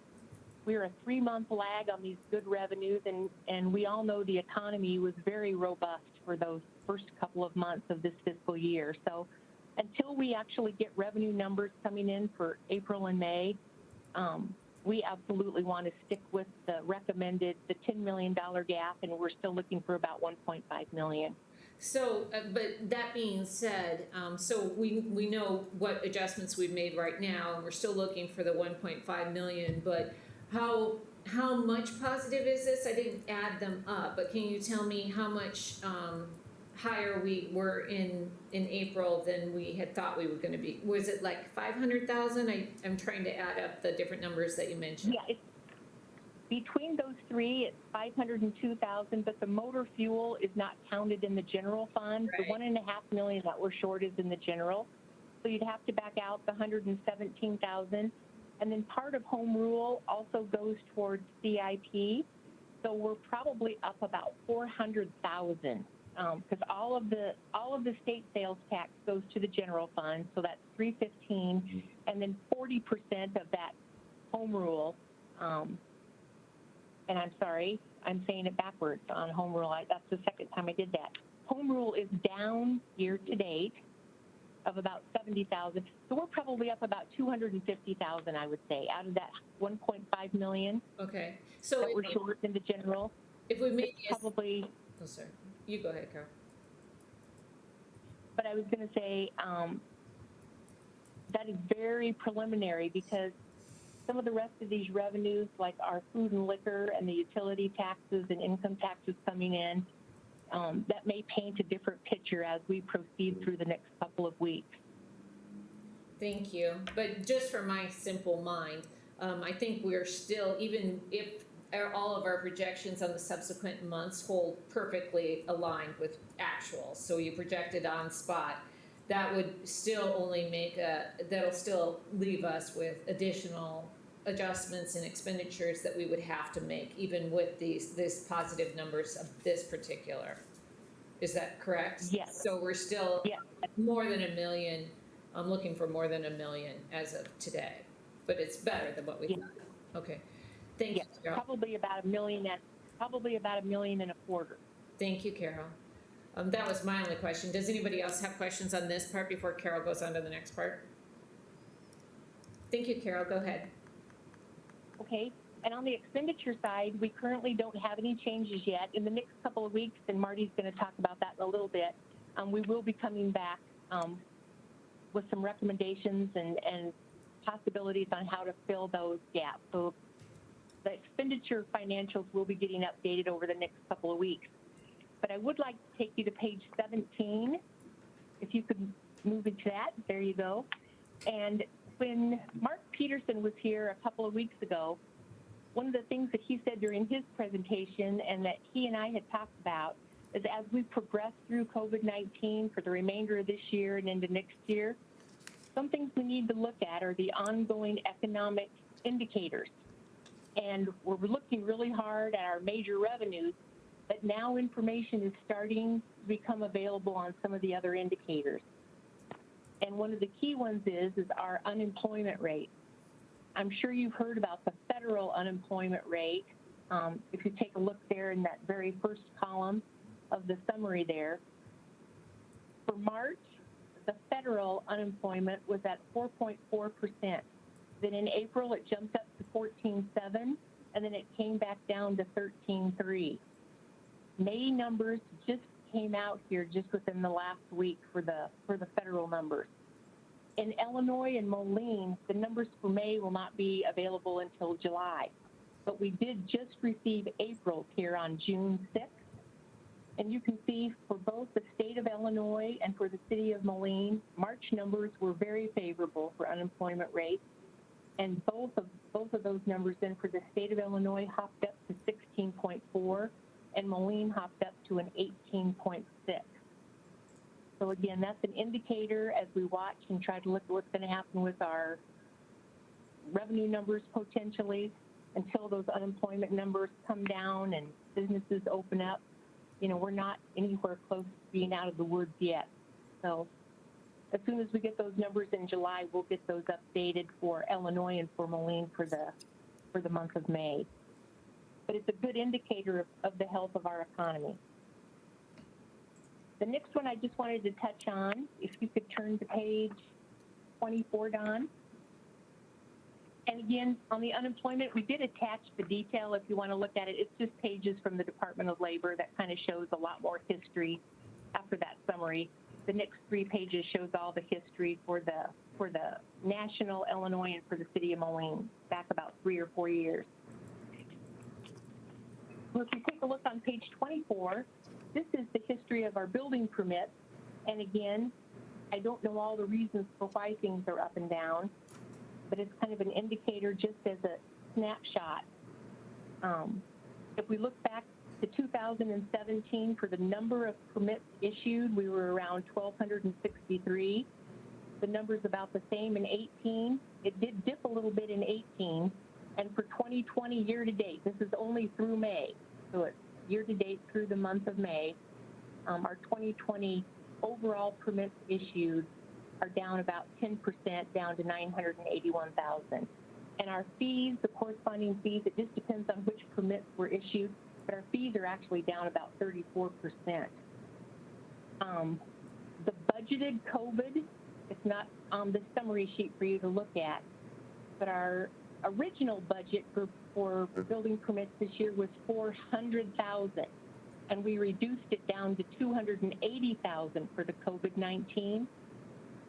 Speaker 6: We're a 3-month lag on these good revenues, and we all know the economy was very robust for those first couple of months of this fiscal year. So until we actually get revenue numbers coming in for April and May, we absolutely want to stick with the recommended, the $10 million gap, and we're still looking for about 1.5 million.
Speaker 1: So, but that being said, so we know what adjustments we've made right now, and we're still looking for the 1.5 million, but how much positive is this? I didn't add them up, but can you tell me how much higher we were in April than we had thought we were going to be? Was it like 500,000? I'm trying to add up the different numbers that you mentioned.
Speaker 6: Yeah, between those three, it's 502,000, but the motor fuel is not counted in the general fund.
Speaker 1: Right.
Speaker 6: The 1.5 million that we're short is in the general. So you'd have to back out the 117,000. And then part of home rule also goes towards CIP. So we're probably up about 400,000 because all of the state sales tax goes to the general fund. So that's 315, and then 40% of that home rule. And I'm sorry, I'm saying it backwards on home rule. That's the second time I did that. Home rule is down year to date of about 70,000. So we're probably up about 250,000, I would say, out of that 1.5 million.
Speaker 1: Okay. So
Speaker 6: that we're short in the general.
Speaker 1: If we made
Speaker 6: probably.
Speaker 1: Oh, sorry. You go ahead, Carol.
Speaker 6: But I was going to say that is very preliminary because some of the rest of these revenues, like our food and liquor and the utility taxes and income taxes coming in, that may paint a different picture as we proceed through the next couple of weeks.
Speaker 1: Thank you. But just for my simple mind, I think we're still, even if all of our projections on the subsequent months hold perfectly aligned with actual, so you projected on spot, that would still only that'll still leave us with additional adjustments and expenditures that we would have to make, even with these positive numbers of this particular. Is that correct?
Speaker 6: Yes.
Speaker 1: So we're still more than $1 million. I'm looking for more than $1 million as of today, but it's better than what we thought. Okay. Thank you, Carol.
Speaker 6: Probably about $1 million. Probably about $1.25 million.
Speaker 1: Thank you, Carol. That was my only question. Does anybody else have questions on this part before Carol goes on to the next part? Thank you, Carol. Go ahead.
Speaker 6: Okay. And on the expenditure side, we currently don't have any changes yet. In the next couple of weeks, and Marty's going to talk about that in a little bit, we will be coming back with some recommendations and possibilities on how to fill those gaps. So the expenditure financials will be getting updated over the next couple of weeks. But I would like to take you to page 17. If you could move into that, there you go. And when Mark Peterson was here a couple of weeks ago, one of the things that he said during his presentation and that he and I had talked about is as we progress through COVID-19 for the remainder of this year and into next year, some things we need to look at are the ongoing economic indicators. And we're looking really hard at our major revenues, but now information is starting to become available on some of the other indicators. And one of the key ones is our unemployment rate. I'm sure you've heard about the federal unemployment rate. If you take a look there in that very first column of the summary there, for March, the federal unemployment was at 4.4%. Then in April, it jumped up to 14.7, and then it came back down to 13.3. May numbers just came out here just within the last week for the federal numbers. In Illinois and Moline, the numbers for May will not be available until July, but we did just receive April's here on June 6th. And you can see for both the state of Illinois and for the city of Moline, March numbers were very favorable for unemployment rates. And both of those numbers then for the state of Illinois hopped up to 16.4 and Moline hopped up to an 18.6. So again, that's an indicator as we watch and try to look at what's going to happen with our revenue numbers potentially until those unemployment numbers come down and businesses open up. You know, we're not anywhere close to being out of the woods yet. So as soon as we get those numbers in July, we'll get those updated for Illinois and for Moline for the month of May. But it's a good indicator of the health of our economy. The next one I just wanted to touch on, if you could turn to page 24, Don. And again, on the unemployment, we did attach the detail if you want to look at it. It's just pages from the Department of Labor that kind of shows a lot more history after that summary. The next 3 pages shows all the history for the national Illinois and for the city of Moline back about 3 or 4 years. Well, if you take a look on page 24, this is the history of our building permits. And again, I don't know all the reasons for why things are up and down, but it's kind of an indicator just as a snapshot. If we look back to 2017 for the number of permits issued, we were around 1,263. The number's about the same in 18. It did dip a little bit in 18. And for 2020 year to date, this is only through May, so it's year to date through the month of May, our 2020 overall permits issued are down about 10%, down to 981,000. And our fees, the corresponding fees, it just depends on which permits were issued, but our fees are actually down about 34%. The budgeted COVID, it's not on the summary sheet for you to look at, but our original budget for building permits this year was 400,000, and we reduced it down to 280,000 for the COVID-19.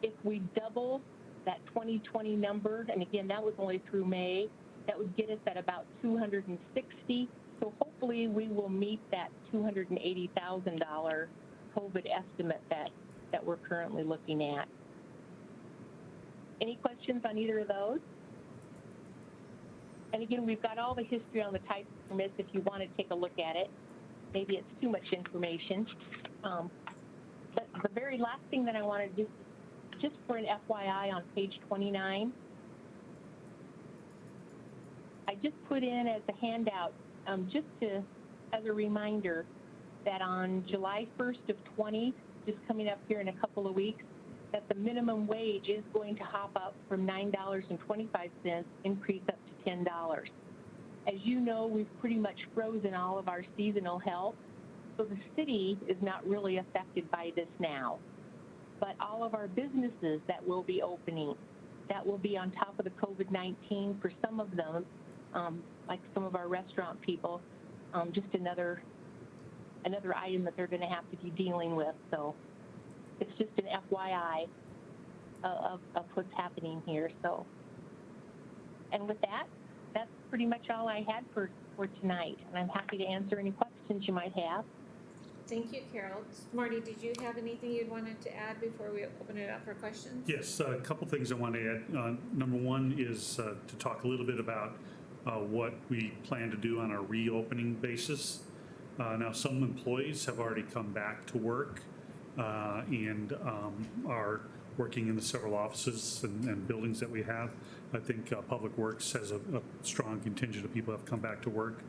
Speaker 6: If we double that 2020 number, and again, that was only through May, that would get us at about 260. So hopefully we will meet that $280,000 COVID estimate that we're currently looking at. Any questions on either of those? And again, we've got all the history on the types of permits if you want to take a look at it. Maybe it's too much information. But the very last thing that I want to do, just for an FYI on page 29, I just put in as a handout, as a reminder that on July 1st of 20, just coming up here in a couple of weeks, that the minimum wage is going to hop up from $9.25, increase up to $10. As you know, we've pretty much frozen all of our seasonal help, so the city is not really affected by this now. But all of our businesses that will be opening, that will be on top of the COVID-19 for some of them, like some of our restaurant people, just another item that they're going to have to be dealing with. So it's just an FYI of what's happening here. So, and with that, that's pretty much all I had for tonight. And I'm happy to answer any questions you might have.
Speaker 1: Thank you, Carol. Marty, did you have anything you'd wanted to add before we open it up for questions?
Speaker 9: Yes, a couple things I want to add. Number one is to talk a little bit about what we plan to do on a reopening basis. Now, some employees have already come back to work and are working in the several offices and buildings that we have. I think Public Works has a strong contingent of people who have come back to work.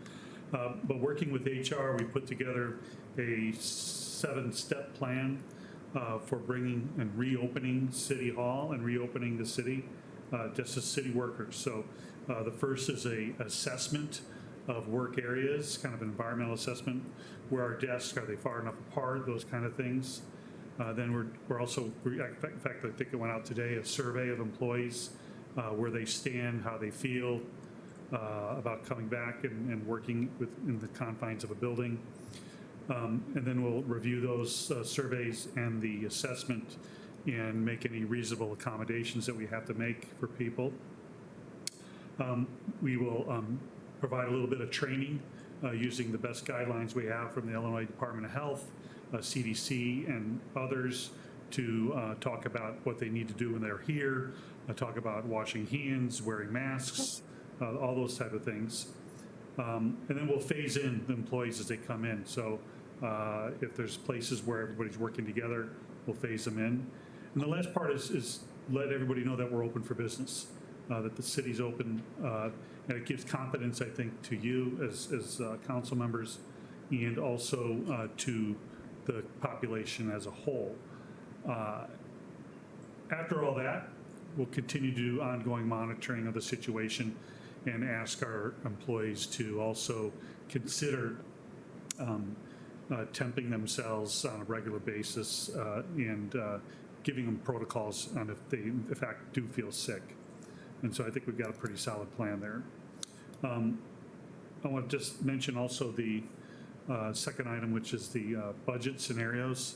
Speaker 9: But working with HR, we put together a 7-step plan for bringing and reopening City Hall and reopening the city just as city workers. So the first is a assessment of work areas, kind of an environmental assessment. Where our desks, are they far enough apart, those kind of things. Then we're also, in fact, I think it went out today, a survey of employees, where they stand, how they feel about coming back and working in the confines of a building. And then we'll review those surveys and the assessment and make any reasonable accommodations that we have to make for people. We will provide a little bit of training using the best guidelines we have from the Illinois Department of Health, CDC, and others to talk about what they need to do when they're here, talk about washing hands, wearing masks, all those type of things. And then we'll phase in the employees as they come in. So if there's places where everybody's working together, we'll phase them in. And the last part is let everybody know that we're open for business, that the city's open, and it gives confidence, I think, to you as council members and also to the population as a whole. After all that, we'll continue to do ongoing monitoring of the situation and ask our employees to also consider temping themselves on a regular basis and giving them protocols on if they, in fact, do feel sick. And so I think we've got a pretty solid plan there. I want to just mention also the second item, which is the budget scenarios.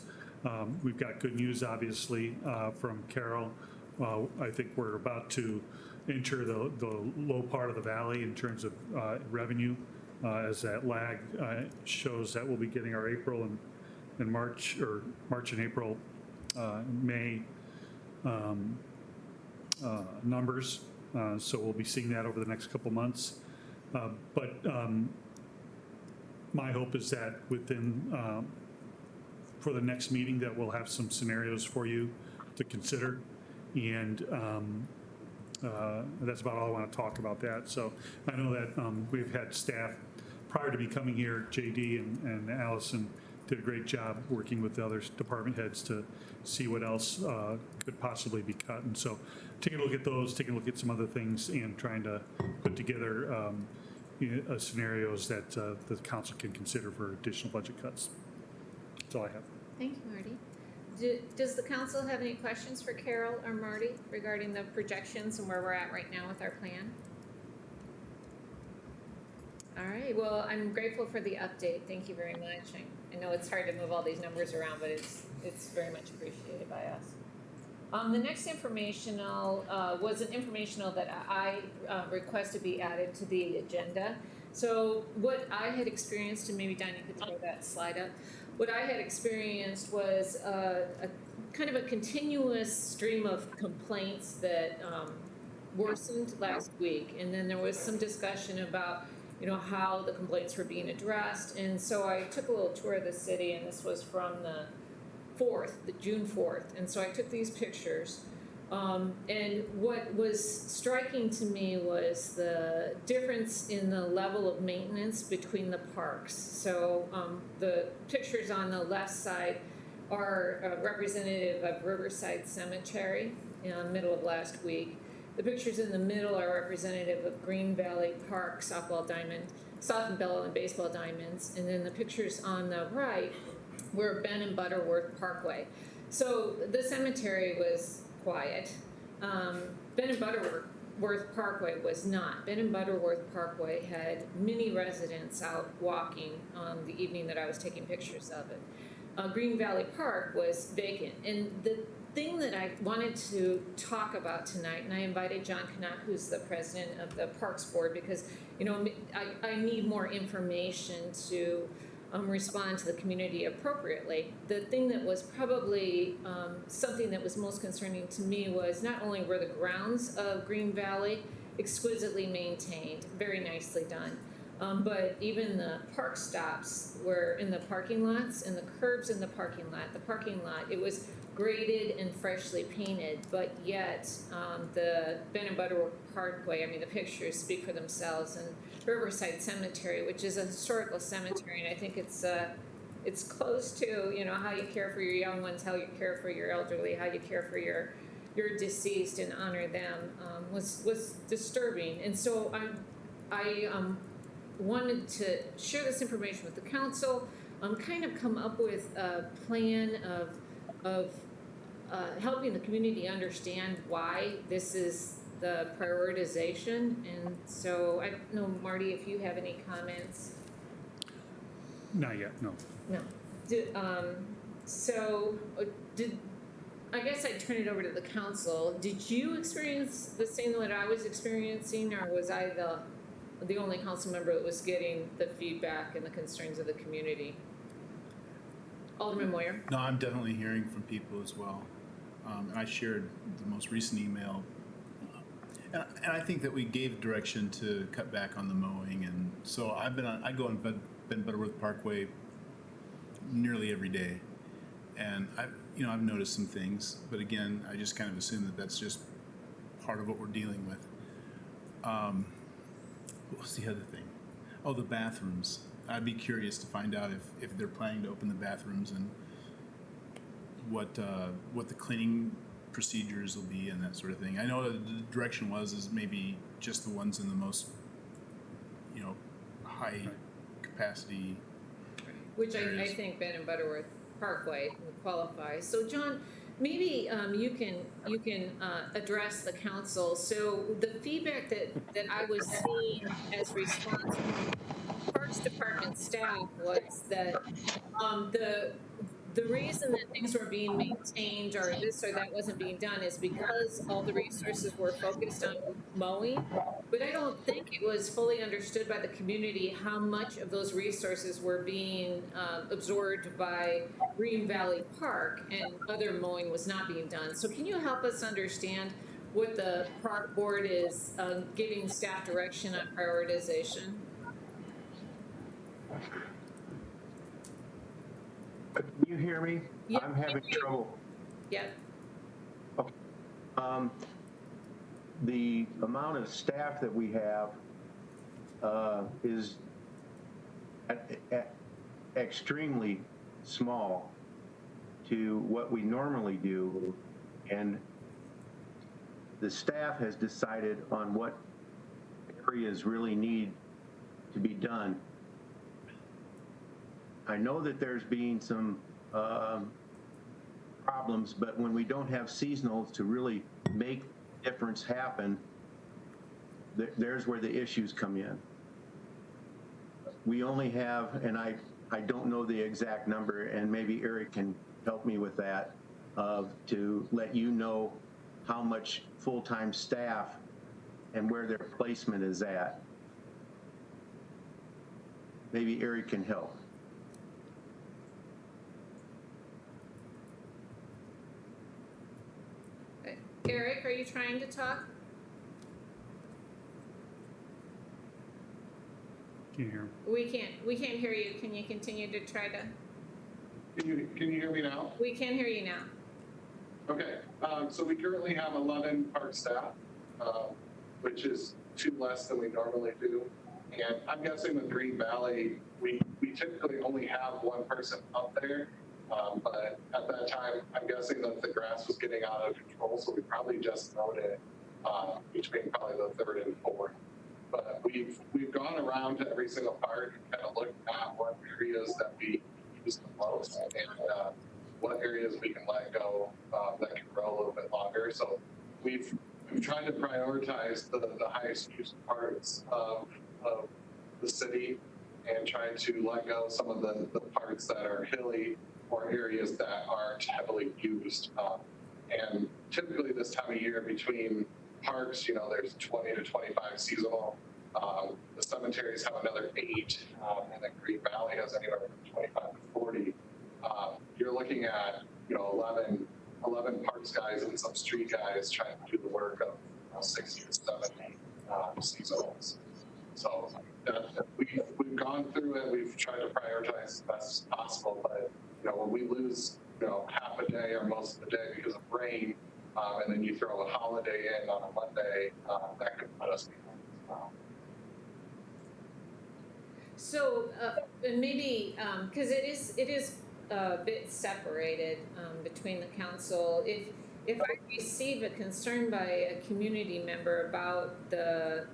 Speaker 9: We've got good news, obviously, from Carol. I think we're about to enter the low part of the valley in terms of revenue, as that lag shows that we'll be getting our April and March, or March and April, May numbers. So we'll be seeing that over the next couple months. But my hope is that within, for the next meeting, that we'll have some scenarios for you to consider. And that's about all I want to talk about that. So I know that we've had staff prior to me coming here, JD and Allison did a great job working with the other department heads to see what else could possibly be cut. And so taking a look at those, taking a look at some other things, and trying to put together scenarios that the council can consider for additional budget cuts. That's all I have.
Speaker 1: Thank you, Marty. Does the council have any questions for Carol or Marty regarding the projections and where we're at right now with our plan? All right, well, I'm grateful for the update. Thank you very much. I know it's hard to move all these numbers around, but it's very much appreciated by us. The next informational was an informational that I requested be added to the agenda. So what I had experienced, and maybe Don, you could throw that slide up. What I had experienced was a kind of a continuous stream of complaints that worsened last week, and then there was some discussion about how the complaints were being addressed. And so I took a little tour of the city, and this was from the June 4th. And so I took these pictures. And what was striking to me was the difference in the level of maintenance between the parks. So the pictures on the left side are representative of Riverside Cemetery in the middle of last week. The pictures in the middle are representative of Green Valley Park, softball and baseball diamonds. And then the pictures on the right were Ben and Butterworth Parkway. So the cemetery was quiet. Ben and Butterworth Parkway was not. Ben and Butterworth Parkway had many residents out walking on the evening that I was taking pictures of it. Green Valley Park was vacant. And the thing that I wanted to talk about tonight, and I invited John Canuck, who's the president of the Parks Board, because I need more information to respond to the community appropriately. The thing that was probably something that was most concerning to me was not only were the grounds of Green Valley exquisitely maintained, very nicely done, but even the park stops were in the parking lots and the curbs in the parking lot, it was graded and freshly painted, but yet the Ben and Butterworth Parkway, I mean, the pictures speak for themselves, and Riverside Cemetery, which is a historical cemetery, and I think it's close to, you know, how you care for your young ones, how you care for your elderly, how you care for your deceased and honor them, was disturbing. And so I wanted to share this information with the council, kind of come up with a plan of helping the community understand why this is the prioritization. And so I don't know, Marty, if you have any comments.
Speaker 9: Not yet, no.
Speaker 1: No. I guess I'd turn it over to the council. Did you experience the same that I was experiencing, or was I the only council member that was getting the feedback and the concerns of the community? Alderman Moyer?
Speaker 2: No, I'm definitely hearing from people as well. And I shared the most recent email. And I think that we gave direction to cut back on the mowing. And so I go on Ben Butterworth Parkway nearly every day. And I've noticed some things, but again, I just kind of assume that that's just part of what we're dealing with. What was the other thing? Oh, the bathrooms. I'd be curious to find out if they're planning to open the bathrooms and what the cleaning procedures will be and that sort of thing. I know the direction is maybe just the ones in the most, high capacity.
Speaker 1: Which I think Ben and Butterworth Parkway would qualify. So John, maybe you can address the council. So the feedback that I was seeing as response from Parks Department staff was that the reason that things were being maintained or this or that wasn't being done is because all the resources were focused on mowing. But I don't think it was fully understood by the community how much of those resources were being absorbed by Green Valley Park and other mowing was not being done. So can you help us understand what the park board is giving staff direction on prioritization?
Speaker 14: Can you hear me?
Speaker 1: Yeah,
Speaker 14: I'm having trouble.
Speaker 1: Yeah.
Speaker 14: Okay. The amount of staff that we have is extremely small to what we normally do, and the staff has decided on what areas really need to be done. I know that there's been some problems, but when we don't have seasonals to really make difference happen, there's where the issues come in. We only have, and I don't know the exact number, and maybe Eric can help me with that, to let you know how much full-time staff and where their placement is at. Maybe Eric can help.
Speaker 1: Eric, are you trying to talk?
Speaker 9: Can you hear him?
Speaker 1: We can't hear you. Can you continue to try to?
Speaker 15: Can you hear me now?
Speaker 1: We can hear you now.
Speaker 15: Okay, so we currently have 11 park staff, which is 2 less than we normally do. And I'm guessing with Green Valley, we typically only have 1 person up there. But at that time, I'm guessing that the grass was getting out of control, so we probably just mowed it between probably the 3rd and 4th. But we've gone around to every single park and kind of looked at what areas that we use the most and what areas we can let go that can grow a little bit longer. So we've tried to prioritize the highest use parts of the city and try to let go some of the parts that are hilly or areas that aren't heavily used. And typically this time of year between parks, there's 20 to 25 seasonal The cemeteries have another 8, and then Green Valley has anywhere from 25 to 40. You're looking at, 11 parks guys and some street guys trying to do the work of 60 to 70 seasonals. So we've gone through it. We've tried to prioritize as best as possible, but when we lose half a day or most of the day because of rain, and then you throw a holiday in on a Monday, that could put us behind as well.
Speaker 1: So, and maybe, because it is a bit separated between the council. If I receive a concern by a community member about the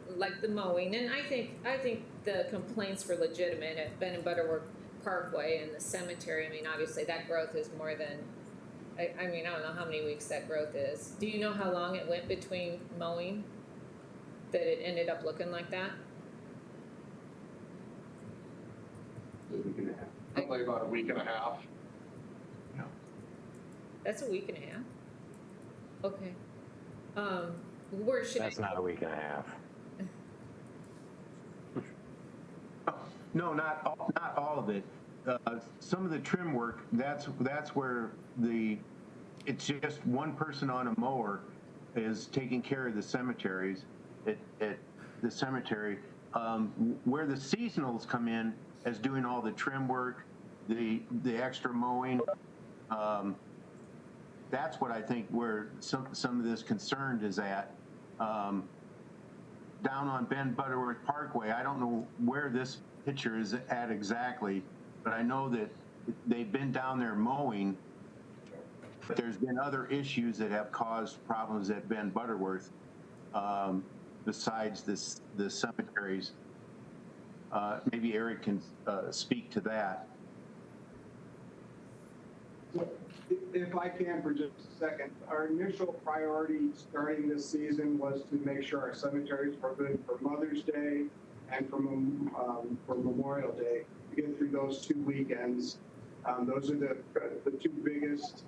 Speaker 1: mowing, and I think the complaints were legitimate at Ben and Butterworth Parkway and the cemetery. I mean, obviously that growth is more than, I mean, I don't know how many weeks that growth is. Do you know how long it went between mowing that it ended up looking like that?
Speaker 15: Probably about a week and a half.
Speaker 1: That's a week and a half. Okay. Where should
Speaker 8: That's not a week and a half.
Speaker 14: No, not all of it. Some of the trim work, that's where it's just one person on a mower is taking care of the cemeteries at the cemetery. Where the seasonals come in as doing all the trim work, the extra mowing, that's what I think where some of this concern is at. Down on Ben Butterworth Parkway, I don't know where this picture is at exactly, but I know that they've been down there mowing, but there's been other issues that have caused problems at Ben Butterworth besides the cemeteries. Maybe Eric can speak to that.
Speaker 16: If I can for just a second, our initial priority starting this season was to make sure our cemeteries were good for Mother's Day and for Memorial Day, to get through those 2 weekends. Those are the 2 biggest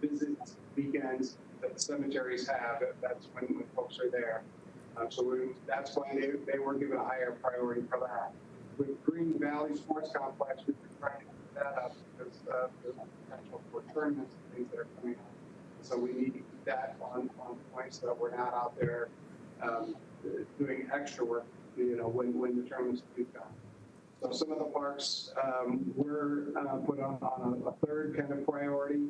Speaker 16: visit weekends that the cemeteries have. That's when folks are there. That's why they were given a higher priority for that. With Green Valley Sports Complex, we've been trying to put that up because there's potential for tournaments and things that are coming up. So we need to keep that on point so that we're not out there doing extra work, when the tournaments do come. So some of the parks were put on a third kind of priority.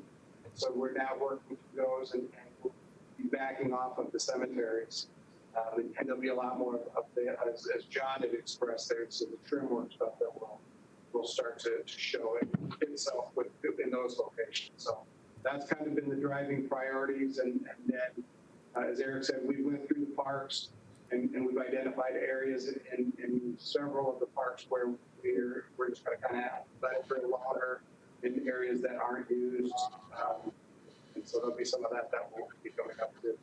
Speaker 16: So we're now working through those and we'll be backing off of the cemeteries. And there'll be a lot more of the, as John had expressed there, so the trim work stuff that will start to show itself in those locations. So that's kind of been the driving priorities. And then, as Eric said, we went through the parks and we've identified areas in several of the parks where we're just going to kind of let it grow longer in areas that aren't used. And so there'll be some of that will be coming up too.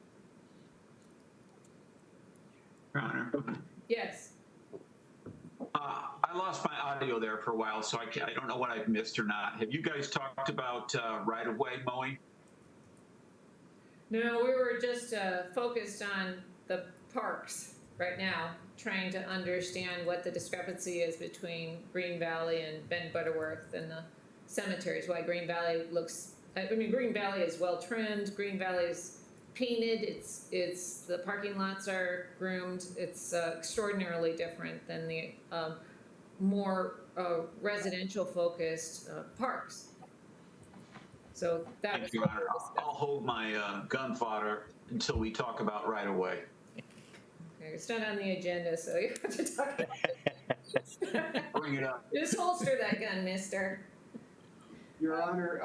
Speaker 17: Your Honor.
Speaker 1: Yes.
Speaker 17: I lost my audio there for a while, so I don't know what I've missed or not. Have you guys talked about right-of-way mowing?
Speaker 1: No, we were just focused on the parks right now, trying to understand what the discrepancy is between Green Valley and Ben Butterworth and the cemeteries. Why Green Valley looks, Green Valley is well trimmed. Green Valley is painted. It's the parking lots are groomed. It's extraordinarily different than the more residential focused parks. So that
Speaker 17: Thank
Speaker 1: was
Speaker 17: you, Your Honor. I'll hold my gun fodder until we talk about right away.
Speaker 1: Okay, it's not on the agenda, so you have to talk about it.
Speaker 17: Bring it up.
Speaker 1: Just holster that gun, mister.
Speaker 16: Your Honor,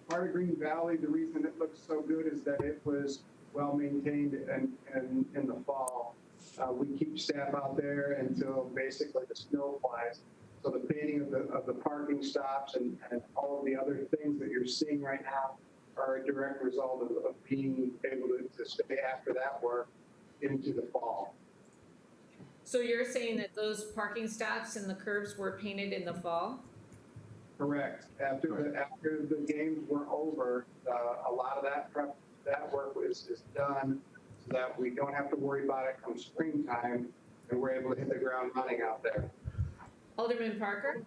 Speaker 16: part of Green Valley, the reason it looks so good is that it was well maintained and in the fall. We keep staff out there until basically the snow flies. So the painting of the parking stops and all of the other things that you're seeing right now are a direct result of being able to stay after that work into the fall.
Speaker 1: So you're saying that those parking stops and the curbs were painted in the fall?
Speaker 16: Correct. After the games were over, a lot of that work is done so that we don't have to worry about it come springtime and we're able to hit the ground running out there.
Speaker 1: Alderman Parker?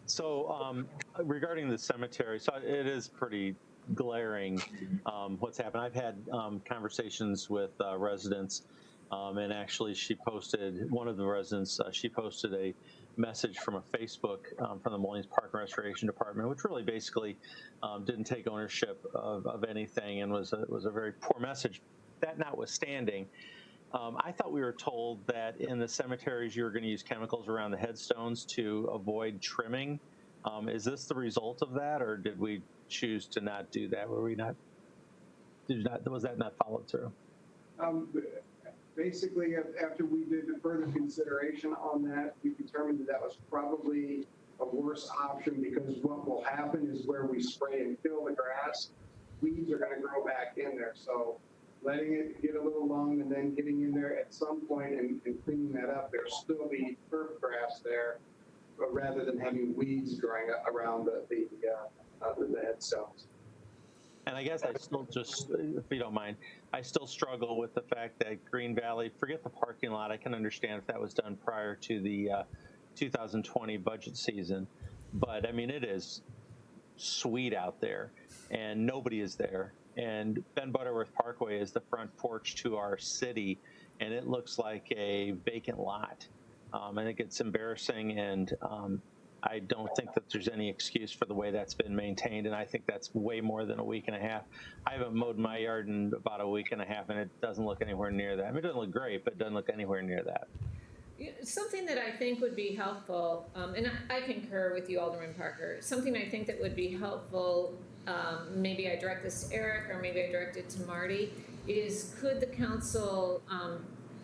Speaker 3: So regarding the cemetery, so it is pretty glaring what's happened. I've had conversations with residents, and actually one of the residents, she posted a message from a Facebook from the Moline Park and Restoration Department, which really basically didn't take ownership of anything and was a very poor message. That notwithstanding, I thought we were told that in the cemeteries you were going to use chemicals around the headstones to avoid trimming. Is this the result of that, or did we choose to not do that? Was that not followed through?
Speaker 16: Basically, after we did the further consideration on that, we determined that was probably a worse option, because what will happen is where we spray and kill the grass, weeds are going to grow back in there. So letting it get a little long and then getting in there at some point and cleaning that up, there'll still be turf grass there, but rather than having weeds growing around the headstones.
Speaker 3: And I guess I still just, if you don't mind, I still struggle with the fact that Green Valley, forget the parking lot, I can understand if that was done prior to the 2020 budget season. But I mean, it is sweet out there and nobody is there. And Ben Butterworth Parkway is the front porch to our city, and it looks like a vacant lot. I think it's embarrassing, and I don't think that there's any excuse for the way that's been maintained, and I think that's way more than a week and a half. I haven't mowed my yard in about a week and a half, and it doesn't look anywhere near that. I mean, it doesn't look great, but it doesn't look anywhere near that.
Speaker 1: Something that I think would be helpful, and I concur with you, Alderman Parker, something I think that would be helpful, maybe I direct this to Eric or maybe I direct it to Marty, is could the council,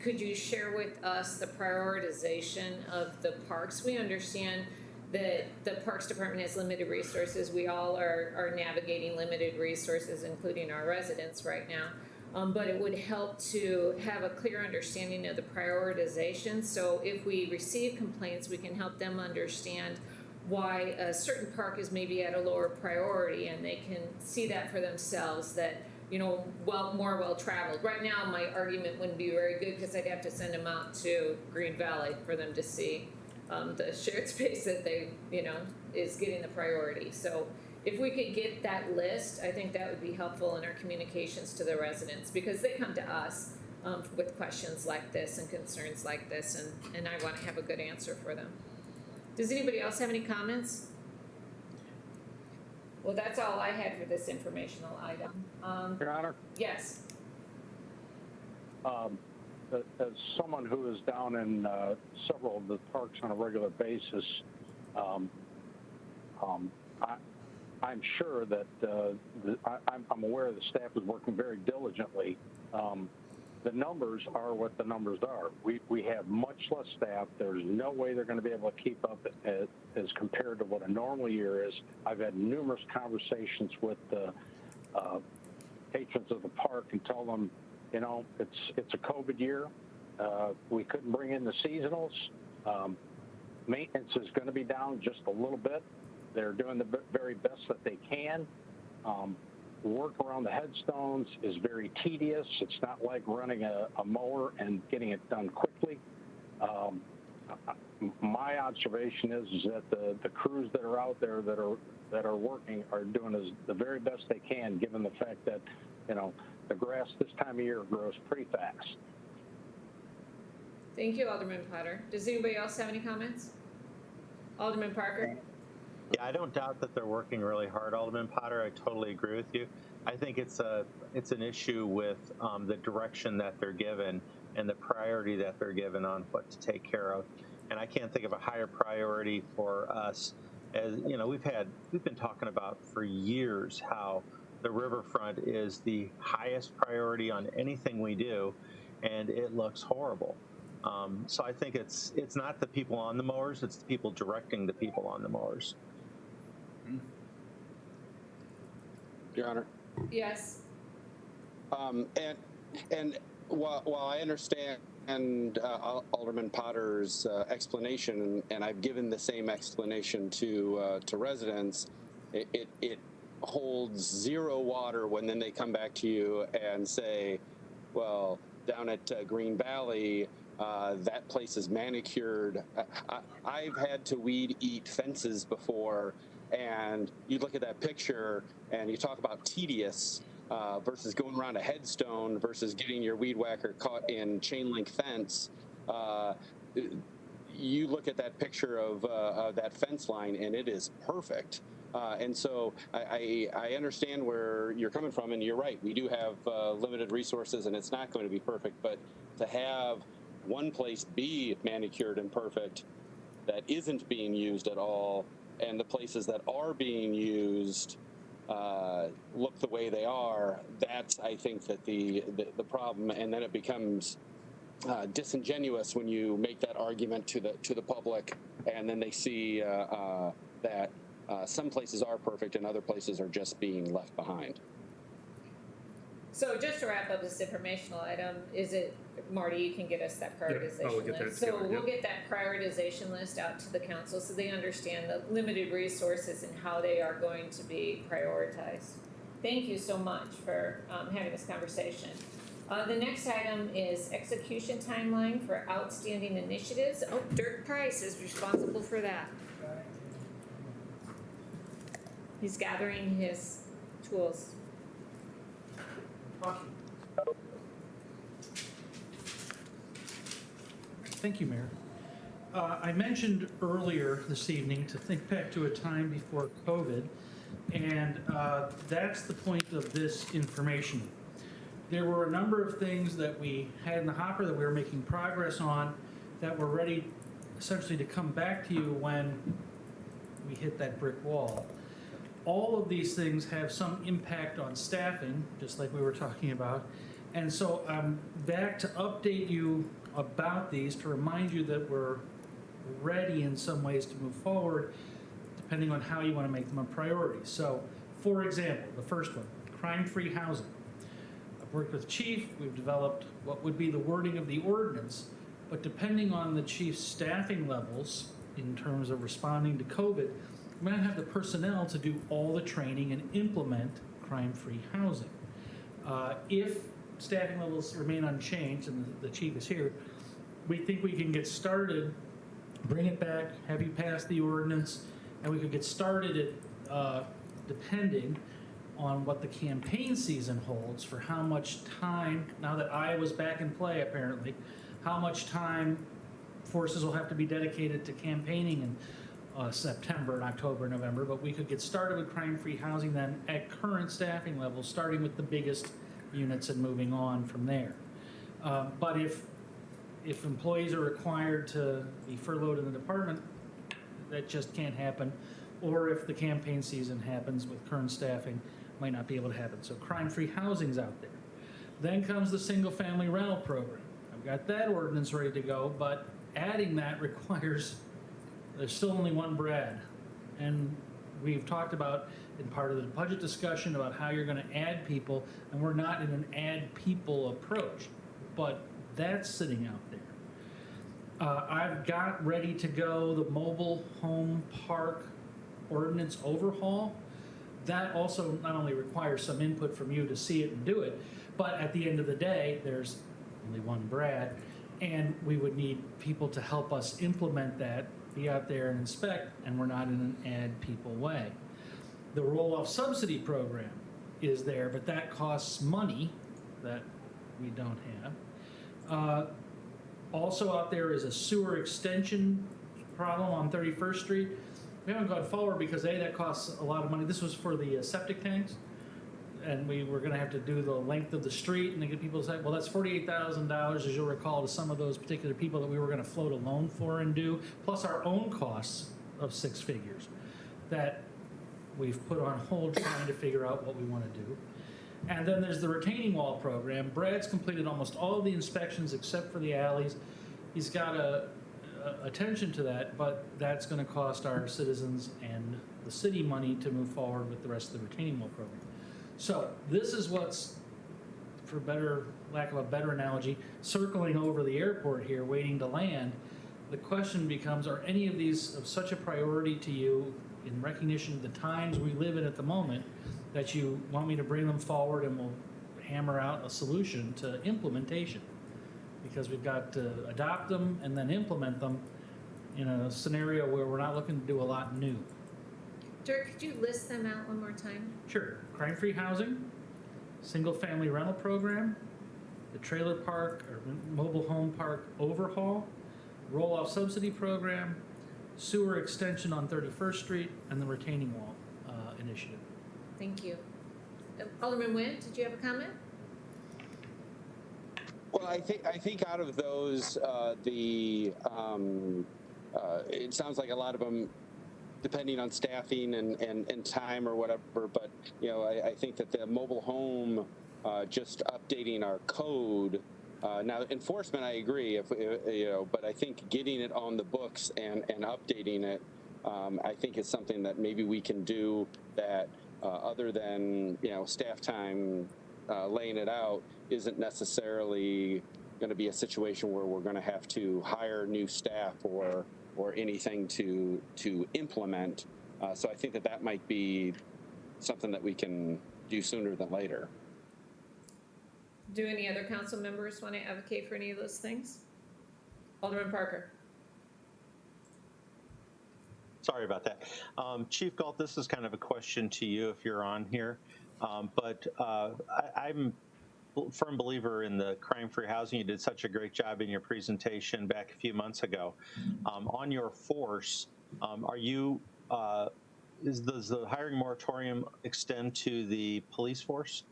Speaker 1: could you share with us the prioritization of the parks? We understand that the Parks Department has limited resources. We all are navigating limited resources, including our residents right now. But it would help to have a clear understanding of the prioritization. So if we receive complaints, we can help them understand why a certain park is maybe at a lower priority, and they can see that for themselves, that, you know, more well-traveled. Right now, my argument wouldn't be very good because I'd have to send them out to Green Valley for them to see the shared space that they, you know, is getting the priority. So if we could get that list, I think that would be helpful in our communications to the residents, because they come to us with questions like this and concerns like this, and I want to have a good answer for them. Does anybody else have any comments? Well, that's all I had for this informational item.
Speaker 11: Your Honor?
Speaker 1: Yes.
Speaker 11: As someone who is down in several of the parks on a regular basis, I'm sure that I'm aware the staff is working very diligently. The numbers are what the numbers are. We have much less staff. There's no way they're going to be able to keep up as compared to what a normal year is. I've had numerous conversations with the patrons of the park and tell them, you know, it's a COVID year. We couldn't bring in the seasonals. Maintenance is going to be down just a little bit. They're doing the very best that they can. Work around the headstones is very tedious. It's not like running a mower and getting it done quickly. My observation is that the crews that are out there that are working are doing the very best they can, given the fact that, you know, the grass this time of year grows pretty fast.
Speaker 1: Thank you, Alderman Potter. Does anybody else have any comments? Alderman Parker?
Speaker 3: Yeah, I don't doubt that they're working really hard, Alderman Potter. I totally agree with you. I think it's an issue with the direction that they're given and the priority that they're given on what to take care of. And I can't think of a higher priority for us. As you know, we've been talking about for years how the riverfront is the highest priority on anything we do, and it looks horrible. So I think it's not the people on the mowers; it's the people directing the people on the mowers.
Speaker 7: Your Honor.
Speaker 1: Yes.
Speaker 7: And while I understand Alderman Potter's explanation, and I've given the same explanation to residents, it holds zero water when then they come back to you and say, well, down at Green Valley, That place is manicured. I've had to weed eat fences before, and you look at that picture and you talk about tedious versus going around a headstone versus getting your weed whacker caught in chain link fence. You look at that picture of that fence line and it is perfect. And so I understand where you're coming from, and you're right. We do have limited resources, and it's not going to be perfect. But to have one place be manicured and perfect that isn't being used at all, and the places that are being used look the way they are, that's, I think, that the problem. And then it becomes disingenuous when you make that argument to the public, and then they see that some places are perfect and other places are just being left behind.
Speaker 1: So just to wrap up this informational item, is it, Marty, you can get us that prioritization
Speaker 9: we'll get that
Speaker 1: list. So
Speaker 9: together,
Speaker 1: we'll get that prioritization list out to the council so they understand the limited resources and how they are going to be prioritized. Thank you so much for having this conversation. The next item is execution timeline for outstanding initiatives. Oh, Dirk Price is responsible for that. He's gathering his tools.
Speaker 4: Thank you, Mayor. I mentioned earlier this evening to think back to a time before COVID, and that's the point of this information. There were a number of things that we had in the hopper that we were making progress on that were ready essentially to come back to you when we hit that brick wall. All of these things have some impact on staffing, just like we were talking about. And so I'm back to update you about these, to remind you that we're ready in some ways to move forward, depending on how you want to make them a priority. So, for example, the first one, crime-free housing. I've worked with Chief, we've developed what would be the wording of the ordinance, but depending on the Chief's staffing levels in terms of responding to COVID, we might have the personnel to do all the training and implement crime-free housing. If staffing levels remain unchanged, and the Chief is here, we think we can get started, bring it back, have you pass the ordinance, and we could get started at, depending on what the campaign season holds for how much time, now that Iowa's back in play apparently, how much time forces will have to be dedicated to campaigning in September and October and November, but we could get started with crime-free housing then at current staffing levels, starting with the biggest units and moving on from there. But if employees are required to be furloughed in the department, that just can't happen. Or if the campaign season happens with current staffing, might not be able to happen. So crime-free housing's out there. Then comes the single-family rental program. I've got that ordinance ready to go, but adding that requires, there's still only one Brad. And we've talked about in part of the budget discussion about how you're going to add people, and we're not in an add people approach, but that's sitting out there. I've got ready to go the mobile home park ordinance overhaul. That also not only requires some input from you to see it and do it, but at the end of the day, there's only one Brad, and we would need people to help us implement that, be out there and inspect, and we're not in an add people way. The roll-off subsidy program is there, but that costs money that we don't have. Also out there is a sewer extension problem on 31st Street. We haven't gone forward because A, that costs a lot of money. This was for the septic tanks, and we were gonna have to do the length of the street, and then get people to say, well, that's $48,000, as you'll recall, to some of those particular people that we were gonna float a loan for and do, plus our own costs of 6 figures that we've put on hold trying to figure out what we wanna do. And then there's the retaining wall program. Brad's completed almost all of the inspections except for the alleys. He's got attention to that, but that's going to cost our citizens and the city money to move forward with the rest of the retaining wall program. So this is what's, for lack of a better analogy, circling over the airport here, waiting to land. The question becomes, are any of these of such a priority to you in recognition of the times we live in at the moment that you want me to bring them forward and we'll hammer out a solution to implementation? because we've got to adopt them and then implement them in a scenario where we're not looking to do a lot new.
Speaker 1: Dirk, could you list them out one more time?
Speaker 4: Sure. Crime-free housing, single-family rental program, the trailer park or mobile home park overhaul, roll-off subsidy program, sewer extension on 31st Street, and the retaining wall initiative.
Speaker 1: Thank you. Alderman Nguyen, did you have a comment?
Speaker 7: Well, I think out of those, it sounds like a lot of them, depending on staffing and time or whatever. But I think that the mobile home, just updating our code. Now, enforcement, I agree. But I think getting it on the books and updating it, I think is something that maybe we can do that other than staff time laying it out isn't necessarily going to be a situation where we're going to have to hire new staff or anything to implement. So I think that might be something that we can do sooner than later.
Speaker 1: Do any other council members want to advocate for any of those things? Alderman Parker.
Speaker 3: Sorry about that. Chief Galt, this is kind of a question to you if you're on here. But I'm a firm believer in the crime-free housing. You did such a great job in your presentation back a few months ago. On your force, does the hiring moratorium extend to the police force?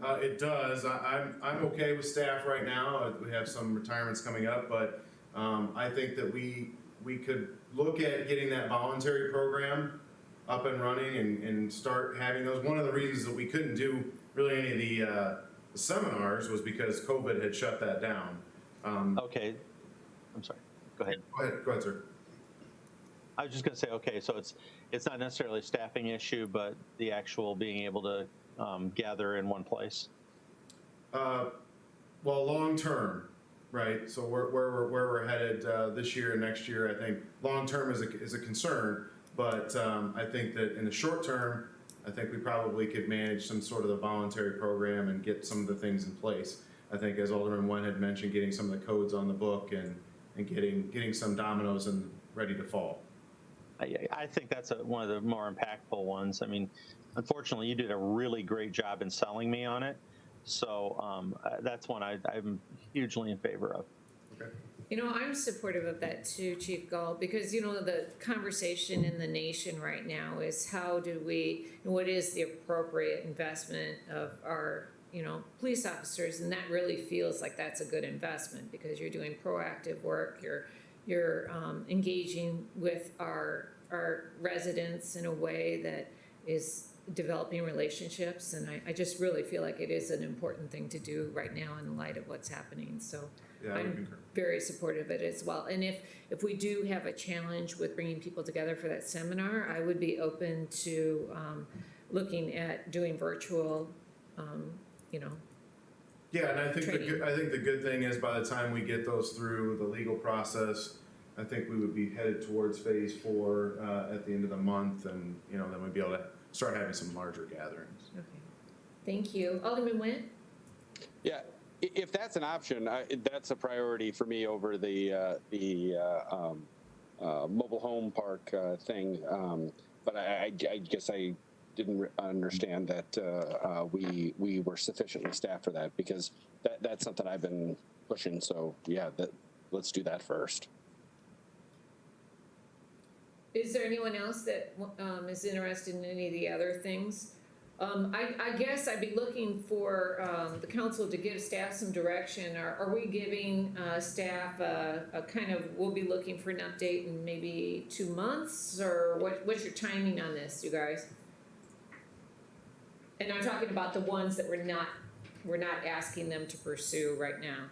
Speaker 2: It does. I'm okay with staff right now. We have some retirements coming up, but I think that we could look at getting that voluntary program up and running and start having those. One of the reasons that we couldn't do really any of the seminars was because COVID had shut that down.
Speaker 3: Okay. I'm sorry. Go ahead.
Speaker 2: Go ahead, sir.
Speaker 3: I was just going to say, okay, so it's not necessarily a staffing issue, but the actual being able to gather in one place.
Speaker 2: Well, long term, right? So where we're headed this year and next year, I think long term is a concern. But I think that in the short term, I think we probably could manage some sort of the voluntary program and get some of the things in place. I think, as Alderman Nguyen had mentioned, getting some of the codes on the book and getting some dominoes and ready to fall.
Speaker 3: I think that's one of the more impactful ones. I mean, unfortunately, you did a really great job in selling me on it. So that's one I'm hugely in favor of.
Speaker 2: Okay.
Speaker 1: I'm supportive of that too, Chief Galt, because, the conversation in the nation right now is what is the appropriate investment of our, police officers, and that really feels like that's a good investment because you're doing proactive work, you're engaging with our residents in a way that is developing relationships, and I just really feel like it is an important thing to do right now in light of what's happening. So
Speaker 2: yeah,
Speaker 1: I'm very supportive of it as well. And if we do have a challenge with bringing people together for that seminar, I would be open to looking at doing virtual,
Speaker 2: Yeah, and I think
Speaker 1: training.
Speaker 2: the good thing is by the time we get those through the legal process, I think we would be headed towards phase 4 at the end of the month, and then we'd be able to start having some larger gatherings.
Speaker 1: Okay, thank you, Alderman Nguyen.
Speaker 7: Yeah, if that's an option, that's a priority for me over the mobile home park thing. But I guess I didn't understand that we were sufficiently staffed for that, because that's something I've been pushing. So yeah, let's do that first.
Speaker 1: Is there anyone else that is interested in any of the other things? I guess I'd be looking for the council to give staff some direction. Are we giving staff a kind of, we'll be looking for an update in maybe 2 months, or what's your timing on this, you guys? And I'm talking about the ones that we're not asking them to pursue right now.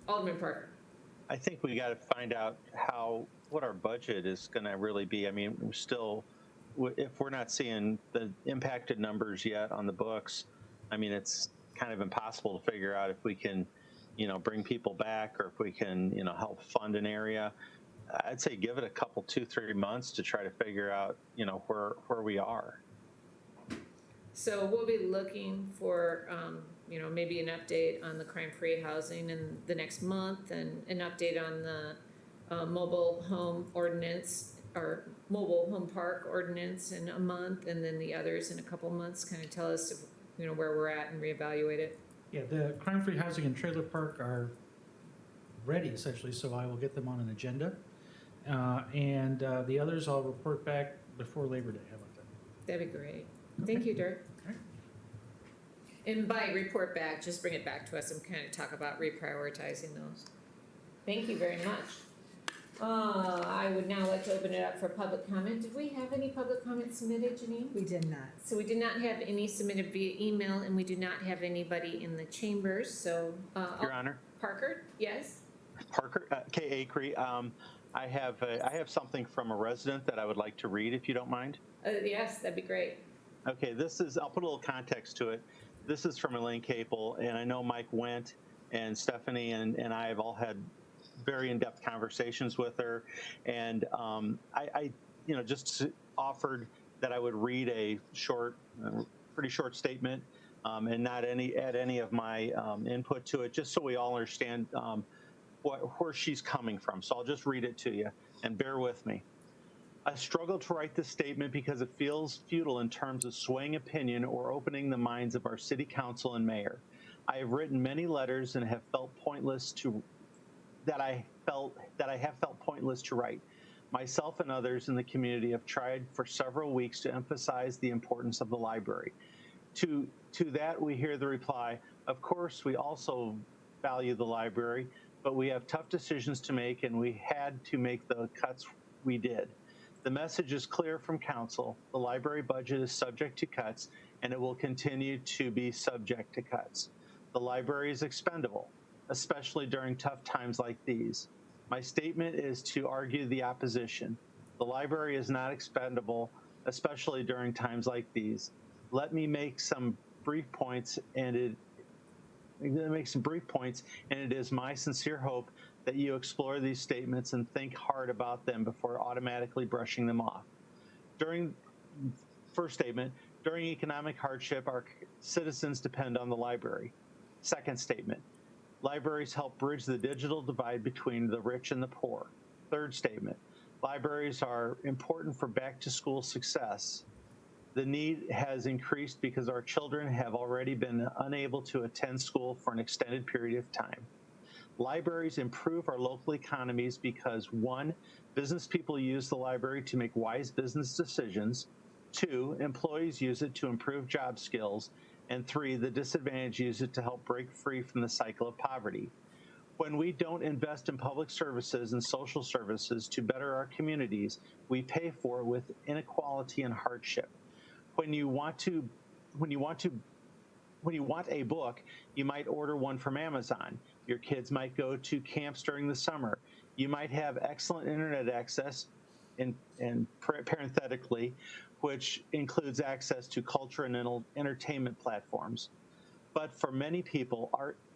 Speaker 1: Alderman Parker.
Speaker 3: I think we got to find out what our budget is going to really be. I mean, if we're not seeing the impacted numbers yet on the books, I mean, it's kind of impossible to figure out if we can, bring people back, or if we can, help fund an area. I'd say give it a couple, 2-3 months to try to figure out, where we are.
Speaker 1: So we'll be looking for you know, maybe an update on the crime-free housing in the next month, and an update on the mobile home ordinance, or mobile home park ordinance in a month, and then the others in a couple months, kind of tell us, you know, where we're at and reevaluate it.
Speaker 4: Yeah, the crime-free housing and trailer park are ready essentially, so I will get them on an agenda. And the others I'll report back before Labor Day. How about that?
Speaker 1: That'd be great. Thank you, Dirk.
Speaker 4: Okay.
Speaker 1: And by report back, just bring it back to us and kind of talk about reprioritizing those. Thank you very much. I would now like to open it up for public comment. Did we have any public comment submitted, Janine?
Speaker 10: We did not.
Speaker 1: So we did not have any submitted via email, and we do not have anybody in the chambers, so.
Speaker 3: Your Honor.
Speaker 1: Parker, yes?
Speaker 3: Parker, K. Acree. I have something from a resident that I would like to read, if you don't mind.
Speaker 1: Yes, that'd be great.
Speaker 3: Okay, I'll put a little context to it. This is from Elaine Capel, and I know Mike Wendt and Stephanie and I have all had very in-depth conversations with her, and I just offered that I would read a pretty short statement, and not add any of my input to it, just so we all understand where she's coming from. So I'll just read it to you, and bear with me. I struggle to write this statement because it feels futile in terms of swaying opinion or opening the minds of our city council and mayor. I have written many letters and have felt pointless to write. Myself and others in the community have tried for several weeks to emphasize the importance of the library. To that we hear the reply, of course we also value the library, but we have tough decisions to make, and we had to make the cuts we did. The message is clear from council. The library budget is subject to cuts, and it will continue to be subject to cuts. The library is expendable, especially during tough times like these. My statement is to argue the opposition. The library is not expendable, especially during times like these. Let me make some brief points, and it is my sincere hope that you explore these statements and think hard about them before automatically brushing them off. First statement, during economic hardship, our citizens depend on the library. Second statement, libraries help bridge the digital divide between the rich and the poor. Third statement, libraries are important for back-to-school success. The need has increased because our children have already been unable to attend school for an extended period of time. Libraries improve our local economies because 1, business people use the library to make wise business decisions. 2, employees use it to improve job skills. And 3, the disadvantaged use it to help break free from the cycle of poverty. When we don't invest in public services and social services to better our communities, we pay for it with inequality and hardship. When you want a book, you might order one from Amazon. Your kids might go to camps during the summer. You might have excellent internet access, and parenthetically, which includes access to culture and entertainment platforms. But for many people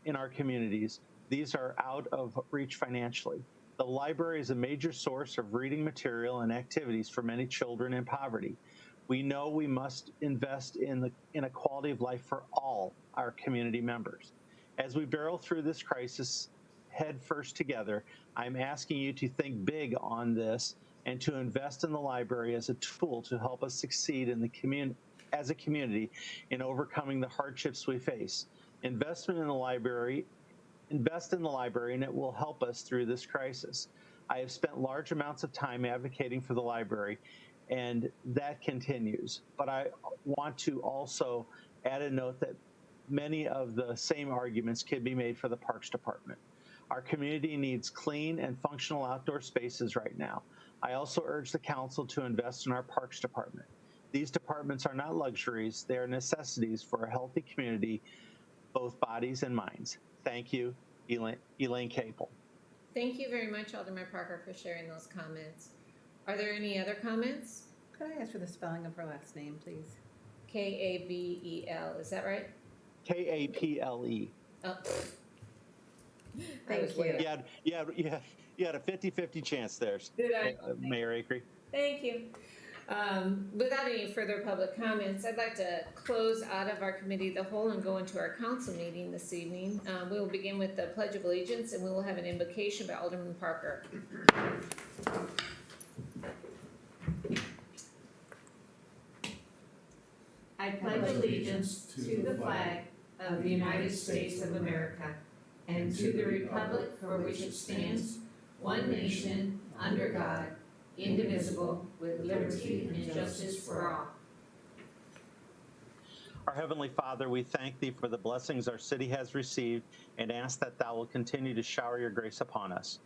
Speaker 3: in our communities, these are out of reach financially. The library is a major source of reading material and activities for many children in poverty. We know we must invest in a quality of life for all our community members. As we barrel through this crisis head first together, I'm asking you to think big on this and to invest in the library as a tool to help us succeed in as a community in overcoming the hardships we face. Invest in the library, and it will help us through this crisis. I have spent large amounts of time advocating for the library, and that continues. But I want to also add a note that many of the same arguments can be made for the Parks Department. Our community needs clean and functional outdoor spaces right now. I also urge the council to invest in our Parks Department. These departments are not luxuries, they are necessities for a healthy community, both bodies and minds. Thank you, Elaine Capel.
Speaker 1: Thank you very much, Alderman Parker, for sharing those comments. Are there any other comments?
Speaker 10: Could I ask for the spelling of her last name, please?
Speaker 1: Kabel, is that right?
Speaker 3: Kaple.
Speaker 1: Oh.
Speaker 10: Thank you.
Speaker 3: You had a 50-50 chance there,
Speaker 1: Did I?
Speaker 3: Mayor Acree.
Speaker 1: Thank you. Without any further public comments, I'd like to close out of our committee of the whole and go into our council meeting this evening. We will begin with the Pledge of Allegiance, and we will have an invocation by Alderman Parker. I pledge allegiance to the flag of the United States of America and to the republic for which it stands, one nation, under God, indivisible, with liberty and justice for all.
Speaker 3: Our Heavenly Father, we thank Thee for the blessings our city has received and ask that Thou will continue to shower Your grace upon us.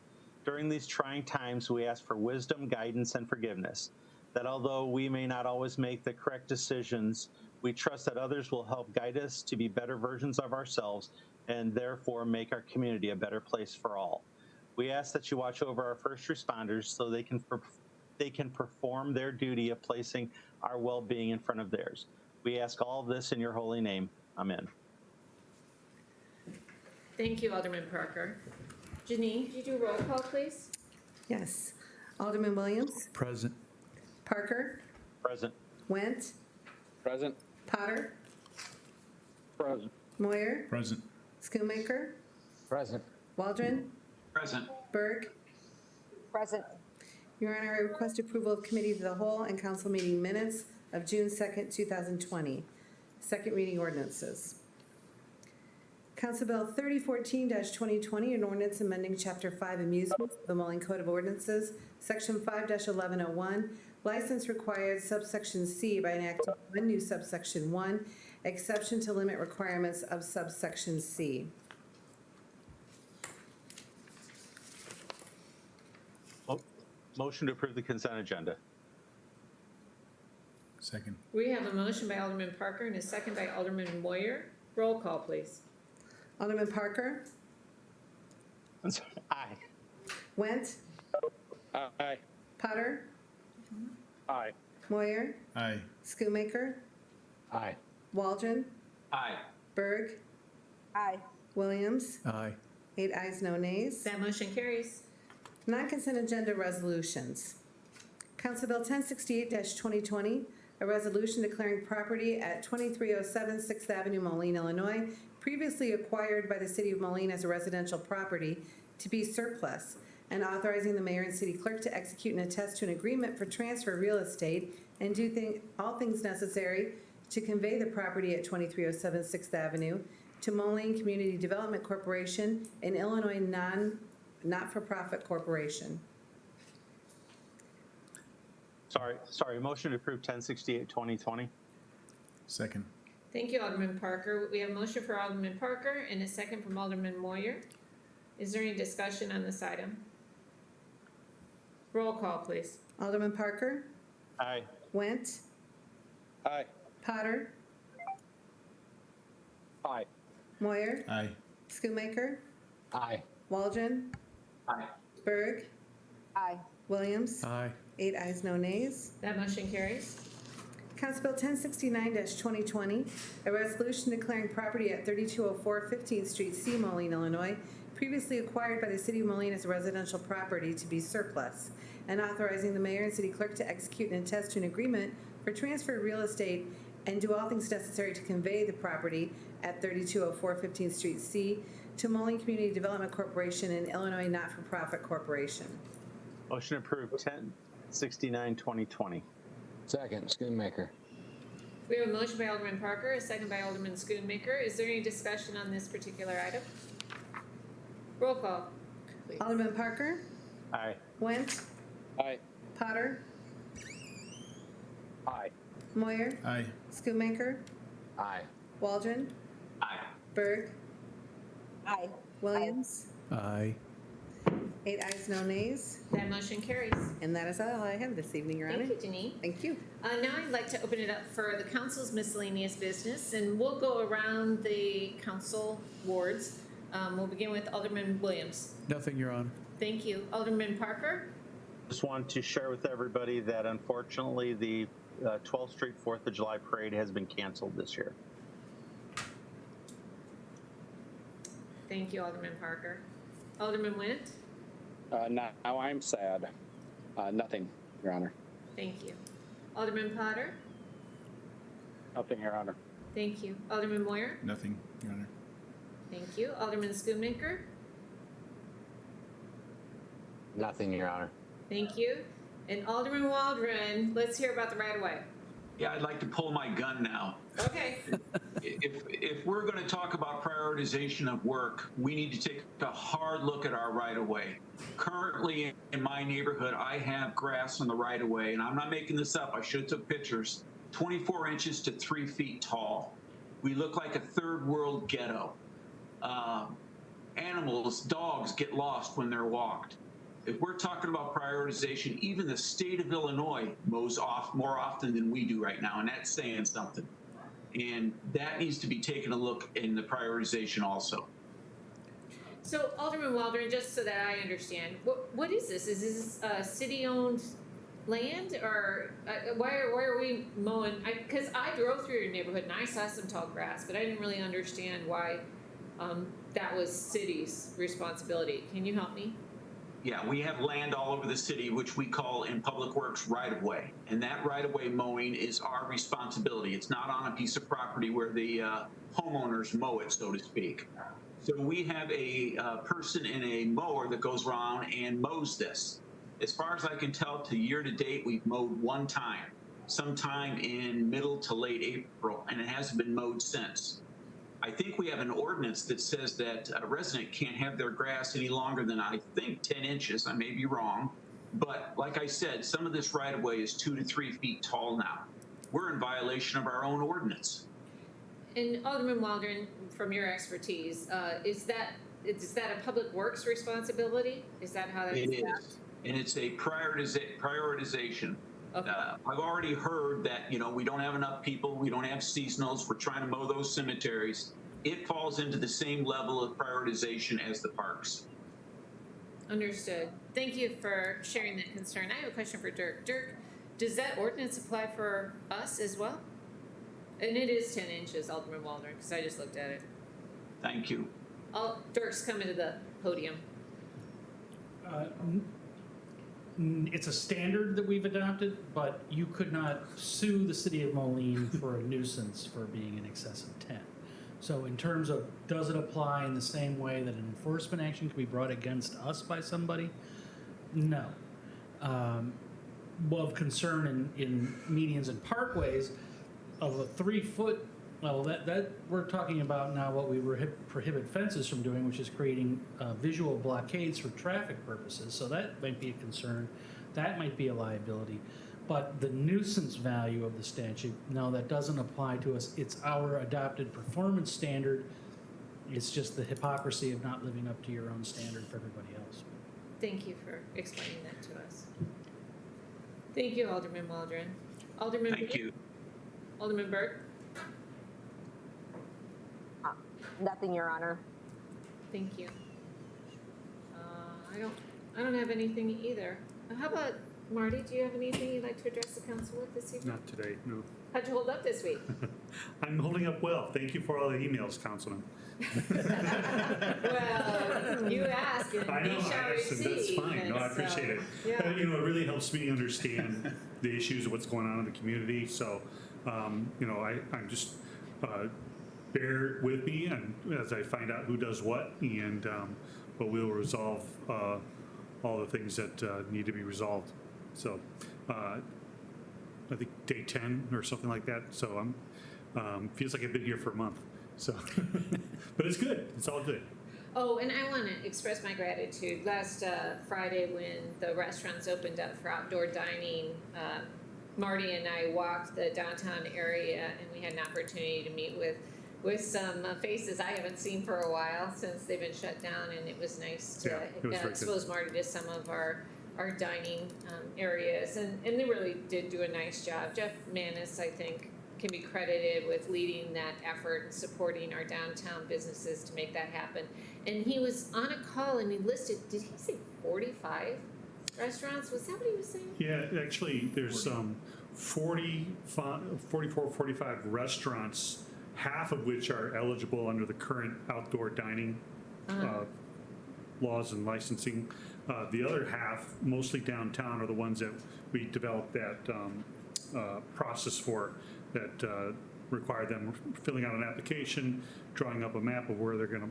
Speaker 3: During these trying times, we ask for wisdom, guidance, and forgiveness, that although we may not always make the correct decisions, we trust that others will help guide us to be better versions of ourselves and therefore make our community a better place for all. We ask that You watch over our first responders so they can perform their duty of placing our well-being in front of theirs. We ask all of this in Your holy name. Amen.
Speaker 1: Thank you, Alderman Parker. Janine, could you do roll call, please?
Speaker 10: Yes. Alderman Williams?
Speaker 9: Present.
Speaker 10: Parker?
Speaker 3: Present.
Speaker 10: Went?
Speaker 11: Present.
Speaker 10: Potter?
Speaker 11: Present.
Speaker 10: Moyer?
Speaker 2: Present.
Speaker 10: Schoonmaker?
Speaker 8: Present.
Speaker 10: Waldron?
Speaker 17: Present.
Speaker 10: Berg?
Speaker 6: Present.
Speaker 10: Your Honor, I request approval of Committee of the Whole and Council meeting minutes of June 2nd, 2020. Second reading ordinances. Council Bill 3014-2020, an ordinance amending Chapter 5 Amusements of the Moline Code of Ordinances, Section 5-1101, license required subsection C by enacting one new subsection 1, exception to limit requirements of subsection C.
Speaker 3: Motion to approve the consent agenda.
Speaker 2: Second.
Speaker 1: We have a motion by Alderman Parker and a second by Alderman Moyer. Roll call, please.
Speaker 10: Alderman Parker?
Speaker 3: I'm sorry. Aye.
Speaker 10: Went?
Speaker 11: Aye.
Speaker 10: Potter?
Speaker 11: Aye.
Speaker 10: Moyer?
Speaker 2: Aye.
Speaker 10: Schoonmaker?
Speaker 8: Aye.
Speaker 10: Waldron?
Speaker 17: Aye.
Speaker 10: Berg?
Speaker 6: Aye.
Speaker 10: Williams?
Speaker 9: Aye.
Speaker 10: 8 ayes, no nays.
Speaker 1: That motion carries.
Speaker 10: Non-consent agenda resolutions. Council Bill 1068-2020, a resolution declaring property at 2307 6th Avenue, Moline, Illinois, previously acquired by the City of Moline as a residential property, to be surplus, and authorizing the mayor and city clerk to execute and attest to an agreement for transfer of real estate and do all things necessary to convey the property at 2307 6th Avenue to Moline Community Development Corporation, an Illinois not-for-profit corporation.
Speaker 3: Sorry, motion to approve 1068-2020.
Speaker 2: Second.
Speaker 1: Thank you, Alderman Parker. We have a motion for Alderman Parker and a second from Alderman Moyer. Is there any discussion on this item? Roll call, please.
Speaker 10: Alderman Parker?
Speaker 3: Aye.
Speaker 10: Went?
Speaker 11: Aye.
Speaker 10: Potter?
Speaker 11: Aye.
Speaker 10: Moyer?
Speaker 2: Aye.
Speaker 10: Schoonmaker?
Speaker 8: Aye.
Speaker 10: Waldron?
Speaker 17: Aye.
Speaker 10: Berg?
Speaker 6: Aye.
Speaker 10: Williams?
Speaker 9: Aye.
Speaker 10: 8 ayes, no nays.
Speaker 1: That motion carries.
Speaker 10: Council Bill 1069-2020, a resolution declaring property at 3204 15th Street C, Moline, Illinois, previously acquired by the City of Moline as a residential property, to be surplus, and authorizing the mayor and city clerk to execute and attest to an agreement for transfer of real estate and do all things necessary to convey the property at 3204 15th Street C to Moline Community Development Corporation, an Illinois not-for-profit corporation.
Speaker 3: Motion approved 1069-2020.
Speaker 8: Second, Schoonmaker.
Speaker 1: We have a motion by Alderman Parker, a second by Alderman Schoonmaker. Is there any discussion on this particular item? Roll call, please.
Speaker 10: Alderman Parker?
Speaker 3: Aye.
Speaker 10: Went?
Speaker 11: Aye.
Speaker 10: Potter?
Speaker 11: Aye.
Speaker 10: Moyer?
Speaker 2: Aye.
Speaker 10: Schoonmaker?
Speaker 8: Aye.
Speaker 10: Waldron?
Speaker 17: Aye.
Speaker 10: Berg?
Speaker 6: Aye.
Speaker 10: Williams?
Speaker 9: Aye.
Speaker 10: 8 ayes, no nays.
Speaker 1: That motion carries.
Speaker 10: And that is all I have this evening, Your Honor.
Speaker 1: Thank you, Janine.
Speaker 10: Thank you.
Speaker 1: Now I'd like to open it up for the council's miscellaneous business, and we'll go around the council wards. We'll begin with Alderman Williams.
Speaker 9: Nothing, Your Honor.
Speaker 1: Thank you. Alderman Parker?
Speaker 3: Just want to share with everybody that unfortunately the 12th Street 4th of July parade has been canceled this year.
Speaker 1: Thank you, Alderman Parker. Alderman Went?
Speaker 7: Now I'm sad. Nothing, Your Honor.
Speaker 1: Thank you. Alderman Potter?
Speaker 11: Nothing, Your Honor.
Speaker 1: Thank you. Alderman Moyer?
Speaker 2: Nothing, Your Honor.
Speaker 1: Thank you. Alderman Schoonmaker?
Speaker 8: Nothing, Your Honor.
Speaker 1: Thank you. And Alderman Waldron, let's hear about the right-of-way.
Speaker 17: Yeah, I'd like to pull my gun now.
Speaker 1: Okay.
Speaker 17: If we're going to talk about prioritization of work, we need to take a hard look at our right-of-way. Currently, in my neighborhood, I have grass on the right-of-way, and I'm not making this up. I should have took pictures. 24 inches to 3 feet tall. We look like a third world ghetto. Animals, dogs get lost when they're walked. If we're talking about prioritization, even the state of Illinois mows off more often than we do right now, and that's saying something. And that needs to be taken a look in the prioritization also.
Speaker 1: So Alderman Waldron, just so that I understand, what is this? Is this city-owned land, or why are we mowing? Because I drove through your neighborhood and I saw some tall grass, but I didn't really understand why that was city's responsibility. Can you help me?
Speaker 17: Yeah, we have land all over the city, which we call in Public Works right-of-way. And that right-of-way mowing is our responsibility. It's not on a piece of property where the homeowners mow it, so to speak. So we have a person in a mower that goes around and mows this. As far as I can tell, to year to date, we've mowed one time, sometime in middle to late April, and it hasn't been mowed since. I think we have an ordinance that says that a resident can't have their grass any longer than, I think, 10 inches. I may be wrong. But like I said, some of this right-of-way is 2 to 3 feet tall now. We're in violation of our own ordinance.
Speaker 1: And Alderman Waldron, from your expertise, is that a public works responsibility? Is that how that's
Speaker 17: It is, and it's a prioritization.
Speaker 1: Okay.
Speaker 17: I've already heard that, we don't have enough people, we don't have seasonals, we're trying to mow those cemeteries. It falls into the same level of prioritization as the parks.
Speaker 1: Understood. Thank you for sharing that concern. I have a question for Dirk. Dirk, does that ordinance apply for us as well? And it is 10 inches, Alderman Waldron, because I just looked at it.
Speaker 17: Thank you.
Speaker 1: Dirk's coming to the podium.
Speaker 4: It's a standard that we've adopted, but you could not sue the city of Moline for a nuisance for being in excess of 10. So in terms of, does it apply in the same way that an enforcement action can be brought against us by somebody? No. Of concern in medians and parkways of a 3 foot, well, that we're talking about now what we prohibit fences from doing, which is creating visual blockades for traffic purposes. So that might be a concern. That might be a liability. But the nuisance value of the statute, no, that doesn't apply to us. It's our adopted performance standard. It's just the hypocrisy of not living up to your own standard for everybody else.
Speaker 1: Thank you for explaining that to us. Thank you, Alderman Waldron. Alderman
Speaker 17: Thank you.
Speaker 1: Alderman Burke?
Speaker 18: Nothing, Your Honor.
Speaker 1: Thank you. I don't have anything either. How about Marty? Do you have anything you'd like to address the council with this evening?
Speaker 9: Not today, no.
Speaker 1: How'd you hold up this week?
Speaker 9: I'm holding up well. Thank you for all the emails, Councilman.
Speaker 1: Well, you ask and
Speaker 9: I know,
Speaker 1: we shall receive.
Speaker 9: that's fine. No, I appreciate it.
Speaker 1: Yeah.
Speaker 9: It really helps me understand the issues of what's going on in the community. So, I'm just, bear with me and as I find out who does what, and but we'll resolve all the things that need to be resolved. So, I think day 10 or something like that. So feels like I've been here for a month. So, but it's good. It's all good.
Speaker 1: Oh, and I want to express my gratitude. Last Friday, when the restaurants opened up for outdoor dining, Marty and I walked the downtown area, and we had an opportunity to meet with some faces I haven't seen for a while since they've been shut down, and it was nice to expose Marty to some of our dining areas, and they really did do a nice job. Jeff Manis, I think, can be credited with leading that effort and supporting our downtown businesses to make that happen. And he was on a call and he listed, did he say 45 restaurants? Was that what he was saying?
Speaker 9: Yeah, actually, there's 44, 45 restaurants, half of which are eligible under the current outdoor dining laws and licensing. The other half, mostly downtown, are the ones that we developed that process for that require them filling out an application, drawing up a map of where they're going to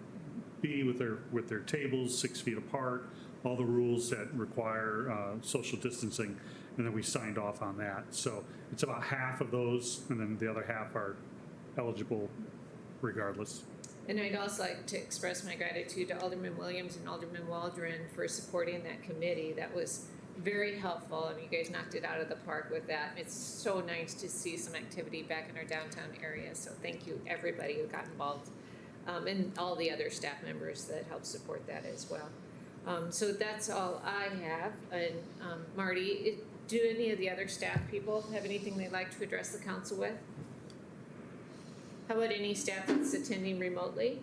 Speaker 9: be with their tables 6 feet apart, all the rules that require social distancing, and then we signed off on that. So it's about half of those, and then the other half are eligible regardless.
Speaker 1: And I'd also like to express my gratitude to Alderman Williams and Alderman Waldron for supporting that committee. That was very helpful, and you guys knocked it out of the park with that. It's so nice to see some activity back in our downtown area, so thank you, everybody who got involved, and all the other staff members that helped support that as well. So that's all I have. And Marty, do any of the other staff people have anything they'd like to address the council with? How about any staff that's attending remotely?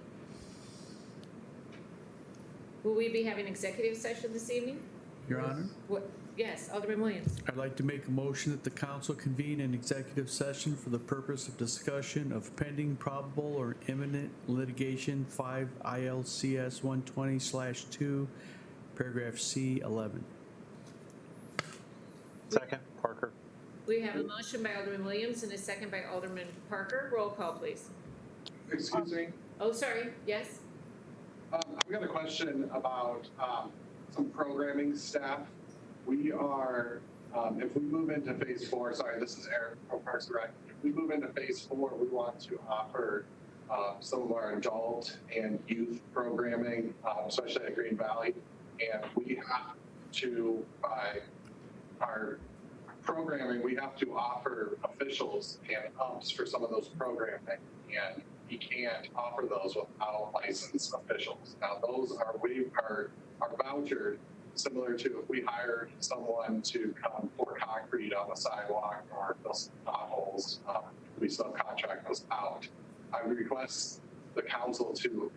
Speaker 1: Will we be having executive session this evening?
Speaker 19: Your Honor,
Speaker 1: What? Yes, Alderman Williams.
Speaker 19: I'd like to make a motion that the council convene an executive session for the purpose of discussion of pending, probable, or imminent litigation 5 ILCS 120/2, paragraph C11.
Speaker 3: Second, Parker.
Speaker 1: We have a motion by Alderman Williams and a second by Alderman Parker. Roll call, please.
Speaker 15: Excuse me.
Speaker 1: Oh, sorry. Yes?
Speaker 15: I've got a question about some programming staff. We are, if we move into phase 4, sorry, this is Eric from Parks and Rec. If we move into phase 4, we want to offer some of our adult and youth programming, especially at Green Valley. And we have to, by our programming, we have to offer officials and ups for some of those programming. And we can't offer those without licensed officials. Now, those are vouchered, similar to if we hired someone to come pour concrete on the sidewalk or fill some potholes, we subcontract those out. I would request the council to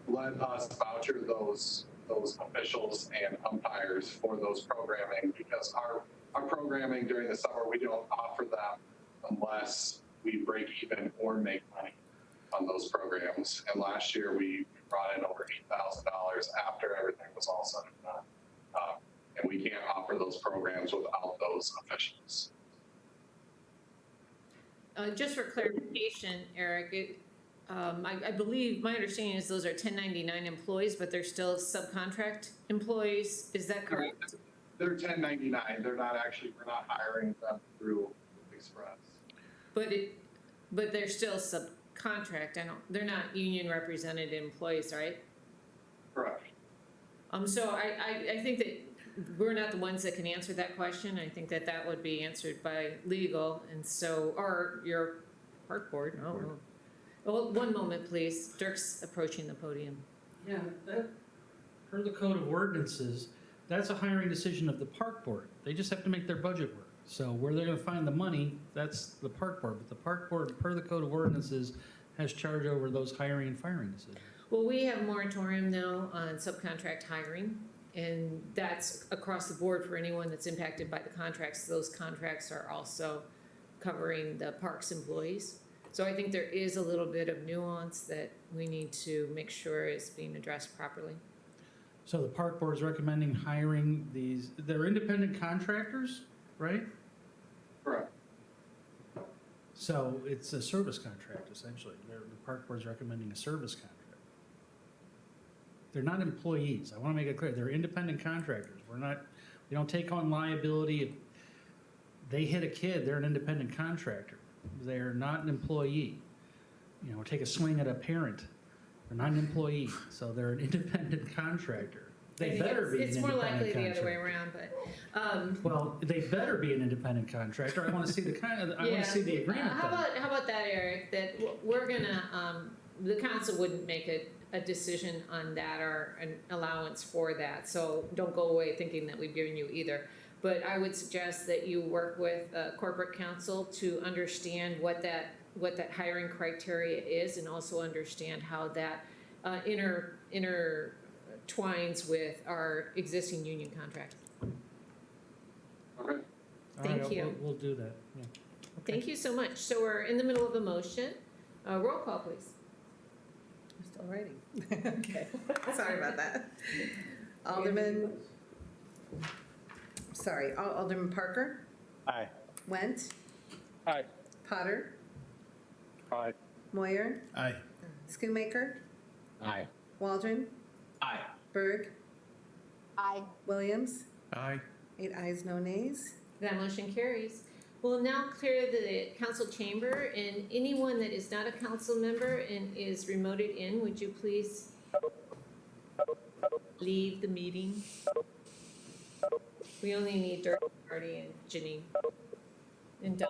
Speaker 15: let us voucher those officials and umpires for those programming, because our programming during the summer, we don't offer them unless we break even or make money on those programs. And last year we brought in over $8,000 after everything was all said and done. And we can't offer those programs without those officials.
Speaker 1: Just for clarification, Eric, I believe, my understanding is those are 1099 employees, but they're still subcontract employees. Is that correct?
Speaker 15: They're 1099. They're not actually, we're not hiring them through Express.
Speaker 1: But they're still subcontract. They're not union represented employees, right?
Speaker 15: Correct.
Speaker 1: So I think that we're not the ones that can answer that question. I think that would be answered by legal, and so, or your park board. No. Well, one moment, please. Dirk's approaching the podium.
Speaker 4: Yeah, that, per the code of ordinances, that's a hiring decision of the park board. They just have to make their budget work. So where they're gonna find the money, that's the park board. But the park board, per the code of ordinances, has charge over those hiring and firing decisions.
Speaker 1: Well, we have a moratorium now on subcontract hiring, and that's across the board for anyone that's impacted by the contracts. Those contracts are also covering the parks employees. So I think there is a little bit of nuance that we need to make sure is being addressed properly.
Speaker 4: So the park board is recommending hiring they're independent contractors, right?
Speaker 15: Correct.
Speaker 4: So it's a service contract, essentially. The park board's recommending a service contract. They're not employees. I want to make it clear. They're independent contractors. We don't take on liability. If they hit a kid, they're an independent contractor. They're not an employee. You know, take a swing at a parent. They're not an employee, so they're an independent contractor. They better be an independent contractor.
Speaker 1: It's more likely the other way around, but.
Speaker 4: Well, they better be an independent contractor. I want to see the I want to see the agreement.
Speaker 1: How about that, Eric? That we're gonna, the council wouldn't make a decision on that or an allowance for that. So don't go away thinking that we've given you either. But I would suggest that you work with corporate counsel to understand what that hiring criteria is, and also understand how that intertwines with our existing union contract.
Speaker 15: Okay.
Speaker 1: Thank you.
Speaker 4: We'll do that. Yeah. Okay.
Speaker 1: Thank you so much. So we're in the middle of a motion. Roll call, please.
Speaker 10: I'm still writing. Okay, sorry about that. Alderman Parker?
Speaker 3: Aye.
Speaker 10: Went?
Speaker 11: Aye.
Speaker 10: Potter,
Speaker 11: Aye.
Speaker 10: Moyer,
Speaker 2: Aye.
Speaker 10: Schoonmaker,
Speaker 8: Aye.
Speaker 10: Waldron,
Speaker 17: Aye.
Speaker 10: Berg,
Speaker 18: Aye.
Speaker 10: Williams.
Speaker 19: Aye.
Speaker 10: 8 ayes, no nays.
Speaker 1: That motion carries. We'll now clear the council chamber, and anyone that is not a council member and is remoted in, would you please leave the meeting? We only need Dirk, Marty, and Janine. And Don.